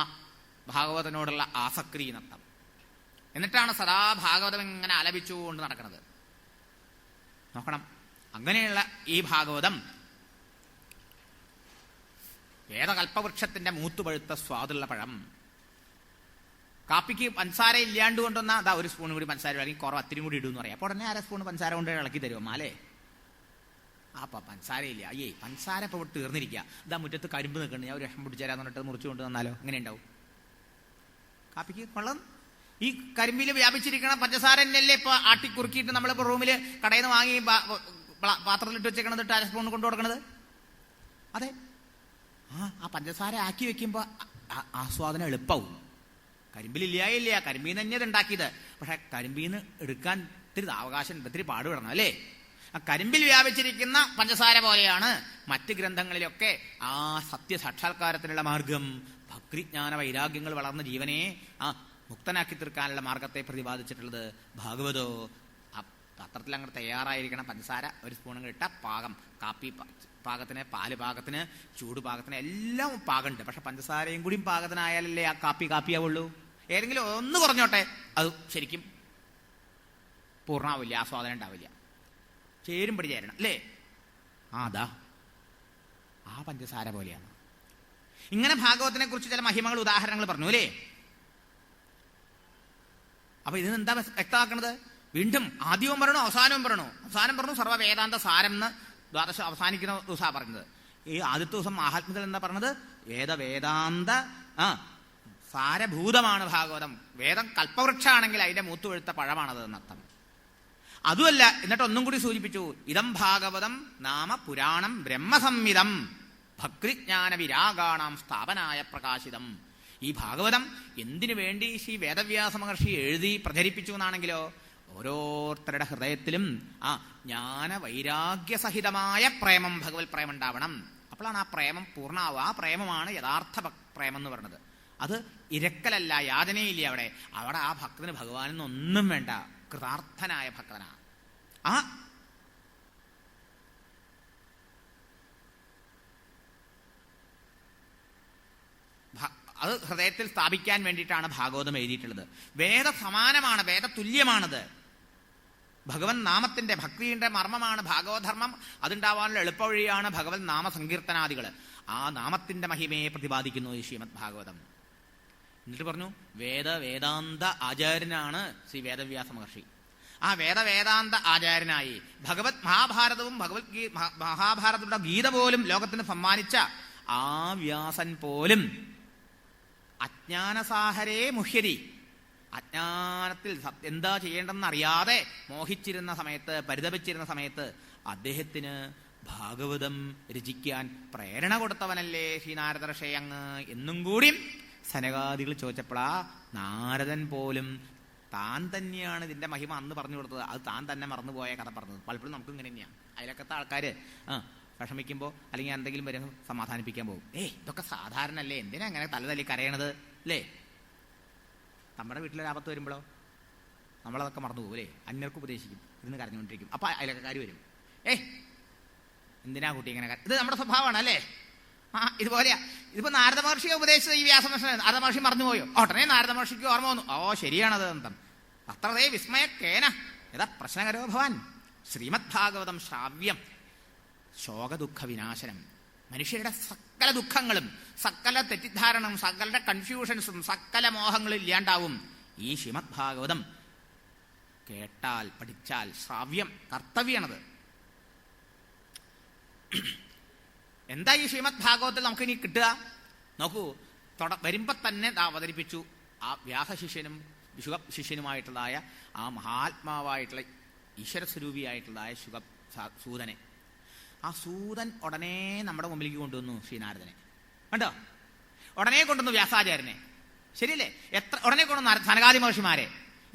ഭാഗവതനോടുള്ള ആസക്തി നൃത്തം. എന്നിട്ടാണ് സദാ ഭാഗവതം ഇങ്ങനെ ആലപിച്ചുകൊണ്ട് നടക്കുന്നത്. നോക്കണം, അങ്ങനെയുള്ള ഈ ഭാഗവതം വേദകൽപ്പവൃക്ഷത്തിന്റെ മൂത്തുപഴുത്ത സ്വാദുള്ള പഴം. കാപ്പിക്ക് പഞ്ചസാര ഇല്ലാണ്ട് കൊണ്ടുവന്ന അതാ ഒരു സ്പൂൺ കൂടി പഞ്ചസാര അല്ലെങ്കിൽ കുറവ് അത്തിരി കൂടി ഇടുമെന്ന് പറയാം. അപ്പോൾ ഉടനെ 1/2 സ്പൂൺ പഞ്ചസാര കൊണ്ട് ഇളക്കി തരുമോ അല്ലേ? പഞ്ചസാര ഇല്ല, പഞ്ചസാര ഇപ്പോൾ തീർന്നിരിക്കുക, ഇതാ മുറ്റത്ത് കരിമ്പ് നിൽക്കണം, ഞാൻ ഒരു വിഷം പിടിച്ചേരാന്ന് പറഞ്ഞിട്ട് മുറിച്ചു കൊണ്ട് തന്നാലോ? എങ്ങനെ ഉണ്ടാവും? കാപ്പിക്ക് കൊള്ളം ഈ കരിമ്പിൽ വ്യാപിച്ചിരിക്കണ പഞ്ചസാര തന്നെയല്ലേ ഇപ്പൊ ആട്ടിക്കുറുക്കിയിട്ട് നമ്മളിപ്പോ റൂമിൽ കടയിൽ നിന്ന് വാങ്ങി പാത്രത്തിലിട്ട് വെച്ചേക്കണത് 1/2 സ്പൂൺ കൊണ്ടു കൊടുക്കണത്. അതെ, ആ പഞ്ചസാര ആക്കി വെക്കുമ്പോ ആസ്വാദനം എളുപ്പമാവും. കരിമ്പിലില്ല, കരിമ്പിൽ നിന്ന് തന്നെ ഉണ്ടാക്കിയത്. പക്ഷെ കരിമ്പിൽ നിന്ന് എടുക്കാൻ ഇത്തിരി അവകാശം, ഇത്തിരി പാടുപെടണം അല്ലേ. ആ കരിമ്പിൽ വ്യാപിച്ചിരിക്കുന്ന പഞ്ചസാര പോലെയാണ് മറ്റ് ഗ്രന്ഥങ്ങളിലൊക്കെ ആ സത്യസാക്ഷാത്കാരത്തിനുള്ള മാർഗം, ഭക്തിജ്ഞാന വൈരാഗ്യങ്ങൾ വളർന്ന ജീവനെ മുക്തനാക്കി തീർക്കാനുള്ള മാർഗത്തെ പ്രതിപാദിച്ചിട്ടുള്ളത്. ഭാഗവതോ ആ പാത്രത്തിൽ അങ്ങോട്ട് തയ്യാറായിരിക്കണം, പഞ്ചസാര 1 സ്പൂൺ ഇട്ട പാകം, കാപ്പി നിറപ്പാകത്തിന്, പാല് പാകത്തിന്, ചൂട് പാകത്തിന് എല്ലാം പാകമുണ്ട്. പക്ഷെ പഞ്ചസാരയും കൂടി പാകത്തിനായാലല്ലേ ആ കാപ്പിയാവുള്ളൂ. ഏതെങ്കിലും ഒന്ന് കുറഞ്ഞോട്ടെ, അത് ശരിക്കും പൂർണ്ണമാവില്ല, ആസ്വാദനം ഉണ്ടാവില്ല. ചേരുംപടി ചേരണം അല്ലേ? അതാ ആ പഞ്ചസാര പോലെയാണ്. ഇങ്ങനെ ഭാഗവത്തിനെ കുറിച്ച് ചില മഹിമകൾ, ഉദാഹരണങ്ങൾ പറഞ്ഞു അല്ലേ? അപ്പൊ ഇതിനെന്താ വ്യക്തമാക്കണത്? വീണ്ടും ആദ്യവും പറയണു, അവസാനവും പറയണു. അവസാനം പറഞ്ഞു സർവ്വ വേദാന്ത സാരം എന്ന് ദ്വാദശ അവസാനിക്കുന്ന ദിവസമാണ് പറഞ്ഞത്. ഈ ആദ്യത്തെ ദിവസം മഹാത്മ്യത്തിൽ എന്താ പറഞ്ഞത്? വേദാന്ത സാരഭൂതമാണ് ഭാഗവതം. വേദം കൽപ്പവൃക്ഷമാണെങ്കിൽ അതിന്റെ മൂത്തുവെഴുത്ത പഴമാണത് എന്നർത്ഥം. അതുമല്ല, എന്നിട്ട് ഒന്നും കൂടി സൂചിപ്പിച്ചു, ഇതം ഭാഗവതം നാമ പുരാണം ബ്രഹ്മസംഹിതം ഭക്തിജ്ഞാന വിരാഗാണാം സ്ഥാപനായ പ്രകാശിതം. ഈ ഭാഗവതം എന്തിനു വേണ്ടി ശ്രീ വേദവ്യാസ മഹർഷി എഴുതി പ്രചരിപ്പിച്ചു എന്നാണെങ്കിലോ, ഓരോരുത്തരുടെ ഹൃദയത്തിലും ആ ജ്ഞാന വൈരാഗ്യസഹിതമായ പ്രേമം, ഭഗവത് പ്രേമം ഉണ്ടാവണം. അപ്പോഴാണ് ആ പ്രേമം പൂർണ്ണമാവുക. ആ പ്രേമമാണ് യഥാർത്ഥ പ്രേമം എന്ന് പറയുന്നത്. അത് ഇരക്കലല്ല, യാതനയില്ല. അവിടെ ആ ഭക്തന് ഭഗവാനൊന്നും വേണ്ട, കൃതാർത്ഥനായ ഭക്തനാ. അത് ഹൃദയത്തിൽ സ്ഥാപിക്കാൻ വേണ്ടിയിട്ടാണ് ഭാഗവതം എഴുതിയിട്ടുള്ളത്. വേദ സമാനമാണ്, വേദ തുല്യമാണത്. ഭഗവൻ നാമത്തിന്റെ, ഭക്തിയുടെ മർമ്മമാണ് ഭാഗവധർമ്മം. അതുണ്ടാവാനുള്ള എളുപ്പവഴിയാണ് ഭഗവത് നാമസങ്കീർത്തനാദികൾ. ആ നാമത്തിന്റെ മഹിമയെ പ്രതിപാദിക്കുന്നു ഈ ശ്രീമദ് ഭാഗവതം. എന്നിട്ട് പറഞ്ഞു വേദാന്ത ആചാര്യനാണ് ശ്രീ വേദവ്യാസ മഹർഷി. ആ വേദാന്ത ആചാര്യനായി ഭഗവത് മഹാഭാരതവും മഹാഭാരതയുടെ ഗീത പോലും ലോകത്തിന് സമ്മാനിച്ച ആ വ്യാസൻ പോലും അജ്ഞാനസാഹരേ മുഹ്യതി, അജ്ഞാനത്തിൽ എന്താ ചെയ്യേണ്ടെന്ന് അറിയാതെ മോഹിച്ചിരുന്ന സമയത്ത്, പരിതപിച്ചിരുന്ന സമയത്ത് അദ്ദേഹത്തിന് ഭാഗവതം രചിക്കാൻ പ്രേരണ കൊടുത്തവനല്ലേ ശ്രീനാരദ ഋഷി അങ്ങ് എന്നും കൂടി സനകാദികൾ ചോദിച്ചപ്പോഴാ നാരദൻ പോലും താൻ തന്നെയാണ് ഇതിന്റെ മഹിമ അന്ന് പറഞ്ഞു കൊടുത്തത്. അത് താൻ തന്നെ മറന്നുപോയ കഥ പറഞ്ഞത്. പലപ്പോഴും നമുക്ക് ഇങ്ങനെ തന്നെയാണ്. അതിലൊക്കത്തെ ആൾക്കാര് വിഷമിക്കുമ്പോൾ അല്ലെങ്കിൽ എന്തെങ്കിലും വരും സമാധാനിപ്പിക്കാൻ പോകും. ഇതൊക്കെ സാധാരണ അല്ലേ, എന്തിനാ അങ്ങനെ തലതല്ലി കരയണത് അല്ലേ? നമ്മുടെ വീട്ടിലൊരാപത്ത് വരുമ്പോഴോ നമ്മളതൊക്കെ മറന്നു പോകും അല്ലേ? അന്യർക്ക് ഉപദേശിക്കും, ഇരുന്ന് കരഞ്ഞുകൊണ്ടിരിക്കും. അപ്പൊ അതിലൊക്കെ കാര്യം വരും, എന്തിനാ കുട്ടി ഇങ്ങനെ? ഇത് നമ്മുടെ സ്വഭാവമാണ് അല്ലേ? ഇതുപോലെയാ. ഇതിപ്പോ നാരദ മഹർഷിയെ ഉപദേശിച്ചത് ഈ വ്യാസമഹർഷി, നാരദ മഹർഷി മറന്നുപോയോ? ഉടനെ നാരദ മഹർഷിക്ക് ഓർമ്മ വന്നു, ശരിയാണത് അന്തം അത്രതേ വിസ്മയക്കേന യഥാ പ്രശ്നകരോ ഭവാൻ. ശ്രീമദ് ഭാഗവതം ശ്രാവ്യം ശോകദുഃഖ വിനാശനം. മനുഷ്യരുടെ സകല ദുഃഖങ്ങളും, സകല തെറ്റിദ്ധാരണവും, സകല കൺഫ്യൂഷൻസും, സകല മോഹങ്ങളും ഇല്ലാണ്ടാവും ഈ ശ്രീമദ് ഭാഗവതം കേട്ടാൽ, പഠിച്ചാൽ. ശ്രാവ്യം കർത്തവ്യാണത്. എന്താ ഈ ശ്രീമദ് ഭാഗവതത്തിൽ നമുക്ക് ഇനി കിട്ടുക? നോക്കൂ, വരുമ്പോ തന്നെ അവതരിപ്പിച്ചു ആ വ്യാസശിഷ്യനും ശിഷ്യനുമായിട്ടുള്ളതായ ആ മഹാത്മാവായിട്ടുള്ള ഈശ്വരസ്വരൂപിയായിട്ടുള്ളതായ സൂതനെ. ആ സൂതൻ ഉടനെ നമ്മുടെ മുമ്പിലേക്ക് കൊണ്ടുവന്നു ശ്രീനാരദനെ. കണ്ടോ? ഉടനെ കൊണ്ടുവന്നു വ്യാസാചാര്യനെ. ശരിയല്ലേ? ഉടനെ കൊണ്ടുവന്നു സനകാദി മഹർഷിമാരെ.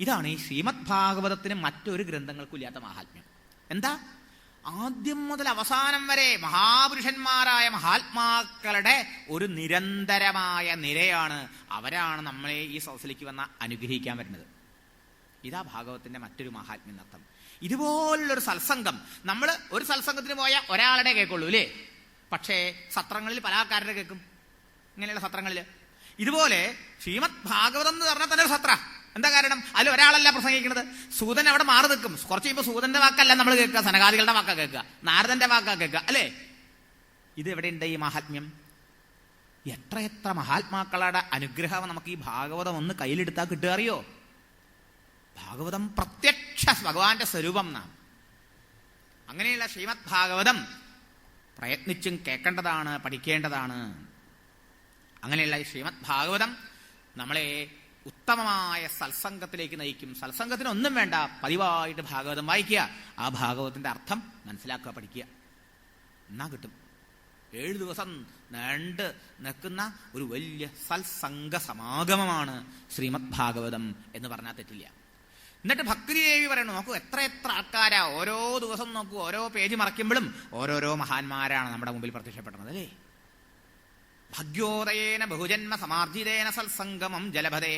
ഇതാണ് ഈ ശ്രീമദ് ഭാഗവതത്തിന് മറ്റൊരു ഗ്രന്ഥങ്ങൾക്കും ഇല്ലാത്ത മഹാത്മ്യം. എന്താ? ആദ്യം മുതൽ അവസാനം വരെ മഹാപുരുഷന്മാരായ മഹാത്മാക്കളുടെ ഒരു നിരന്തരമായ നിരയാണ്. അവരാണ് നമ്മളെ ഈ സദസ്സിലേക്ക് വന്ന അനുഗ്രഹിക്കാൻ വരുന്നത്. ഇതാ ഭാഗവതത്തിന്റെ മറ്റൊരു മഹാത്മ്യം അർത്ഥം. ഇതുപോലുള്ളൊരു സത്സംഗം, നമ്മൾ ഒരു സത്സംഗത്തിന് പോയാൽ ഒരാളുടെ കേൾക്കുള്ളൂ അല്ലേ? പക്ഷേ സത്രങ്ങളിൽ പല ആൾക്കാരുടെ കേൾക്കും. ഇങ്ങനെയുള്ള സത്രങ്ങളിൽ ഇതുപോലെ ശ്രീമദ് ഭാഗവതം എന്ന് പറഞ്ഞാൽ തന്നെ ഒരു സത്ര. എന്താ കാരണം? അതിൽ ഒരാളല്ല പ്രസംഗിക്കുന്നത്. സൂതൻ അവിടെ മാറി നിൽക്കും. കുറച്ച് കഴിയുമ്പോൾ സൂതന്റെ വാക്കല്ല നമ്മൾ കേൾക്കുക, സനകാദികളുടെ വാക്കാ കേൾക്കുക, നാരദന്റെ വാക്കാ കേൾക്കുക അല്ലേ? ഇത് എവിടെയുണ്ട് ഈ മഹാത്മ്യം? എത്രയെത്ര മഹാത്മാക്കളുടെ അനുഗ്രഹം നമുക്ക് ഈ ഭാഗവതം ഒന്ന് കയ്യിലെടുത്താൽ കിട്ടുക അറിയോ? ഭാഗവതം പ്രത്യക്ഷ ഭഗവാന്റെ സ്വരൂപം നാം. അങ്ങനെയുള്ള ശ്രീമദ് ഭാഗവതം പ്രയത്നിച്ചും കേൾക്കേണ്ടതാണ്, പഠിക്കേണ്ടതാണ്. അങ്ങനെയുള്ള ഈ ശ്രീമദ് ഭാഗവതം നമ്മളെ ഉത്തമമായ സത്സംഗത്തിലേക്ക് നയിക്കും. സത്സംഗത്തിനൊന്നും വേണ്ട, പതിവായിട്ട് ഭാഗവതം വായിക്കുക, ആ ഭാഗവതത്തിന്റെ അർത്ഥം മനസ്സിലാക്കുക, പഠിക്കുക, എന്നാ കിട്ടും. 7 ദിവസം നീണ്ട് നിൽക്കുന്ന ഒരു വലിയ സത്സംഗ സമാഗമമാണ് ശ്രീമദ് ഭാഗവതം എന്ന് പറഞ്ഞാൽ തെറ്റില്ല. എന്നിട്ട് ഭക്തിദേവി പറയണു, നോക്കൂ എത്ര ആൾക്കാരാ ഓരോ ദിവസം നോക്കൂ, ഓരോ പേജ് മറയ്ക്കുമ്പോഴും ഓരോരോ മഹാന്മാരാണ് നമ്മുടെ മുമ്പിൽ പ്രത്യക്ഷപ്പെടുന്നത് അല്ലേ? ഭഗ്യോദയേന ബഹുജന്മ സമാർജിതേന സത്സംഗമം ജലഭതേ.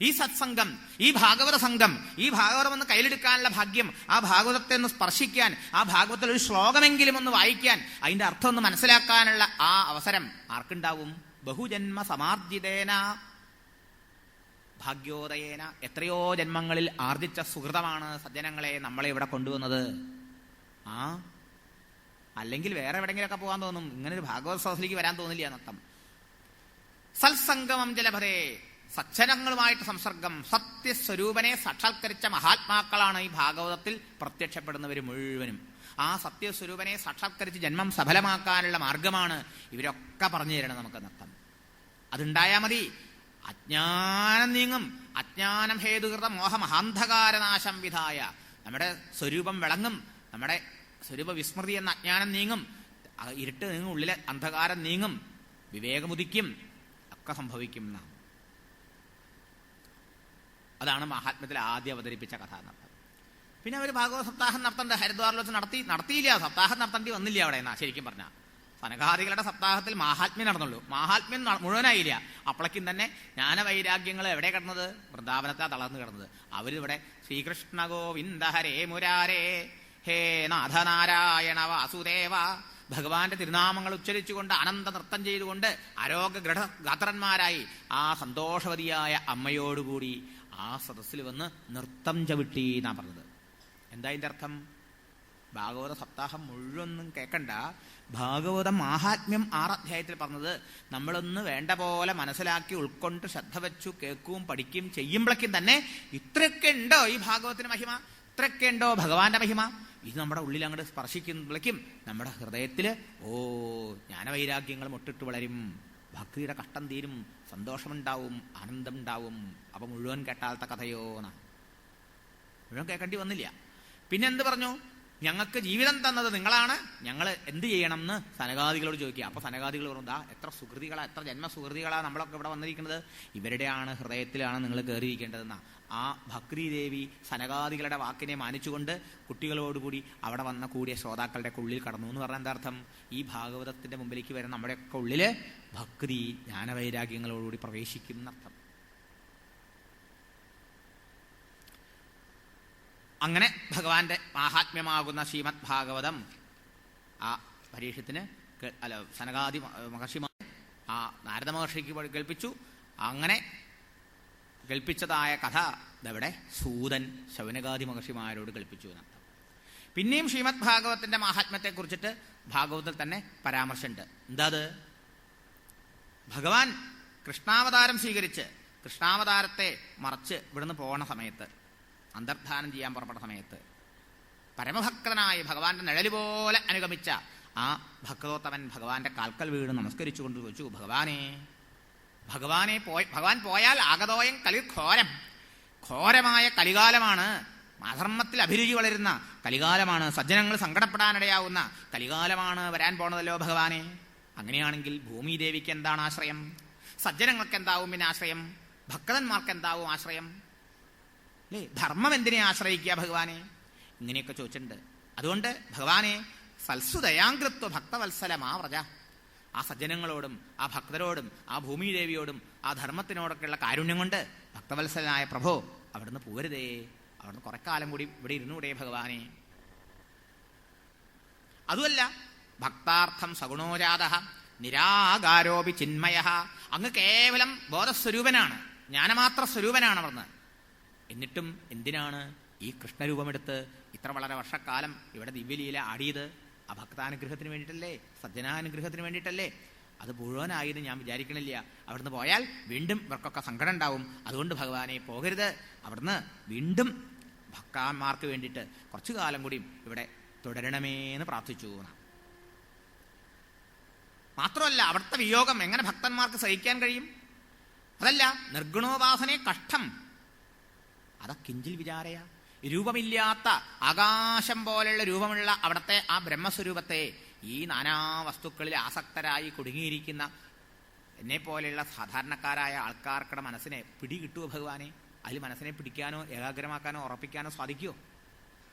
ഈ സത്സംഗം, ഈ ഭാഗവത സംഘം, ഈ ഭാഗവതം ഒന്ന് കയ്യിലെടുക്കാനുള്ള ഭാഗ്യം, ആ ഭാഗവതത്തെ ഒന്ന് സ്പർശിക്കാൻ, ആ ഭാഗവതത്തിൽ ഒരു ശ്ലോകമെങ്കിലും ഒന്ന് വായിക്കാൻ, അതിന്റെ അർത്ഥം ഒന്ന് മനസ്സിലാക്കാനുള്ള ആ അവസരം ആർക്കുണ്ടാവും? ബഹുജന്മ സമാർജിതേന ഭാഗ്യോദയേന. എത്രയോ ജന്മങ്ങളിൽ ആർജിച്ച സുഹൃതമാണ് സജ്ജനങ്ങളെ നമ്മളെ ഇവിടെ കൊണ്ടുവന്നത്. അല്ലെങ്കിൽ വേറെ എവിടെങ്കിലൊക്കെ പോകാൻ തോന്നും, ഇങ്ങനെ ഒരു ഭാഗവത സദസ്സിലേക്ക് വരാൻ തോന്നില്ല എന്നർത്ഥം. സത്സംഗമം ജലഭരേ, സജ്ജനങ്ങളുമായിട്ട് സംസർഗം. സത്യസ്വരൂപനെ സാക്ഷാത്കരിച്ച മഹാത്മാക്കളാണ് ഈ ഭാഗവതത്തിൽ പ്രത്യക്ഷപ്പെടുന്നവർ മുഴുവനും. ആ സത്യസ്വരൂപനെ സാക്ഷാത്കരിച്ച് ജന്മം സഫലമാക്കാനുള്ള മാർഗമാണ് ഇവരൊക്കെ പറഞ്ഞു തരണം നമുക്ക് നൃത്തം. അതുണ്ടായാൽ മതി, അജ്ഞാനം നീങ്ങും. അജ്ഞാനം ഹേതുകൃത മോഹമഹാന്ധകാരനാശം വിധായ, നമ്മുടെ സ്വരൂപം വിളങ്ങും, നമ്മുടെ സ്വരൂപ വിസ്മൃതി എന്ന അജ്ഞാനം നീങ്ങും, ഇരുട്ട് നീങ്ങും, ഉള്ളിലെ അന്ധകാരം നീങ്ങും, വിവേകമുദിക്കും, ഒക്കെ സംഭവിക്കും. അതാണ് മഹാത്മ്യത്തിൽ ആദ്യം അവതരിപ്പിച്ച കഥാനർത്ഥം. പിന്നെ അവർ ഭാഗവത സപ്താഹം നടത്തേണ്ട ഹരിദ്വാറിൽ വെച്ച് നടത്തിയില്ല. സപ്താഹം നടത്തേണ്ടി വന്നില്ല അവിടെ എന്നാ ശരിക്കും പറഞ്ഞാൽ. സനകാദികളുടെ സപ്താഹത്തിൽ മാഹാത്മ്യം നടന്നുള്ളൂ, മാഹാത്മ്യം മുഴുവനായില്ല. അപ്പോഴേക്കും തന്നെ ജ്ഞാനവൈരാഗ്യങ്ങൾ എവിടെ കിടന്നത്? വൃന്ദാവനത്തെ തളർന്നു കിടന്നത്. അവരിവിടെ ശ്രീകൃഷ്ണ ഗോവിന്ദ ഹരേ മുരാരേ ഹേ നാഥനാരായണ വാസുദേവ, ഭഗവാന്റെ തിരുനാമങ്ങൾ ഉച്ചരിച്ചുകൊണ്ട് ആനന്ദ നൃത്തം ചെയ്തുകൊണ്ട് ആരോഗ്യ ഗാത്രന്മാരായി ആ സന്തോഷവതിയായ അമ്മയോടുകൂടി ആ സദസ്സിൽ വന്ന് നൃത്തം ചവിട്ടി എന്നാ പറഞ്ഞത്. എന്താ ഇതിന്റെ അർത്ഥം? ഭാഗവത സപ്താഹം മുഴുവനും കേൾക്കണ്ട. ഭാഗവതം മാഹാത്മ്യം 6 അധ്യായത്തിൽ പറഞ്ഞത് നമ്മളൊന്ന് വേണ്ട പോലെ മനസ്സിലാക്കി ഉൾക്കൊണ്ട് ശ്രദ്ധ വെച്ചു കേൾക്കുകയും പഠിക്കുകയും ചെയ്യുമ്പോഴേക്കും തന്നെ ഇത്രയൊക്കെ ഉണ്ടോ ഈ ഭാഗവതത്തിന് മഹിമ, ഇത്രയൊക്കെ ഉണ്ടോ ഭഗവാന്റെ മഹിമ, ഇത് നമ്മുടെ ഉള്ളിൽ അങ്ങോട്ട് സ്പർശിക്കുമ്പോഴേക്കും നമ്മുടെ ഹൃദയത്തിൽ ജ്ഞാനവൈരാഗ്യങ്ങൾ മുട്ടിട്ട് വളരും, ഭക്തിയുടെ കഷ്ടം തീരും, സന്തോഷമുണ്ടാവും, ആനന്ദമുണ്ടാവും. അപ്പൊ മുഴുവൻ കേട്ടാലത്തെ കഥയോ മുഴുവൻ കേൾക്കേണ്ടി വന്നില്ല. പിന്നെന്ത് പറഞ്ഞു? ഞങ്ങൾക്ക് ജീവിതം തന്നത് നിങ്ങളാണ്, ഞങ്ങൾ എന്ത് ചെയ്യണം എന്ന് സനകാദികളോട് ചോദിക്കുക. അപ്പൊ സനകാദികൾ പറഞ്ഞു, എത്ര സുഹൃതികളാ, എത്ര ജന്മസുഹൃതികളാ നമ്മളൊക്കെ ഇവിടെ വന്നിരിക്കുന്നത്, ഇവരുടെയാണ് ഹൃദയത്തിലാണ് നിങ്ങൾ കയറിയിരിക്കേണ്ടതെന്നാ. ആ ഭക്തിദേവി സനകാദികളുടെ വാക്കിനെ മാനിച്ചുകൊണ്ട് കുട്ടികളോടുകൂടി അവിടെ വന്ന കൂടിയ ശ്രോതാക്കളുടെ ഉള്ളിൽ കടന്നു എന്ന് പറഞ്ഞാൽ എന്താ അർത്ഥം? ഈ ഭാഗവതത്തിന്റെ മുമ്പിലേക്ക് വരുന്ന നമ്മുടെയൊക്കെ ഉള്ളില് ഭക്തി ജ്ഞാനവൈരാഗ്യങ്ങളോടുകൂടി പ്രവേശിക്കും എന്നർത്ഥം. അങ്ങനെ ഭഗവാന്റെ മാഹാത്മ്യമാകുന്ന ശ്രീമദ് ഭാഗവതം ആ പരീക്ഷത്തിന് സനകാദി മഹർഷിമാർ ആ നാരദ മഹർഷിക്ക് കേൾപ്പിച്ചു. അങ്ങനെ കേൾപ്പിച്ചതായ കഥ ഇതവിടെ സൂതൻ ശൗനകാദി മഹർഷിമാരോട് കേൾപ്പിച്ചു എന്നർത്ഥം. പിന്നെയും ശ്രീമദ് ഭാഗവതത്തിന്റെ മാഹാത്മ്യത്തെ കുറിച്ചിട്ട് ഭാഗവതത്തിൽ തന്നെ പരാമർശമുണ്ട്. എന്താ അത്? ഭഗവാൻ കൃഷ്ണാവതാരം സ്വീകരിച്ച് കൃഷ്ണാവതാരത്തെ മറച്ച് ഇവിടുന്ന് പോണ സമയത്ത്, അന്തർധാനം ചെയ്യാൻ പുറപ്പെട്ട സമയത്ത്, പരമഭക്തനായി ഭഗവാന്റെ നിഴല് പോലെ അനുഗമിച്ച ആ ഭക്തോത്തമൻ ഭഗവാന്റെ കാൽക്കൽ വീണ് നമസ്കരിച്ചുകൊണ്ട് ചോദിച്ചു, ഭഗവാൻ പോയാൽ ആഗതോയം കലി ഘോരം, ഘോരമായ കലികാലമാണ്, അധർമ്മത്തിൽ അഭിരുചി വളരുന്ന കലികാലമാണ്, സജ്ജനങ്ങൾ സങ്കടപ്പെടാനിടയാവുന്ന കലികാലമാണ് വരാൻ പോണതല്ലോ ഭഗവാനെ. അങ്ങനെയാണെങ്കിൽ ഭൂമിദേവിക്ക് എന്താണ് ആശ്രയം? സജ്ജനങ്ങൾക്ക് എന്താവും പിന്നെ ആശ്രയം? ഭക്തന്മാർക്ക് എന്താവും ആശ്രയം? അല്ലേ, ധർമ്മം എന്തിനെ ആശ്രയിക്കുക ഭഗവാനെ? ഇങ്ങനെയൊക്കെ ചോദിച്ചിട്ടുണ്ട്. അതുകൊണ്ട് ഭഗവാനെ സൽസുദയാങ്കൃത്വ ഭക്തവത്സലമാവ്രജ, ആ സജ്ജനങ്ങളോടും ആ ഭക്തരോടും ആ ഭൂമിദേവിയോടും ആ ധർമ്മത്തിനോടൊക്കെയുള്ള കാരുണ്യം കൊണ്ട് ഭക്തവത്സലനായ പ്രഭോ അവിടുന്ന് പോരുതേ, അവിടുന്ന് കുറെ കാലം കൂടി ഇവിടെ ഇരുന്നൂടെ ഭഗവാനെ. അതുമല്ല, ഭക്താർത്ഥം സഗുണോജാത നിരാകാരോപി ചിന്മയ, അങ്ങ് കേവലം ബോധസ്വരൂപനാണ്, ജ്ഞാനമാത്ര സ്വരൂപനാണ് അവിടുന്ന്. എന്നിട്ടും എന്തിനാണ് ഈ കൃഷ്ണരൂപമെടുത്ത് ഇത്ര വളരെ വർഷക്കാലം ഇവിടെ ദിവ്യലീല ആടിയത്? ആ ഭക്താനുഗ്രഹത്തിന് വേണ്ടിയിട്ടല്ലേ, സജ്ജനാനുഗ്രഹത്തിന് വേണ്ടിയിട്ടല്ലേ? അത് മുഴുവനായെന്ന് ഞാൻ വിചാരിക്കണില്ല. അവിടുന്ന് പോയാൽ വീണ്ടും ഇവർക്കൊക്കെ സങ്കടം ഉണ്ടാവും. അതുകൊണ്ട് ഭഗവാനെ പോകരുത്, അവിടുന്ന് വീണ്ടും ഭക്തന്മാർക്ക് വേണ്ടിയിട്ട് കുറച്ചു കാലം കൂടി ഇവിടെ തുടരണമേന്ന് പ്രാർത്ഥിച്ചു. മാത്രമല്ല, അവിടുത്തെ വിയോഗം എങ്ങനെ ഭക്തന്മാർക്ക് സഹിക്കാൻ കഴിയും? അതല്ല, നിർഗുണോപാസനയെ കഷ്ടം, അതൊക്കിഞ്ചിൽ വിചാരയ. രൂപമില്ലാത്ത ആകാശം പോലെയുള്ള രൂപമുള്ള അവിടുത്തെ ആ ബ്രഹ്മസ്വരൂപത്തെ ഈ നാനാ വസ്തുക്കളിൽ ആസക്തരായി കുടുങ്ങിയിരിക്കുന്ന എന്നെ പോലെയുള്ള സാധാരണക്കാരായ ആൾക്കാർക്കുടെ മനസ്സിനെ പിടികിട്ടുമോ ഭഗവാനെ? അതിൽ മനസ്സിനെ പിടിക്കാനോ ഏകാഗ്രമാക്കാനോ ഉറപ്പിക്കാനോ സാധിക്കുമോ?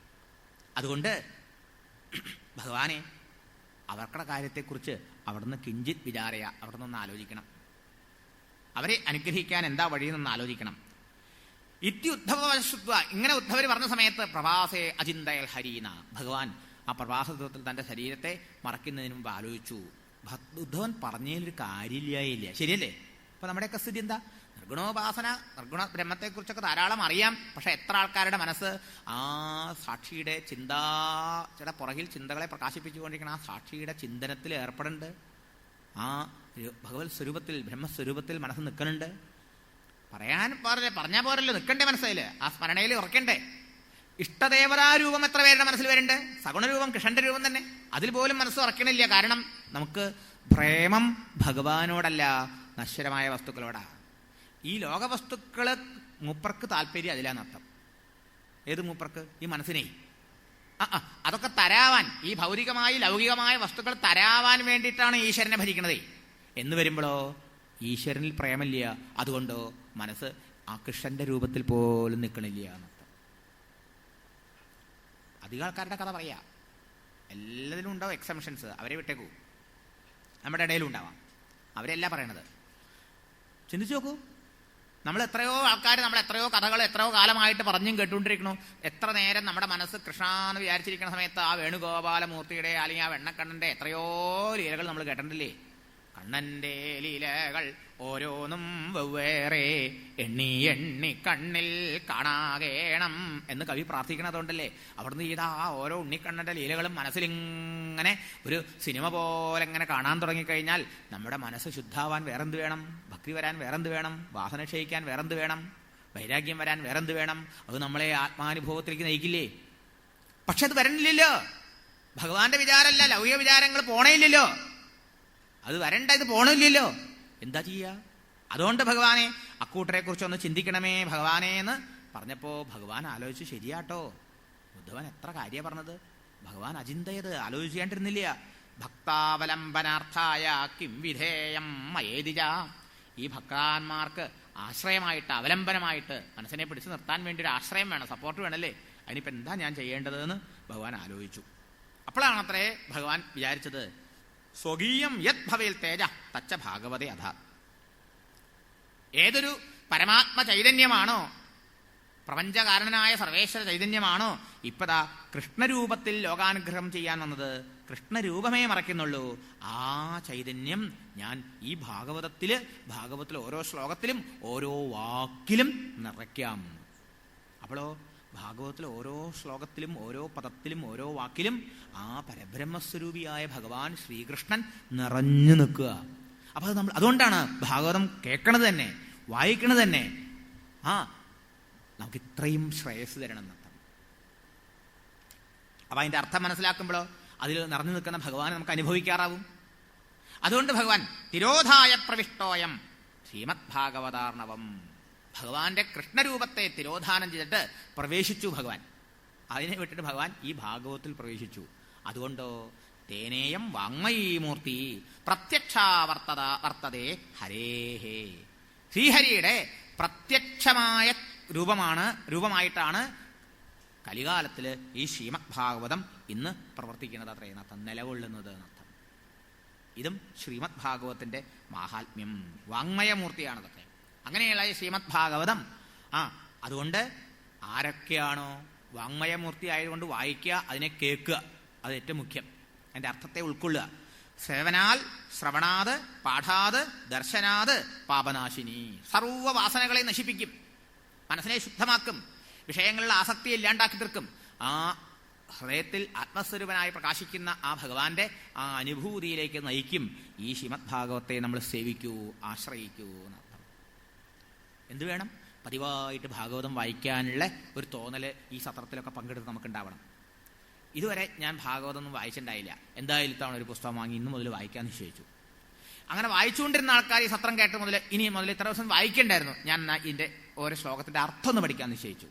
അതുകൊണ്ട് ഭഗവാനെ അവർക്കുടെ കാര്യത്തെക്കുറിച്ച് അവിടുന്ന് കിഞ്ചിത് വിചാരയ, അവിടുന്ന് ഒന്ന് ആലോചിക്കണം. അവരെ അനുഗ്രഹിക്കാൻ എന്താ വഴിയെന്നൊന്ന് ആലോചിക്കണം. ഇത്യുദ്ധവശുദ്ധ, ഇങ്ങനെ ഉദ്ധവർ പറഞ്ഞ സമയത്ത് പ്രഭാസേ അചിന്തയൽ ഹരീന, ഭഗവാൻ ആ പ്രഭാസത്തിൽ തന്റെ ശരീരത്തെ മറയ്ക്കുന്നതിന് മുമ്പ് ആലോചിച്ചു. ഉദ്ധവൻ പറഞ്ഞതിലൊരു കാര്യമില്ല, ശരിയല്ലേ? അപ്പൊ നമ്മുടെയൊക്കെ സ്ഥിതി എന്താ? നിർഗുണോപാസന, നിർഗുണ ബ്രഹ്മത്തെക്കുറിച്ചൊക്കെ ധാരാളം അറിയാം. പക്ഷെ എത്ര ആൾക്കാരുടെ മനസ്സ് ആ സാക്ഷിയുടെ പുറകിൽ ചിന്തകളെ പ്രകാശിപ്പിച്ചുകൊണ്ടിരിക്കുന്ന ആ സാക്ഷിയുടെ ചിന്തനത്തിൽ ഏർപ്പെടുന്നുണ്ട്? ആ ഭഗവത് സ്വരൂപത്തിൽ, ബ്രഹ്മസ്വരൂപത്തിൽ മനസ്സ് നിൽക്കുന്നുണ്ട്? പറഞ്ഞാൽ പോരല്ലോ, നിൽക്കണ്ടേ മനസ്സിൽ, ആ സ്മരണയിൽ ഉറക്കണ്ടേ? ഇഷ്ടദേവതാരൂപം എത്ര പേരുടെ മനസ്സിൽ വരുന്നുണ്ട്? സഗുണരൂപം, കൃഷ്ണന്റെ രൂപം തന്നെ, അതിൽ പോലും മനസ്സ് ഉറക്കണില്ല. കാരണം നമുക്ക് പ്രേമം ഭഗവാനോടല്ല, നശ്വരമായ വസ്തുക്കളോടാ. ഈ ലോകവസ്തുക്കള് മൂപ്പർക്ക് താല്പര്യം അതിലാന്നർത്ഥം. ഏത് മൂപ്പർക്ക്? ഈ മനസ്സിനെ. അതൊക്കെ തരാവാൻ, ഈ ഭൗതികമായി ലൗകികമായ വസ്തുക്കൾ തരാവാൻ വേണ്ടിയിട്ടാണ് ഈശ്വരനെ ഭജിക്കണതേ. എന്ന് വരുമ്പോഴോ ഈശ്വരനിൽ പ്രേമില്ല, അതുകൊണ്ടോ മനസ്സ് ആ കൃഷ്ണന്റെ രൂപത്തിൽ പോലും നിൽക്കണില്ല എന്നർത്ഥം. അധികം ആൾക്കാരുടെ കഥ പറയാ, എല്ലാത്തിനും ഉണ്ടാവും എക്സംഷൻസ്, അവരെ വിട്ടേക്കൂ. നമ്മുടെ ഇടയിലും ഉണ്ടാവാം, അവരെല്ലാം പറയണത്. ചിന്തിച്ചു നോക്കൂ, നമ്മൾ എത്രയോ ആൾക്കാർ, നമ്മൾ എത്രയോ കഥകൾ എത്രയോ കാലമായിട്ട് പറഞ്ഞും കേട്ടുകൊണ്ടിരിക്കണു. എത്ര നേരം നമ്മുടെ മനസ്സ് കൃഷ്ണാന്ന് വിചാരിച്ചിരിക്കുന്ന സമയത്ത് ആ വേണുഗോപാലമൂർത്തിയുടെ അല്ലെങ്കിൽ ആ വെണ്ണക്കണ്ണന്റെ എത്രയോ ലീലകൾ നമ്മൾ കേട്ടിട്ടില്ലേ? കണ്ണന്റെ ലീലകൾ ഓരോന്നും വെവ്വേറെ എണ്ണി എണ്ണി കണ്ണിൽ കാണാകേണം എന്ന് കവി പ്രാർത്ഥിക്കണതുകൊണ്ടല്ലേ അവിടുന്ന് ചെയ്ത ആ ഓരോ ഉണ്ണിക്കണ്ണന്റെ ലീലകളും മനസ്സിലിങ്ങനെ ഒരു സിനിമ പോലെ ഇങ്ങനെ കാണാൻ തുടങ്ങിക്കഴിഞ്ഞാൽ നമ്മുടെ മനസ്സ് ശുദ്ധാവാൻ വേറെന്ത് വേണം? ഭക്തി വരാൻ വേറെന്ത് വേണം? വാസന ക്ഷയിക്കാൻ വേറെന്ത് വേണം? വൈരാഗ്യം വരാൻ വേറെന്ത് വേണം? അത് നമ്മളെ ആത്മാനുഭവത്തിലേക്ക് നയിക്കില്ലേ? പക്ഷെ അത് വരണില്ലല്ലോ. ഭഗവാന്റെ വിചാരമല്ല, ലൗകിക വിചാരങ്ങൾ പോണേയില്ലല്ലോ. അത് വരണ്ട, ഇത് പോണില്ലല്ലോ. എന്താ ചെയ്യുക? അതുകൊണ്ട് ഭഗവാനെ അക്കൂട്ടരെ കുറിച്ചൊന്ന് ചിന്തിക്കണമേ ഭഗവാനെ എന്ന് പറഞ്ഞപ്പോ ഭഗവാൻ ആലോചിച്ച്, ശരിയാട്ടോ, ഉദ്ധവൻ എത്ര കാര്യ പറഞ്ഞത്. ഭഗവാൻ അചിന്തയത്, ആലോചിക്കാണ്ടിരുന്നില്ല. ഭക്താവലംബനാർത്ഥായ കിം വിധേയം മയേതിജ. ഈ ഭക്താന്മാർക്ക് ആശ്രയമായിട്ട്, അവലംബനമായിട്ട്, മനസ്സിനെ പിടിച്ചു നിർത്താൻ വേണ്ടി ഒരു ആശ്രയം വേണം, സപ്പോർട്ട് വേണമല്ലേ? അതിനിപ്പോ എന്താ ഞാൻ ചെയ്യേണ്ടതെന്ന് ഭഗവാൻ ആലോചിച്ചു. അപ്പോഴാണത്രേ ഭഗവാൻ വിചാരിച്ചത്, സ്വകീയം യത് ഭവേൽ തേജ തച്ച ഭാഗവതേ അധ. ഏതൊരു പരമാത്മ ചൈതന്യമാണോ, പ്രപഞ്ചകാരണനായ സർവേശ്വര ചൈതന്യമാണോ ഇപ്പതാ കൃഷ്ണരൂപത്തിൽ ലോകാനുഗ്രഹം ചെയ്യാൻ വന്നത്, കൃഷ്ണരൂപമേ മറയ്ക്കുന്നുള്ളൂ, ആ ചൈതന്യം ഞാൻ ഈ ഭാഗവതത്തിലെ ഓരോ ശ്ലോകത്തിലും ഓരോ വാക്കിലും നിറയ്ക്കാം. അപ്പോഴോ ഭാഗവതത്തിലെ ഓരോ ശ്ലോകത്തിലും ഓരോ പദത്തിലും ഓരോ വാക്കിലും ആ പരബ്രഹ്മസ്വരൂപിയായ ഭഗവാൻ ശ്രീകൃഷ്ണൻ നിറഞ്ഞു നിൽക്കുക. അപ്പൊ അത് നമ്മൾ അതുകൊണ്ടാണ് ഭാഗവതം കേൾക്കണത് തന്നെ, വായിക്കണത് തന്നെ. നമുക്ക് ഇത്രയും ശ്രേയസ് തരണം എന്നർത്ഥം. അപ്പൊ അതിന്റെ അർത്ഥം മനസ്സിലാക്കുമ്പോഴോ അതിൽ നിറഞ്ഞു നിൽക്കുന്ന ഭഗവാനെ നമുക്ക് അനുഭവിക്കാറാവും. അതുകൊണ്ട് ഭഗവാൻ തിരോധായ പ്രവിഷ്ടോയം ശ്രീമദ് ഭാഗവതാർണവം, ഭഗവാന്റെ കൃഷ്ണരൂപത്തെ തിരോധാനം ചെയ്തിട്ട് പ്രവേശിച്ചു ഭഗവാൻ. അതിനെ വിട്ടിട്ട് ഭഗവാൻ ഈ ഭാഗവത്തിൽ പ്രവേശിച്ചു. അതുകൊണ്ടോ തേനേയം വാങ്മയീമൂർത്തി പ്രത്യക്ഷാവർത്തതേ ഹരേഹേ. ശ്രീഹരിയുടെ പ്രത്യക്ഷമായ രൂപമായിട്ടാണ് കലികാലത്തിൽ ഈ ശ്രീമദ് ഭാഗവതം ഇന്ന് പ്രവർത്തിക്കുന്നത്. അത്രയെന്നർത്ഥം, നിലകൊള്ളുന്നത് എന്നർത്ഥം. ഇതും ശ്രീമദ് ഭാഗവതത്തിന്റെ മാഹാത്മ്യം, വാങ്മയമൂർത്തിയാണതൊക്കെ. അങ്ങനെയുള്ള ഈ ശ്രീമദ് ഭാഗവതം അതുകൊണ്ട് ആരൊക്കെയാണോ വാങ്മയമൂർത്തി ആയതുകൊണ്ട് വായിക്കുക, അതിനെ കേൾക്കുക, അത് ഏറ്റവും മുഖ്യം. അതിന്റെ അർത്ഥത്തെ ഉൾക്കൊള്ളുക. സേവനാൽ ശ്രവണാത് പാഠാത് ദർശനാത് പാപനാശിനി. സർവ്വ വാസനകളെ നശിപ്പിക്കും, മനസ്സിനെ ശുദ്ധമാക്കും, വിഷയങ്ങളിലുള്ള ആസക്തി ഇല്ലാണ്ടാക്കി തീർക്കും. ആ ഹൃദയത്തിൽ ആത്മസ്വരൂപനായി പ്രകാശിക്കുന്ന ആ ഭഗവാന്റെ ആ അനുഭൂതിയിലേക്ക് നയിക്കും. ഈ ശ്രീമദ് ഭാഗവത്തെ നമ്മൾ സേവിക്കൂ, ആശ്രയിക്കൂ എന്നർത്ഥം. എന്ത് വേണം? പതിവായിട്ട് ഭാഗവതം വായിക്കാനുള്ള ഒരു തോന്നല് ഈ സത്രത്തിലൊക്കെ പങ്കെടുത്ത് നമുക്കുണ്ടാവണം. ഇതുവരെ ഞാൻ ഭാഗവതം ഒന്നും വായിച്ചിട്ടുണ്ടായില്ല. എന്തായാലും തവണ ഒരു പുസ്തകം വാങ്ങി ഇന്ന് മുതൽ വായിക്കാൻ നിശ്ചയിച്ചു. അങ്ങനെ വായിച്ചുകൊണ്ടിരുന്ന ആൾക്കാർ ഈ സത്രം കേട്ട് മുതൽ ഇനി മുതൽ ഇത്ര ദിവസം വായിക്കണ്ടായിരുന്നു, ഞാൻ ഇതിന്റെ ഓരോ ശ്ലോകത്തിന്റെ അർത്ഥം ഒന്ന് പഠിക്കാൻ നിശ്ചയിച്ചു.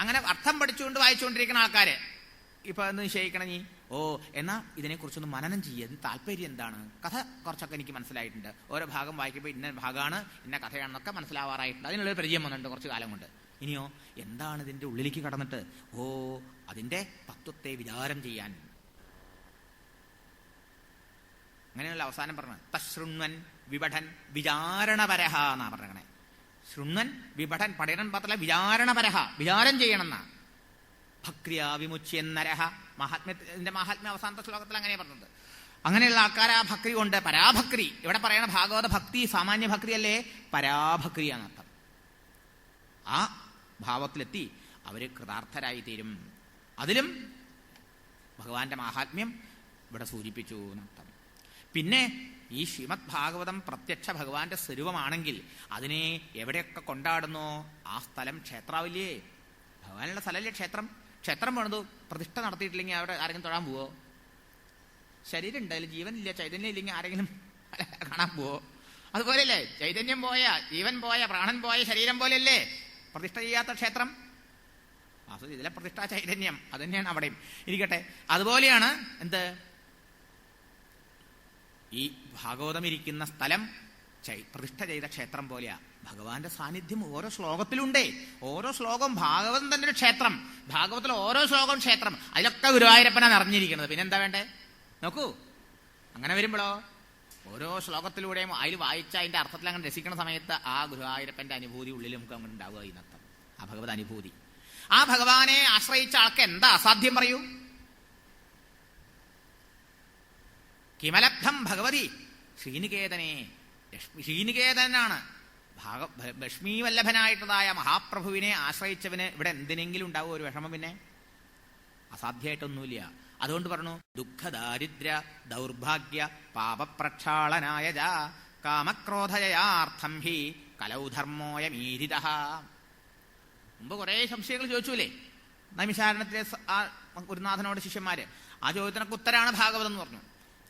അങ്ങനെ അർത്ഥം പഠിച്ചുകൊണ്ട് വായിച്ചുകൊണ്ടിരിക്കുന്ന ആൾക്കാര് ഇപ്പൊ എന്ന് നിശ്ചയിക്കണം, നീ എന്നാ ഇതിനെക്കുറിച്ചൊന്ന് മനനം ചെയ്യുക, താല്പര്യം എന്താണ്, കഥ കുറച്ചൊക്കെ എനിക്ക് മനസ്സിലായിട്ടുണ്ട്, ഓരോ ഭാഗം വായിക്കുമ്പോൾ ഇന്ന ഭാഗമാണ് ഇന്ന കഥയാണെന്നൊക്കെ മനസ്സിലാവാറായിട്ടുണ്ട്, അതിനുള്ളൊരു പരിചയം വന്നിട്ടുണ്ട് കുറച്ച് കാലം കൊണ്ട്. ഇനിയോ എന്താണ് ഇതിന്റെ ഉള്ളിലേക്ക് കടന്നിട്ട് അതിന്റെ തത്വത്തെ വിചാരം ചെയ്യാൻ. അങ്ങനെയുള്ള അവസാനം പറഞ്ഞത് തശൃണ്വൻ വിപഠൻ വിചാരണപരഹ എന്നാ പറഞ്ഞേ. ശൃണ്വൻ വിപഠൻ പഠനൻ പത്തല വിചാരണപരഹ, വിചാരം ചെയ്യണമെന്ന. ഭക്രിയാ വിമുച്യന്നരഹ, മഹാത്മ്യത്തിന്റെ മഹാത്മ്യ അവസാനത്തെ ശ്ലോകത്തിൽ അങ്ങനെ പറഞ്ഞത്. അങ്ങനെയുള്ള ആൾക്കാർ ആ ഭക്തി കൊണ്ട്, പരാഭക്തി ഇവിടെ പറയണ ഭാഗവത ഭക്തി സാമാന്യ ഭക്തിയല്ലേ, പരാഭക്തിയാണർത്ഥം. ആ ഭാവത്തിലെത്തി അവര് കൃതാർത്ഥരായി തീരും. അതിലും ഭഗവാന്റെ മാഹാത്മ്യം ഇവിടെ സൂചിപ്പിച്ചു എന്നർത്ഥം. പിന്നെ ഈ ശ്രീമദ് ഭാഗവതം പ്രത്യക്ഷ ഭഗവാന്റെ സ്വരൂപമാണെങ്കിൽ അതിനെ എവിടെയൊക്കെ കൊണ്ടാടുന്നോ ആ സ്ഥലം ക്ഷേത്രാവില്ലേ? ഭഗവാനുള്ള സ്ഥലമല്ലേ ക്ഷേത്രം. ക്ഷേത്രം വേണത് പ്രതിഷ്ഠ നടത്തിയിട്ടില്ലെങ്കിൽ അവിടെ ആരെങ്കിലും തൊഴാൻ പോവോ? ശരീരം ഉണ്ടായാലും ജീവനില്ല, ചൈതന്യം ഇല്ലെങ്കിൽ ആരെങ്കിലും കാണാൻ പോവോ? അതുപോലെയല്ലേ ചൈതന്യം പോയ, ജീവൻ പോയ, പ്രാണൻ പോയ ശരീരം പോലെയല്ലേ പ്രതിഷ്ഠ ചെയ്യാത്ത ക്ഷേത്രം. വാസ്തു ഇതിലെ പ്രതിഷ്ഠാ ചൈതന്യം അത് തന്നെയാണ് അവിടെയും. ഇരിക്കട്ടെ, അതുപോലെയാണ് എന്ത് ഈ ഭാഗവതം ഇരിക്കുന്ന സ്ഥലം പ്രതിഷ്ഠ ചെയ്ത ക്ഷേത്രം പോലെയാ. ഭഗവാന്റെ സാന്നിധ്യം ഓരോ ശ്ലോകത്തിലുണ്ടേ. ഓരോ ശ്ലോകവും ഭാഗവതം തന്നെ ഒരു ക്ഷേത്രം. ഭാഗവതത്തിൽ ഓരോ ശ്ലോകവും ക്ഷേത്രം. അതിലൊക്കെ ഗുരുവായൂരപ്പനാ നിറഞ്ഞിരിക്കുന്നത്. പിന്നെന്താ വേണ്ടേ? നോക്കൂ, അങ്ങനെ വരുമ്പോഴോ ഓരോ ശ്ലോകത്തിലൂടെയും അതിൽ വായിച്ച അതിന്റെ അർത്ഥത്തിൽ അങ്ങനെ രസിക്കുന്ന സമയത്ത് ആ ഗുരുവായൂരപ്പന്റെ അനുഭൂതി ഉള്ളിൽ നമുക്ക് അങ്ങനെ ഉണ്ടാവുക. ഇതിനർത്ഥം ആ ഭഗവത് അനുഭൂതി. ആ ഭഗവാനെ ആശ്രയിച്ച ആൾക്ക് എന്താ അസാധ്യം പറയൂ? കിമലബ്ധം ഭഗവതി ശ്രീനികേതനെ. ശ്രീനികേതനാണ് ലക്ഷ്മീവല്ലഭനായിട്ടുള്ളതായ മഹാപ്രഭുവിനെ ആശ്രയിച്ചവന് ഇവിടെ എന്തിനെങ്കിലും ഉണ്ടാവും ഒരു വിഷമം? പിന്നെ അസാധ്യമായിട്ടൊന്നുമില്ല. അതുകൊണ്ട് പറഞ്ഞു ദുഃഖദാരിദ്ര്യ ദൗർഭാഗ്യ പാപപ്രക്ഷാളനായ കാമക്രോധയാർത്ഥം ഹി കലൗധർമ്മോയമീരിത. മുമ്പ് കുറെ സംശയങ്ങൾ ചോദിച്ചുല്ലേ നൈമിഷാരണത്തിലെ ആ ഗുരുനാഥനോട് ശിഷ്യന്മാര്. ആ ചോദ്യത്തിനൊക്കെ ഉത്തരാണ് ഭാഗവതം എന്ന് പറഞ്ഞു.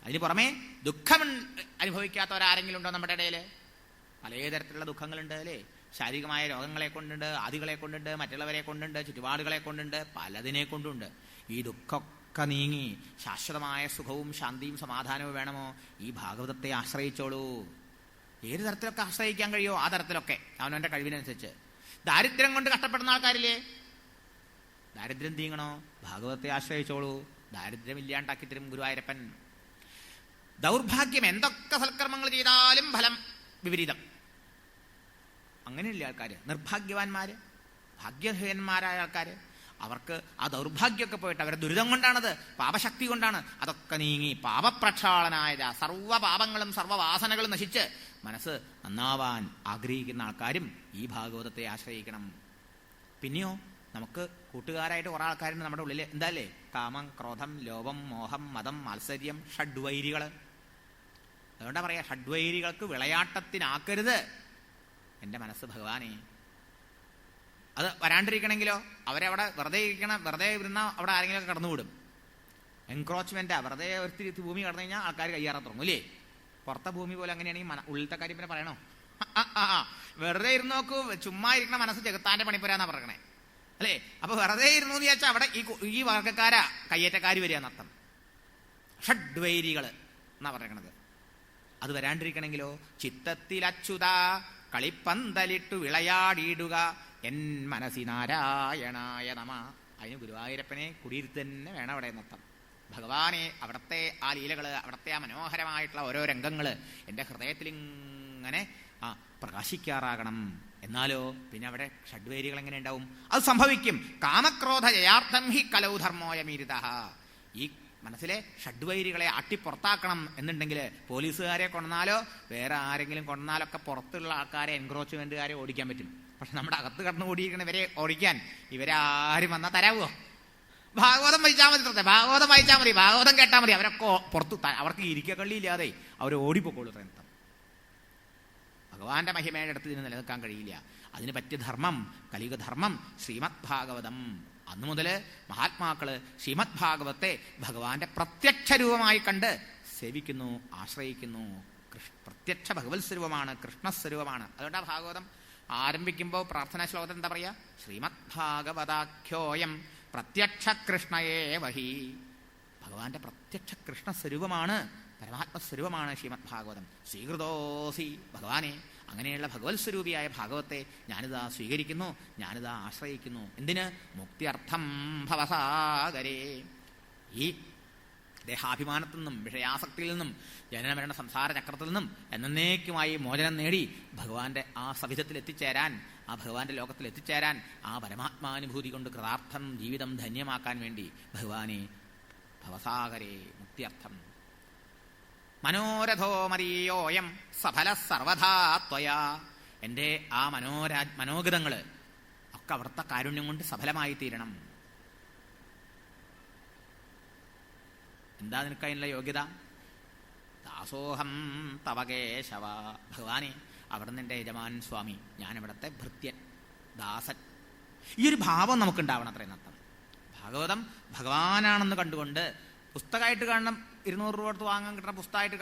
അതിന് പുറമെ ദുഃഖം അനുഭവിക്കാത്തവരാരെങ്കിലും ഉണ്ടോ നമ്മുടെ ഇടയിൽ? പലതരത്തിലുള്ള ദുഃഖങ്ങളുണ്ട് അല്ലേ. ശാരീരികമായ രോഗങ്ങളെ കൊണ്ടുണ്ട്, ആദികളെ കൊണ്ടുണ്ട്, മറ്റുള്ളവരെ കൊണ്ടുണ്ട്, ചുറ്റുപാടുകളെ കൊണ്ടുണ്ട്, പലതിനെ കൊണ്ടുണ്ട്. ഈ ദുഃഖമൊക്കെ നീങ്ങി ശാശ്വതമായ സുഖവും ശാന്തിയും സമാധാനവും വേണമോ? ഈ ഭാഗവതത്തെ ആശ്രയിച്ചോളൂ. ഏത് തരത്തിലൊക്കെ ആശ്രയിക്കാൻ കഴിയോ ആ തരത്തിലൊക്കെ അവനവന്റെ കഴിവിനനുസരിച്ച്. ദാരിദ്ര്യം കൊണ്ട് കഷ്ടപ്പെടുന്ന ആൾക്കാരില്ലേ, ദാരിദ്ര്യം തീങ്ങണോ? ഭാഗവതത്തെ ആശ്രയിച്ചോളൂ. ദാരിദ്ര്യം ഇല്ലാണ്ടാക്കി തരും ഗുരുവായൂരപ്പൻ. ദൗർഭാഗ്യം, എന്തൊക്കെ സൽക്കർമ്മങ്ങൾ ചെയ്താലും ഫലം വിപരീതം. അങ്ങനെയുള്ള ആൾക്കാര്, നിർഭാഗ്യവാന്മാര്, ഭാഗ്യഹീനന്മാരായ ആൾക്കാര്, അവർക്ക് ആ ദൗർഭാഗ്യമൊക്കെ പോയിട്ട് അവരുടെ ദുരിതം കൊണ്ടാണത്, പാപശക്തി കൊണ്ടാണ്. അതൊക്കെ നീങ്ങി പാപപ്രക്ഷാളനായ സർവ്വ പാപങ്ങളും സർവ്വവാസനകളും നശിച്ച് മനസ്സ് നന്നാവാൻ ആഗ്രഹിക്കുന്ന ആൾക്കാരും ഈ ഭാഗവതത്തെ ആശ്രയിക്കണം. പിന്നെയോ നമുക്ക് കൂട്ടുകാരായിട്ട് കുറെ ആൾക്കാരുണ്ട് നമ്മുടെ ഉള്ളിൽ. എന്താല്ലേ? കാമം, ക്രോധം, ലോഭം, മോഹം, മതം, മാത്സര്യം, ഷഡ്വൈരികള്. അതുകൊണ്ടാ പറയാ ഷഡ്വൈരികൾക്ക് വിളയാട്ടത്തിനാക്കരുത് എന്റെ മനസ്സ് ഭഗവാനെ. അത് വരാണ്ടിരിക്കണമെങ്കിലോ അവരവിടെ വെറുതെ ഇരുന്ന അവിടെ ആരെങ്കിലും കടന്നുവിടും. എൻക്രോച്ച്മെന്റാ. വെറുതെ ഒരു ഭൂമി കടന്നു കഴിഞ്ഞാൽ ആൾക്കാർ കയ്യാറാൻ തുടങ്ങും അല്ലേ. പുറത്തെ ഭൂമി പോലെ അങ്ങനെയാണെങ്കിൽ ഉള്ളിലത്തെ കാര്യം പിന്നെ പറയണോ? വെറുതെ ഇരുന്ന് നോക്കൂ, ചുമ്മാ ഇരിക്കണ മനസ്സ് ചെകുത്താന്റെ പണിപ്പുരാന്നാ പറയണേ അല്ലേ. അപ്പൊ വെറുതെ ഇരുന്നു എന്ന് ചോദിച്ചാൽ അവിടെ ഈ വർഗക്കാരാ കയ്യേറ്റക്കാര് വരിക എന്നർത്ഥം. ഷഡ്വൈരികള് എന്നാ പറയണത്. അത് വരാണ്ടിരിക്കണമെങ്കിലോ ചിത്തത്തിലച്യുത കളിപ്പന്തലിട്ടു വിളയാടിയിടുക എൻ മനസ്സി നാരായണായ നമ. അതിന് ഗുരുവായൂരപ്പനെ കുടിയിരുത്ത് തന്നെ വേണം അവിടെ എന്നർത്ഥം. ഭഗവാനെ, അവിടുത്തെ ആ ലീലകള്, അവിടുത്തെ ആ മനോഹരമായിട്ടുള്ള ഓരോ രംഗങ്ങള് എൻ്റെ ഹൃദയത്തിൽ ഇങ്ങനെ പ്രകാശിക്കാറാകണം. എന്നാലോ പിന്നെ അവിടെ ഷഡ്വേരികൾ എങ്ങനെ ഉണ്ടാവും? അത് സംഭവിക്കും. കാമക്രോധ ജയാർത്ഥം ഹി കലൗധർമ്മോയമീരിത. ഈ മനസ്സിലെ ഷഡ്വൈരികളെ അട്ടിപ്പുറത്താക്കണം എന്നുണ്ടെങ്കിൽ പോലീസുകാരെ കൊണ്ടാലോ വേറെ ആരെങ്കിലും കൊണ്ടാലൊക്കെ പുറത്തുള്ള ആൾക്കാരെ എൻക്രോച്ച്മെന്റുകാരെ ഓടിക്കാൻ പറ്റും. പക്ഷെ നമ്മുടെ അകത്ത് കടന്ന് ഓടിയിരിക്കണവരെ ഓടിക്കാൻ ഇവരാരും വന്നാൽ തരാവോ? ഭാഗവതം വായിച്ചാൽ മതി, ഭാഗവതം വായിച്ചാൽ മതി, ഭാഗവതം കേട്ടാൽ മതി. അവരൊക്കെ പുറത്തു, അവർക്ക് ഇരിക്കക്കള്ളിയില്ലാതെ അവർ ഓടിപ്പോക്കോളൂ. ത്രന്തം ഭഗവാന്റെ മഹിമയുടെ അടുത്ത് ഇതിന് നിലനിൽക്കാൻ കഴിയില്ല. അതിന് പറ്റിയ ധർമ്മം, കലിയുഗ ധർമ്മം ശ്രീമദ് ഭാഗവതം. അന്നു മുതല് മഹാത്മാക്കള് ശ്രീമദ് ഭാഗവത്തെ ഭഗവാന്റെ പ്രത്യക്ഷ രൂപമായി കണ്ട് സേവിക്കുന്നു, ആശ്രയിക്കുന്നു. പ്രത്യക്ഷ ഭഗവത് സ്വരൂപമാണ്, കൃഷ്ണസ്വരൂപമാണ്. അതുകൊണ്ടാണ് ഭാഗവതം ആരംഭിക്കുമ്പോൾ പ്രാർത്ഥനാ ശ്ലോകത്തിൽ എന്താ പറയാ? ശ്രീമദ് ഭാഗവതാഖ്യോയം പ്രത്യക്ഷ കൃഷ്ണയേ വഹി. ഭഗവാന്റെ പ്രത്യക്ഷ കൃഷ്ണസ്വരൂപമാണ്, പരമാത്മസ്വരൂപമാണ് ശ്രീമദ് ഭാഗവതം. സ്വീകൃതോസി ഭഗവാനെ, അങ്ങനെയുള്ള ഭഗവത് സ്വരൂപിയായ ഭാഗവത്തെ ഞാനിതാ സ്വീകരിക്കുന്നു, ഞാനിതാ ആശ്രയിക്കുന്നു. എന്തിന്? മുക്തിയർത്ഥം ഭവസാഗരേ. ഈ ദേഹാഭിമാനത്തിൽ നിന്നും വിഷയാസക്തിയിൽ നിന്നും ജനനമരണ സംസാര ചക്രത്തിൽ നിന്നും എന്നേക്കുമായി മോചനം നേടി ഭഗവാന്റെ ആ സവിധത്തിൽ എത്തിച്ചേരാൻ, ആ ഭഗവാന്റെ ലോകത്തിൽ എത്തിച്ചേരാൻ, ആ പരമാത്മാനുഭൂതി കൊണ്ട് കൃതാർത്ഥം ജീവിതം ധന്യമാക്കാൻ വേണ്ടി ഭഗവാനെ ഭവസാഗരേ മുക്തിയർത്ഥം മനോരഥോ മരീയോയം സഫല സർവഥാ ത്വയാ. എൻ്റെ ആ മനോഗതങ്ങൾ ഒക്കെ അവിടുത്തെ കാരുണ്യം കൊണ്ട് സഫലമായി തീരണം. എന്താ നിനക്ക് അതിനുള്ള യോഗ്യത? ദാസോഹം തവ കേശവ. ഭഗവാനെ, അവിടുന്ന് എൻ്റെ യജമാൻ സ്വാമി, ഞാനിവിടുത്തെ ഭൃത്യൻ, ദാസൻ. ഈ ഒരു ഭാവം നമുക്കുണ്ടാവണം. അത്രയും അർത്ഥം. ഭാഗവതം ഭഗവാനാണെന്ന് കണ്ടുകൊണ്ട് പുസ്തകമായിട്ട് കാണണം, 200 രൂപ കൊടുത്ത് വാങ്ങാൻ കിട്ടുന്ന പുസ്തകമായിട്ട്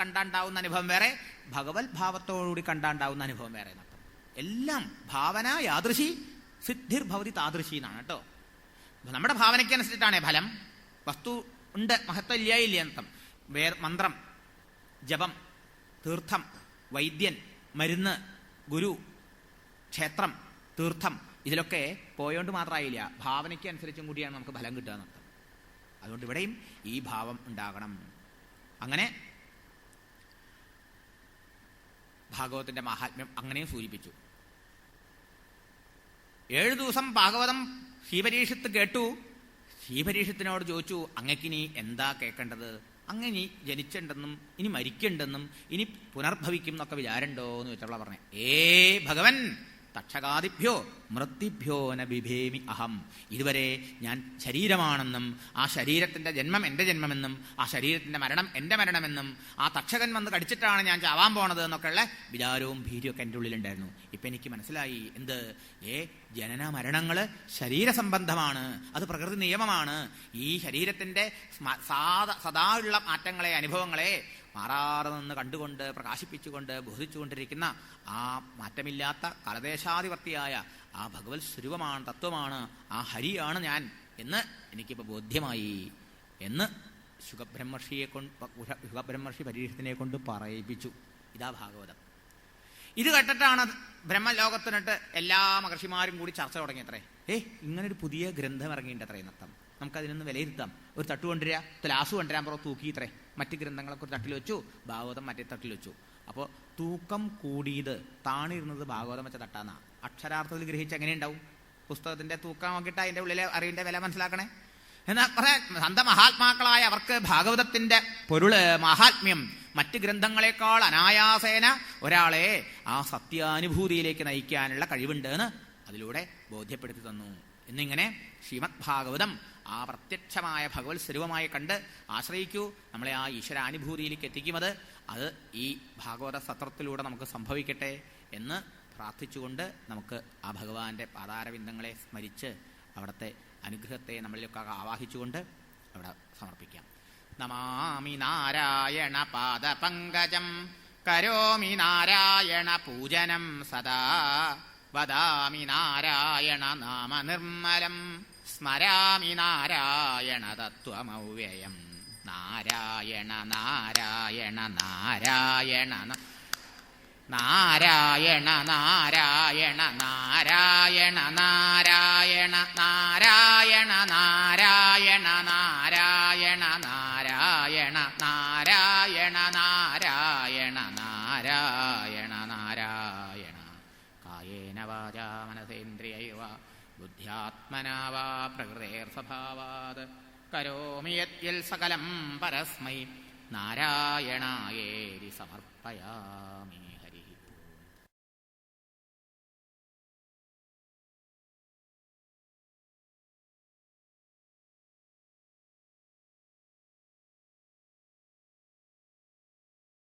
കണ്ടാണ്ടാവുന്ന അനുഭവം വേറെ, ഭഗവത് ഭാവത്തോടുകൂടി കണ്ടാണ്ടാവുന്ന അനുഭവം വേറെ എന്നർത്ഥം. എല്ലാം ഭാവന യാദൃശി സിദ്ധിർ ഭവതി താദൃശി എന്നാണ് കേട്ടോ. നമ്മുടെ ഭാവനയ്ക്കനുസരിച്ചിട്ടാണ് ഫലം. വസ്തു ഉണ്ട്, മഹത്വം ഇല്ല എന്നർത്ഥം. മന്ത്രം, ജപം, തീർത്ഥം, വൈദ്യൻ, മരുന്ന്, ഗുരു, ക്ഷേത്രം, തീർത്ഥം, ഇതിലൊക്കെ പോയോണ്ട് മാത്രമായില്ല, ഭാവനയ്ക്ക് അനുസരിച്ചും കൂടിയാണ് നമുക്ക് ഫലം കിട്ടുക എന്നർത്ഥം. അതുകൊണ്ട് ഇവിടെയും ഈ ഭാവം ഉണ്ടാകണം. അങ്ങനെ ഭാഗവതത്തിന്റെ മാഹാത്മ്യം അങ്ങനെയും സൂചിപ്പിച്ചു. 7 ദിവസം ഭാഗവതം ശ്രീപരീക്ഷത്ത് കേട്ടു. ശ്രീപരീക്ഷത്തിനോട് ചോദിച്ചു, അങ്ങക്കിനി എന്താ കേൾക്കേണ്ടത്? അങ്ങനെ ജനിച്ചിട്ടുണ്ടെന്നും ഇനി മരിക്കണ്ടെന്നും ഇനി പുനർഭവിക്കും എന്നൊക്കെ വിചാരണ്ടോ എന്ന് വെച്ചുള്ള പറഞ്ഞേ. ഭഗവൻ തക്ഷകാദിഭ്യോ മൃത്യുഭ്യോ ന ബിഭേമി അഹം. ഇതുവരെ ഞാൻ ശരീരമാണെന്നും ആ ശരീരത്തിന്റെ ജന്മം എൻ്റെ ജന്മമെന്നും ആ ശരീരത്തിന്റെ മരണം എൻ്റെ മരണമെന്നും ആ തക്ഷകൻ വന്ന് കടിച്ചിട്ടാണ് ഞാൻ ചാവാൻ പോണത് എന്നൊക്കെയുള്ള വിചാരവും ഭീതിയൊക്കെ എൻ്റെ ഉള്ളിലുണ്ടായിരുന്നു. ഇപ്പം എനിക്ക് മനസ്സിലായി, എന്ത്? ജനന മരണങ്ങൾ ശരീരസംബന്ധമാണ്, അത് പ്രകൃതി നിയമമാണ്. ഈ ശരീരത്തിന്റെ സദാ ഉള്ള മാറ്റങ്ങളെ, അനുഭവങ്ങളെ മാറാതെ നിന്ന് കണ്ടുകൊണ്ട് പ്രകാശിപ്പിച്ചുകൊണ്ട് ബോധിച്ചുകൊണ്ടിരിക്കുന്ന ആ മാറ്റമില്ലാത്ത കാലദേശാധിവർത്തിയായ ആ ഭഗവത് സ്വരൂപമാണ്, തത്വമാണ്, ആ ഹരിയാണ് ഞാൻ എന്ന് എനിക്കിപ്പോൾ ബോധ്യമായി എന്ന് ശുഗബ്രഹ്മർഷി പരീക്ഷത്തിനെ കൊണ്ട് പറയിപ്പിച്ചു. ഇതാ ഭാഗവതം. ഇത് കേട്ടിട്ടാണ് ബ്രഹ്മലോകത്തിനിട്ട് എല്ലാ മഹർഷിമാരും കൂടി ചർച്ച തുടങ്ങിയത്രേ. ഇങ്ങനൊരു പുതിയ ഗ്രന്ഥം ഇറങ്ങിയിട്ടുണ്ട് അത്രയും നൃത്തം, നമുക്കതിനൊന്ന് വിലയിരുത്താം. ഒരു തട്ട് കൊണ്ടുവരിക, ലാസ് കൊണ്ടുവരാൻ പുറത്ത് തൂക്കിയിത്രേ. മറ്റ് ഗ്രന്ഥങ്ങളൊക്കെ ഒരു തട്ടിൽ വെച്ചു, ഭാഗവതം മറ്റേ തട്ടിൽ വെച്ചു. അപ്പോൾ തൂക്കം കൂടിയത് താണിരുന്നത് ഭാഗവതം വെച്ച തട്ടാന്നാ. അക്ഷരാർത്ഥത്തിൽ ഗ്രഹിച്ച് എങ്ങനെയുണ്ടാവും? പുസ്തകത്തിന്റെ തൂക്കം നോക്കിയിട്ട് അതിൻ്റെ ഉള്ളിലെ അറിവിന്റെ വില മനസ്സിലാക്കണേ. എന്നാൽ പറയാൻ സന്ത മഹാത്മാക്കളായ അവർക്ക് ഭാഗവതത്തിന്റെ പൊരുള്, മഹാത്മ്യം മറ്റ് ഗ്രന്ഥങ്ങളെക്കാൾ അനായാസേന ഒരാളെ ആ സത്യാനുഭൂതിയിലേക്ക് നയിക്കാനുള്ള കഴിവുണ്ട് എന്ന് അതിലൂടെ ബോധ്യപ്പെടുത്തി തന്നു. എന്നിങ്ങനെ ശ്രീമദ് ഭാഗവതം ആ പ്രത്യക്ഷമായ ഭഗവത് സ്വരൂപമായി കണ്ട് ആശ്രയിക്കൂ. നമ്മളെ ആ ഈശ്വരാനുഭൂതിയിലേക്ക് എത്തിക്കുന്നത് അത് ഈ ഭാഗവത സത്രത്തിലൂടെ നമുക്ക് സംഭവിക്കട്ടെ എന്ന് പ്രാർത്ഥിച്ചുകൊണ്ട് നമുക്ക് ആ ഭഗവാന്റെ പാതാരവിന്ദങ്ങളെ സ്മരിച്ച് അവിടുത്തെ അനുഗ്രഹത്തെ നമ്മളിലൊക്കെ ആവാഹിച്ചുകൊണ്ട് അവിടെ സമർപ്പിക്കാം. നമാമി നാരായണ പാദപങ്കജം കരോമി നാരായണ പൂജനം സദാ വദാമി നാരായണ നാമ നിർമ്മലം സ്മരാമി നാരായണ തത്വമവ്യയം. നാരായണ നാരായണ നാരായണ നാരായണ നാരായണ നാരായണ നാരായണ നാരായണ നാരായണ നാരായണ നാരായണ നാരായണ നാരായണ നാരായണ നാരായണ. കായേന വാചാ മനസേന്ദ്രിയൈവ ബുദ്ധ്യാത്മനാ വാ പ്രകൃതേർസ്വഭാവാത് കരോമി യദ്യൽ സകലം പരസ്മൈ നാരായണായേതി സമർപ്പയാമി.